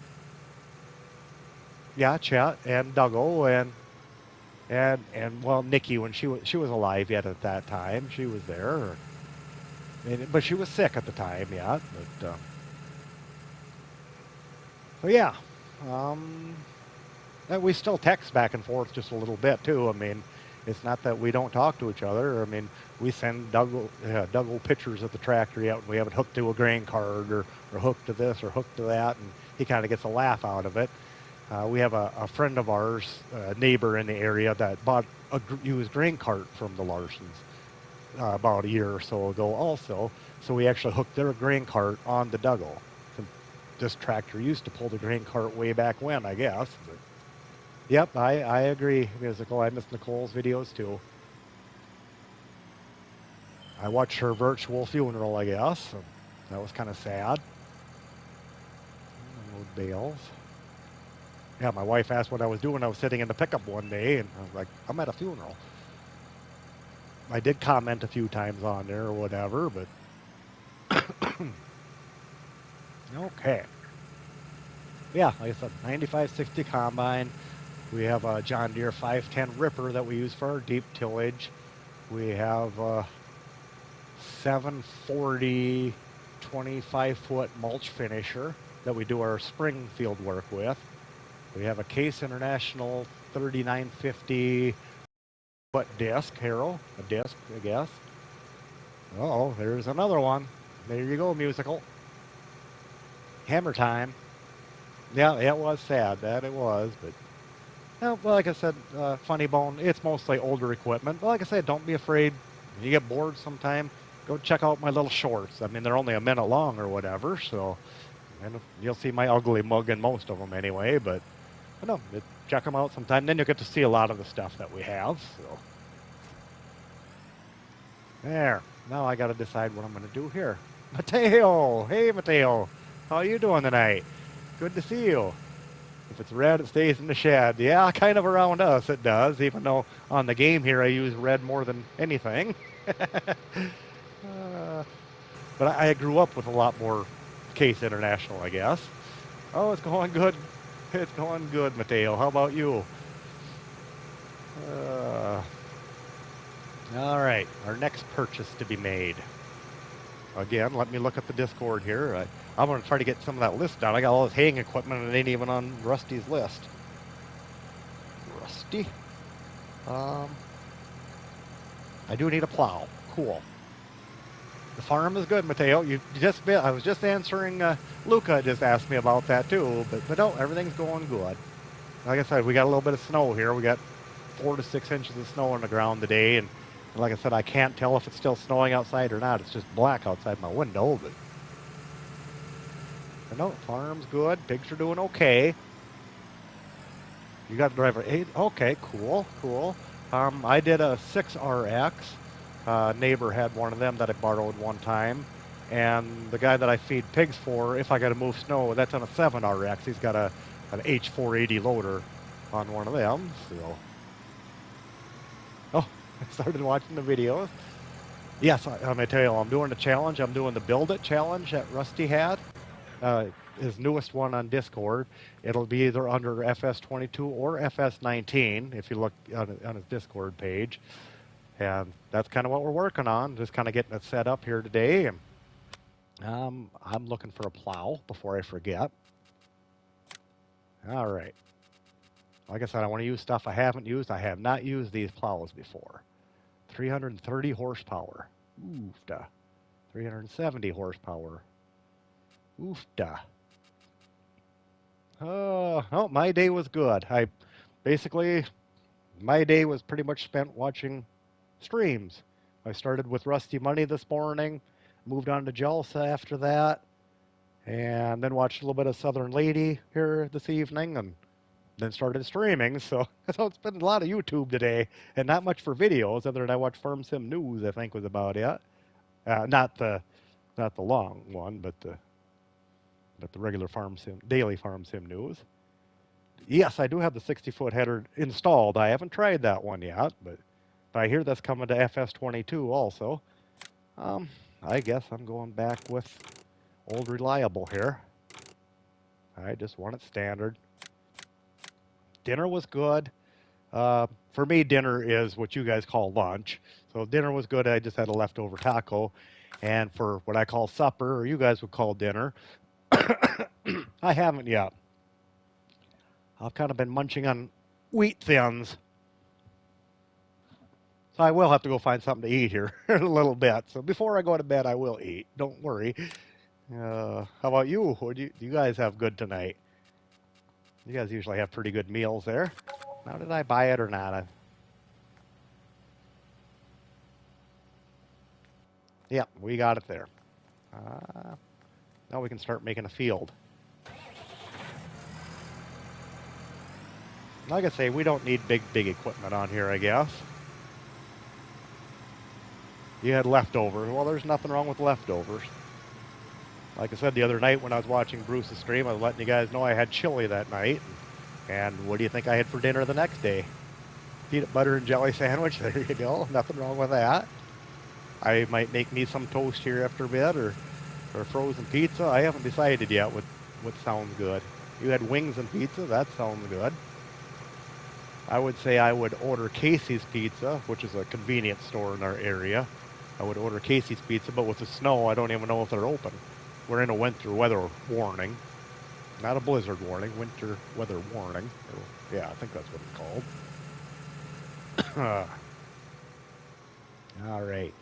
A: Yeah, Chet and Dougal and well, Nikki, when she was alive yet at that time, she was there. But she was sick at the time, yeah. But so yeah, and we still text back and forth just a little bit too. I mean, it's not that we don't talk to each other. I mean, we send Dougal pictures of the tractor yet when we have it hooked to a grain cart or hooked to this or hooked to that, and he kind of gets a laugh out of it. We have a friend of ours, a neighbor in the area, that bought a used grain cart from the Larsons about a year or so ago also. So we actually hooked their grain cart on the Dougal. This tractor used to pull the grain cart way back when, I guess. But yep, I agree, musical. I miss Nicole's videos too. I watched her virtual funeral, I guess. And that was kind of sad. Load bales. Yeah, my wife asked what I was doing. I was sitting in the pickup one day, and I was like, I'm at a funeral. I did comment a few times on there or whatever, but okay. Yeah, like I said, 9560 combine. We have a John Deere 510 ripper that we use for our deep tillage. We have a 740 25-foot mulch finisher that we do our spring field work with. We have a Case International 3950 foot disc harrow, a disc, I guess. Oh, there's another one. There you go, musical. Hammer time. Yeah, it was sad, that it was, but well, like I said, Funny Bone, it's mostly older equipment. But like I said, don't be afraid. If you get bored sometime, go check out my little shorts. I mean, they're only a minute long or whatever, so and you'll see my ugly mug in most of them anyway. But no, check them out sometime. Then you'll get to see a lot of the stuff that we have. So there. Now I got to decide what I'm going to do here. Mateo, hey Mateo, how you doing tonight? Good to see you. If it's red, it stays in the shed. Yeah, kind of around us it does, even though on the game here I use red more than anything. But I grew up with a lot more Case International, I guess. Oh, it's going good. It's going good, Mateo. How about you? Uh, all right, our next purchase to be made. Again, let me look at the Discord here. I'm going to try to get some of that list down. I got all this haying equipment and it ain't even on Rusty's list. Rusty. I do need a plow. Cool. The farm is good, Mateo. I was just answering. Luca just asked me about that too, but no, everything's going good. Like I said, we got a little bit of snow here. We got 4 to 6 inches of snow on the ground today, and like I said, I can't tell if it's still snowing outside or not. It's just black outside my window, but no, farm's good. Pigs are doing okay. You got the driver 8. Okay, cool, cool. I did a 6RX. Neighbor had one of them that I borrowed one time. And the guy that I feed pigs for, if I got to move snow, that's on a 7RX. He's got an H480 loader on one of them. So, oh, I started watching the videos. Yes, I'm going to tell you, I'm doing the challenge. I'm doing the Build It challenge that Rusty had. His newest one on Discord. It'll be either under FS22 or FS19 if you look on his Discord page. And that's kind of what we're working on, just kind of getting it set up here today. And I'm looking for a plow before I forget. All right. Like I said, I want to use stuff I haven't used. I have not used these plows before. 330 horsepower. Oofda. 370 horsepower. Oofda. Oh, my day was good. My day was pretty much spent watching streams. I started with Rusty Money this morning, moved on to Jalsa after that, and then watched a little bit of Southern Lady here this evening, and then started streaming. So it's been a lot of YouTube today, and not much for videos, other than I watched Farm Sim News, I think was about it. Not the long one, but the regular daily Farm Sim News. Yes, I do have the 60-foot header installed. I haven't tried that one yet, but I hear that's coming to FS22 also. I guess I'm going back with old reliable here. I just want it standard. Dinner was good. For me, dinner is what you guys call lunch. So dinner was good. I just had a leftover taco. And for what I call supper, or you guys would call dinner, I haven't yet. I've kind of been munching on wheat thins. So I will have to go find something to eat here in a little bit. So before I go to bed, I will eat. Don't worry. How about you? What do you guys have good tonight? You guys usually have pretty good meals there. Now, did I buy it or not? Yep, we got it there. Now we can start making a field. Like I say, we don't need big equipment on here, I guess. You had leftovers. Well, there's nothing wrong with leftovers. Like I said the other night when I was watching Bruce's stream, I was letting you guys know I had chili that night. And what do you think I had for dinner the next day? Peanut butter and jelly sandwich. There you go. Nothing wrong with that. I might make me some toast here after bed or frozen pizza. I haven't decided yet what sounds good. You had wings and pizza. That sounds good. I would say I would order Casey's Pizza, which is a convenience store in our area. I would order Casey's Pizza, but with the snow, I don't even know if they're open. We're in a winter weather warning, not a blizzard warning, winter weather warning. Yeah, I think that's what it's called. All right.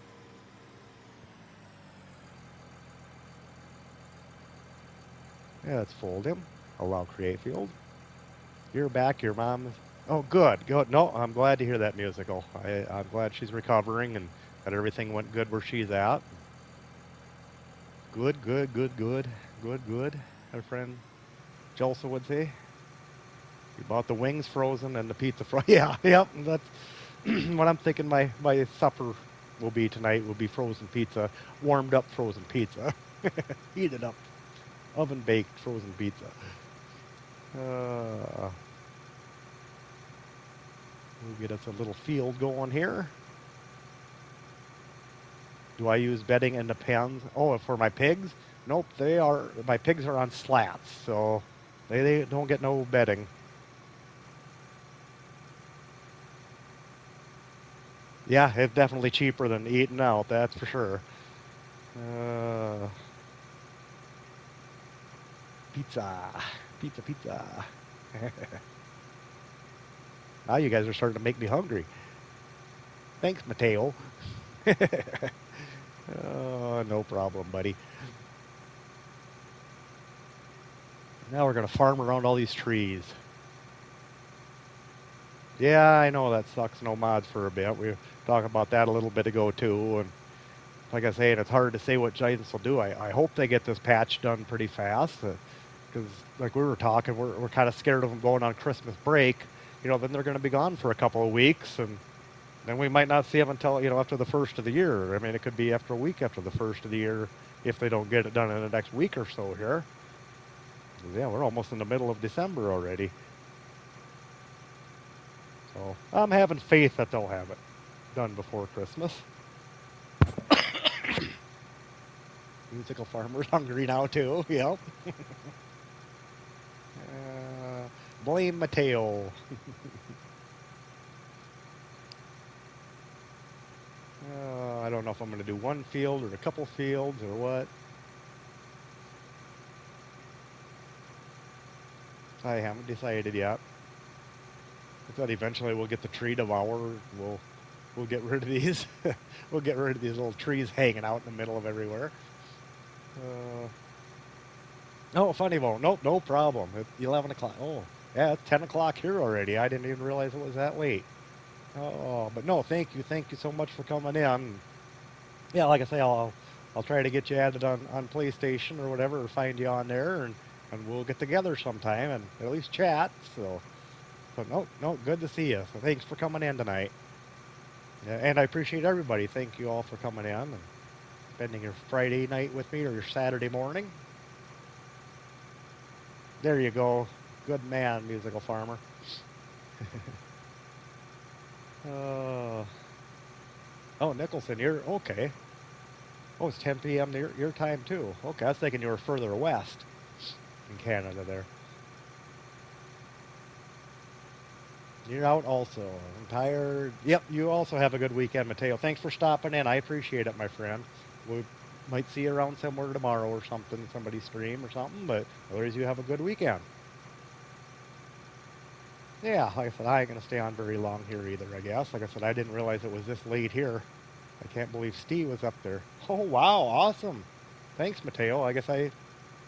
A: Yeah, let's fold him. Allow create field. You're back. Your mom. Oh, good. Good. No, I'm glad to hear that musical. I'm glad she's recovering and that everything went good where she's at. Good, good, good, good, good, good. Our friend Jelsa would say. You bought the wings frozen and the pizza frozen. Yeah, yep. That's what I'm thinking. My supper will be tonight. Will be frozen pizza, warmed up frozen pizza, heated up, oven baked frozen pizza. We'll get us a little field going here. Do I use bedding in the pens? Oh, for my pigs? Nope, my pigs are on slats, so they don't get no bedding. Yeah, it's definitely cheaper than eating out, that's for sure. Uh, pizza, pizza, pizza. Now you guys are starting to make me hungry. Thanks, Mateo. Oh, no problem, buddy. Now we're going to farm around all these trees. Yeah, I know that sucks. No mods for a bit. We were talking about that a little bit ago, too. And like I say, it's hard to say what Giants will do. I hope they get this patch done pretty fast. Because, like we were talking, we're kind of scared of them going on Christmas break. Then they're going to be gone for a couple of weeks. And then we might not see them until, after the first of the year. I mean, it could be after a week after the first of the year if they don't get it done in the next week or so here. Yeah, we're almost in the middle of December already. So I'm having faith that they'll have it done before Christmas. Musical farmer's hungry now too. Yep. Blame Mateo. I don't know if I'm going to do one field or a couple fields or what. I haven't decided yet. I thought eventually we'll get the tree devoured. We'll get rid of these. We'll get rid of these little trees hanging out in the middle of everywhere. Oh, funny bone. Nope, no problem. It's 11 o'clock. Oh, yeah, it's 10 o'clock here already. I didn't even realize it was that late. Oh, but no, thank you. Thank you so much for coming in. Yeah, like I say, I'll try to get you added on PlayStation or whatever, or find you on there, and we'll get together sometime and at least chat. So no, good to see you. So thanks for coming in tonight. Yeah, and I appreciate everybody. Thank you all for coming in and spending your Friday night with me or your Saturday morning. There you go. Good man, musical farmer. uh, oh, Nicholson, you're okay. Oh, it's 10 p.m. Your time too. Okay, I was thinking you were further west in Canada there. You're out also. I'm tired. Yep, you also have a good weekend, Mateo. Thanks for stopping in. I appreciate it, my friend. We might see you around somewhere tomorrow or something, somebody stream or something, but otherwise you have a good weekend. Yeah, like I said, I ain't going to stay on very long here either, I guess. Like I said, I didn't realize it was this late here. I can't believe Steve was up there. Oh, wow, awesome. Thanks, Mateo. I guess I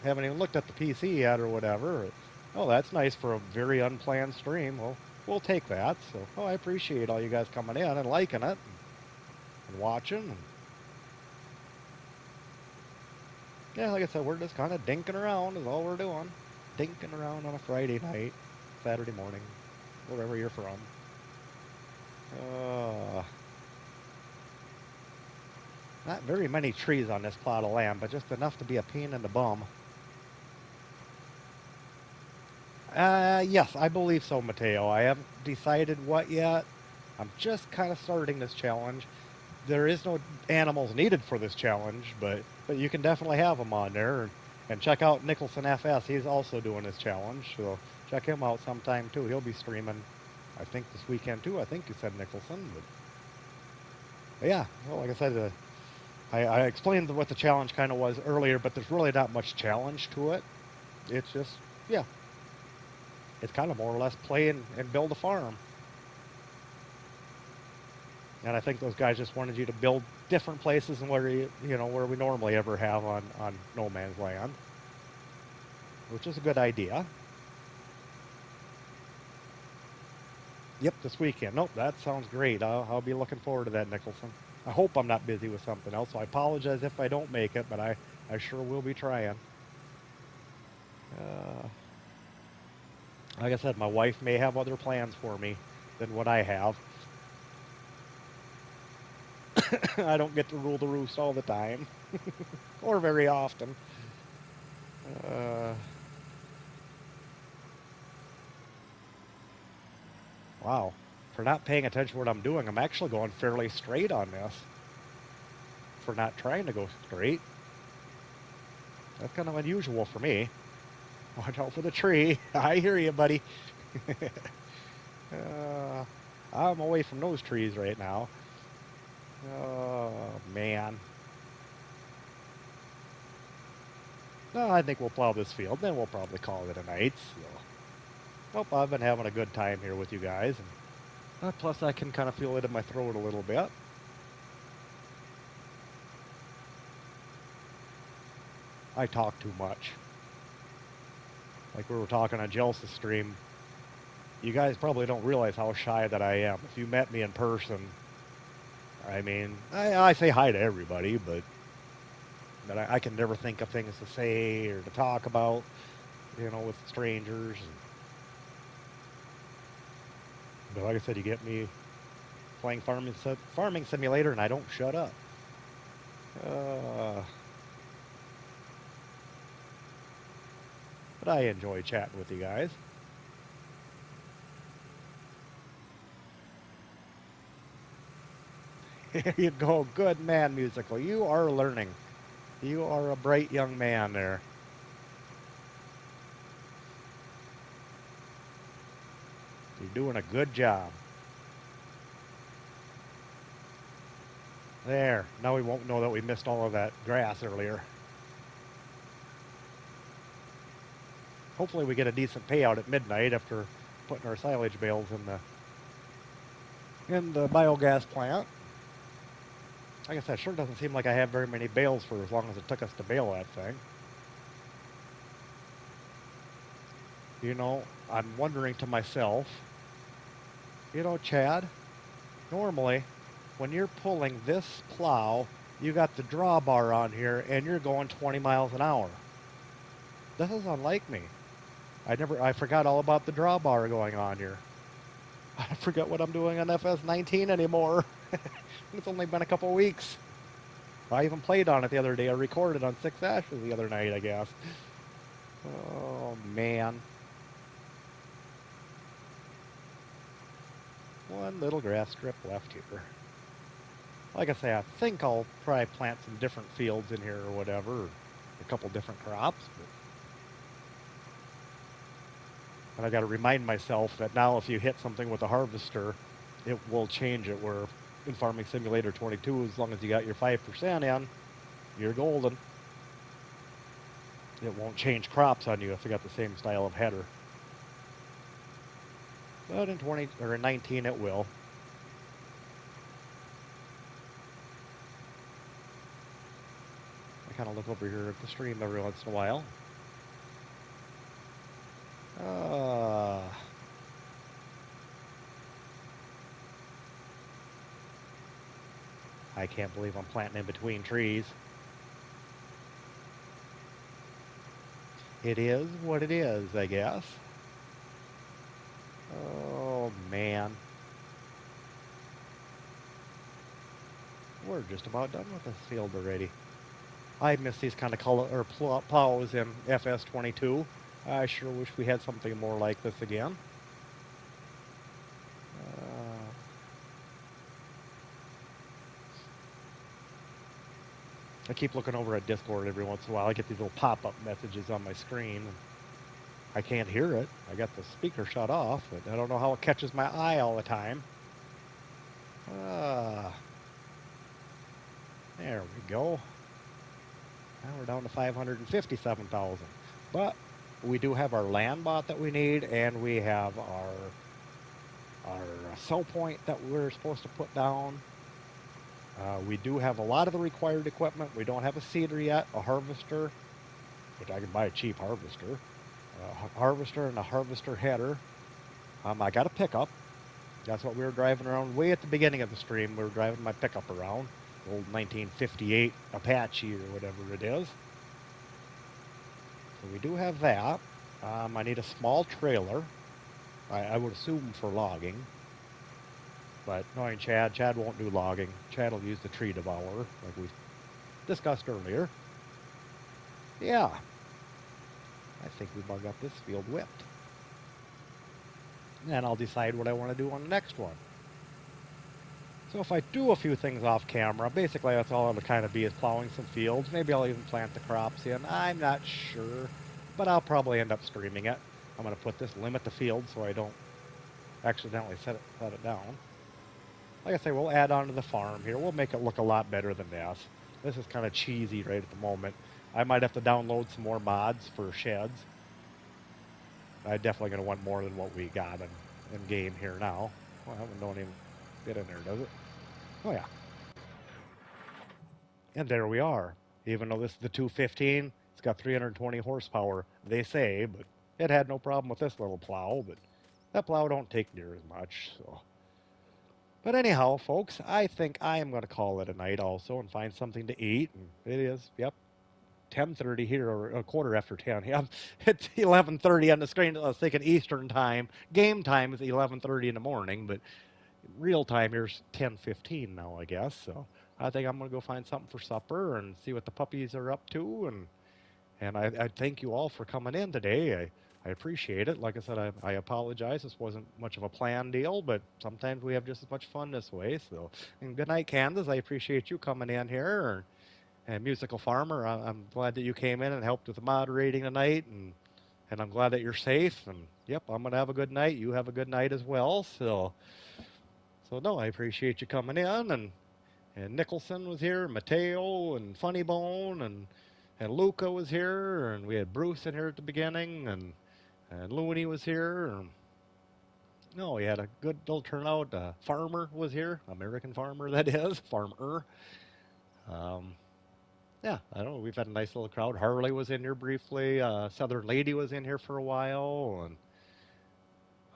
A: haven't even looked at the PC yet or whatever. Oh, that's nice for a very unplanned stream. Well, we'll take that. So, oh, I appreciate all you guys coming in and liking it and watching. And yeah, like I said, we're just kind of dinking around is all we're doing. Dinking around on a Friday night, Saturday morning, wherever you're from. Uh, Not very many trees on this plot of land, but just enough to be a pain in the bum. Yes, I believe so, Mateo. I haven't decided what yet. I'm just kind of starting this challenge. There is no animals needed for this challenge, but you can definitely have them on there. And check out Nicholson FS. He's also doing this challenge, so check him out sometime too. He'll be streaming, I think, this weekend too. I think you said Nicholson, but yeah. Well, like I said, I explained what the challenge kind of was earlier, but there's really not much challenge to it. It's just, yeah, it's kind of more or less play and build a farm. And I think those guys just wanted you to build different places than where where we normally ever have on no man's land, which is a good idea. Yep, this weekend. Nope, that sounds great. I'll be looking forward to that, Nicholson. I hope I'm not busy with something else, so I apologize if I don't make it, but I sure will be trying. Uh, like I said, my wife may have other plans for me than what I have. I don't get to rule the roost all the time, or very often. Uh, wow. For not paying attention to what I'm doing, I'm actually going fairly straight on this. For not trying to go straight. That's kind of unusual for me. Watch out for the tree. I hear you, buddy. uh, I'm away from those trees right now. Oh, man. No, I think we'll plow this field, then we'll probably call it a night. So, nope, I've been having a good time here with you guys. And plus, I can kind of feel it in my throat a little bit. I talk too much. Like we were talking on Jelsa's stream, you guys probably don't realize how shy that I am. If you met me in person, I mean, I say hi to everybody, but I can never think of things to say or to talk about, with strangers. But like I said, you get me playing farming simulator, and I don't shut up. Uh, but I enjoy chatting with you guys. Here you go, good man, musical. You are learning. You are a bright young man there. You're doing a good job. There. Now we won't know that we missed all of that grass earlier. Hopefully we get a decent payout at midnight after putting our silage bales in the biogas plant. Like I said, it sure doesn't seem like I have very many bales for as long as it took us to bale that thing. I'm wondering to myself, Chad, normally when you're pulling this plow, you got the drawbar on here and you're going 20 miles an hour. This is unlike me. I forgot all about the drawbar going on here. I forget what I'm doing on FS19 anymore. It's only been a couple weeks. I even played on it the other day. I recorded on 6 Ashes the other night, I guess. Oh, man. One little grass strip left here. Like I say, I think I'll probably plant some different fields in here or whatever, or a couple different crops. And I got to remind myself that now if you hit something with a harvester, it will change it. Where in Farming Simulator 22, as long as you got your 5% in, you're golden. It won't change crops on you if you got the same style of header. But in 20 or in 19, it will. I kind of look over here at the stream every once in a while. I can't believe I'm planting in between trees. It is what it is, I guess. Oh, man. we're just about done with this field already. I miss these kind of color or plows in FS22. I sure wish we had something more like this again. Uh, I keep looking over at Discord every once in a while. I get these little pop-up messages on my screen. I can't hear it. I got the speaker shut off, but I don't know how it catches my eye all the time. Ah, there we go. Now we're down to 557,000. But we do have our land bot that we need, and we have our sell point that we're supposed to put down. We do have a lot of the required equipment. We don't have a seeder yet, a harvester, which I can buy a cheap harvester, a harvester and a harvester header. I got a pickup. That's what we were driving around way at the beginning of the stream. We were driving my pickup around, the old 1958 Apache or whatever it is. So we do have that. I need a small trailer. I would assume for logging. But knowing Chad won't do logging. Chad will use the tree devourer, like we discussed earlier. Yeah, I think we've all got this field whipped. And I'll decide what I want to do on the next one. So if I do a few things off camera, basically that's all it'll kind of be is plowing some fields. Maybe I'll even plant the crops in. I'm not sure, but I'll probably end up streaming it. I'm going to put this limit the field so I don't accidentally set it down. Like I say, we'll add on to the farm here. We'll make it look a lot better than this. This is kind of cheesy right at the moment. I might have to download some more mods for sheds. I'm definitely going to want more than what we got in game here now. Well, that one don't even fit in there, does it? Oh, yeah. And there we are. Even though this is the 215, it's got 320 horsepower, they say, but it had no problem with this little plow, but that plow don't take near as much, so. But anyhow, folks, I think I am going to call it a night also and find something to eat. And it is, yep, 10:30 here, or a quarter after 10. Yeah, it's 11:30 on the screen. I was thinking Eastern time. Game time is 11:30 in the morning, but real time here's 10:15 now, I guess. So I think I'm going to go find something for supper and see what the puppies are up to. And I thank you all for coming in today. I appreciate it. Like I said, I apologize. This wasn't much of a planned deal, but sometimes we have just as much fun this way. So, and good night, Candace. I appreciate you coming in here. And Musical Farmer, I'm glad that you came in and helped with the moderating tonight. And I'm glad that you're safe. And yep, I'm going to have a good night. You have a good night as well. So no, I appreciate you coming in. And Nicholson was here, Mateo and Funny Bone and Luca was here, and we had Bruce in here at the beginning, and Looney was here. No, we had a good little turnout. Farmer was here, American Farmer that is, Farmer. Um, yeah, I don't know. We've had a nice little crowd. Harley was in here briefly. Southern Lady was in here for a while,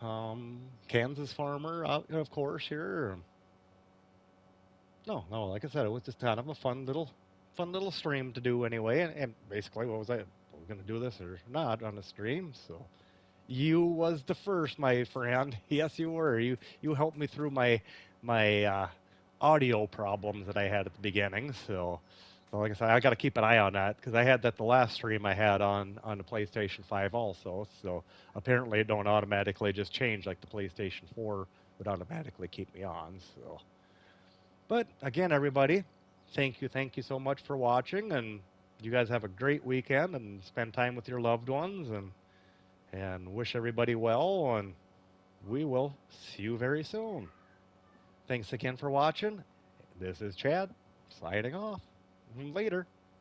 A: and Kansas Farmer, of course, here. No, like I said, it was just kind of a fun little stream to do anyway. And basically, what was I? Are we going to do this or not on the stream? So you was the first, my friend. Yes, you were. You helped me through my audio problems that I had at the beginning. So like I said, I got to keep an eye on that because I had that the last stream I had on the PlayStation 5 also. So apparently, it don't automatically just change like the PlayStation 4 would automatically keep me on. So. But again, everybody, thank you so much for watching, and you guys have a great weekend and spend time with your loved ones, and wish everybody well, and we will see you very soon. Thanks again for watching. This is Chad, signing off. Later.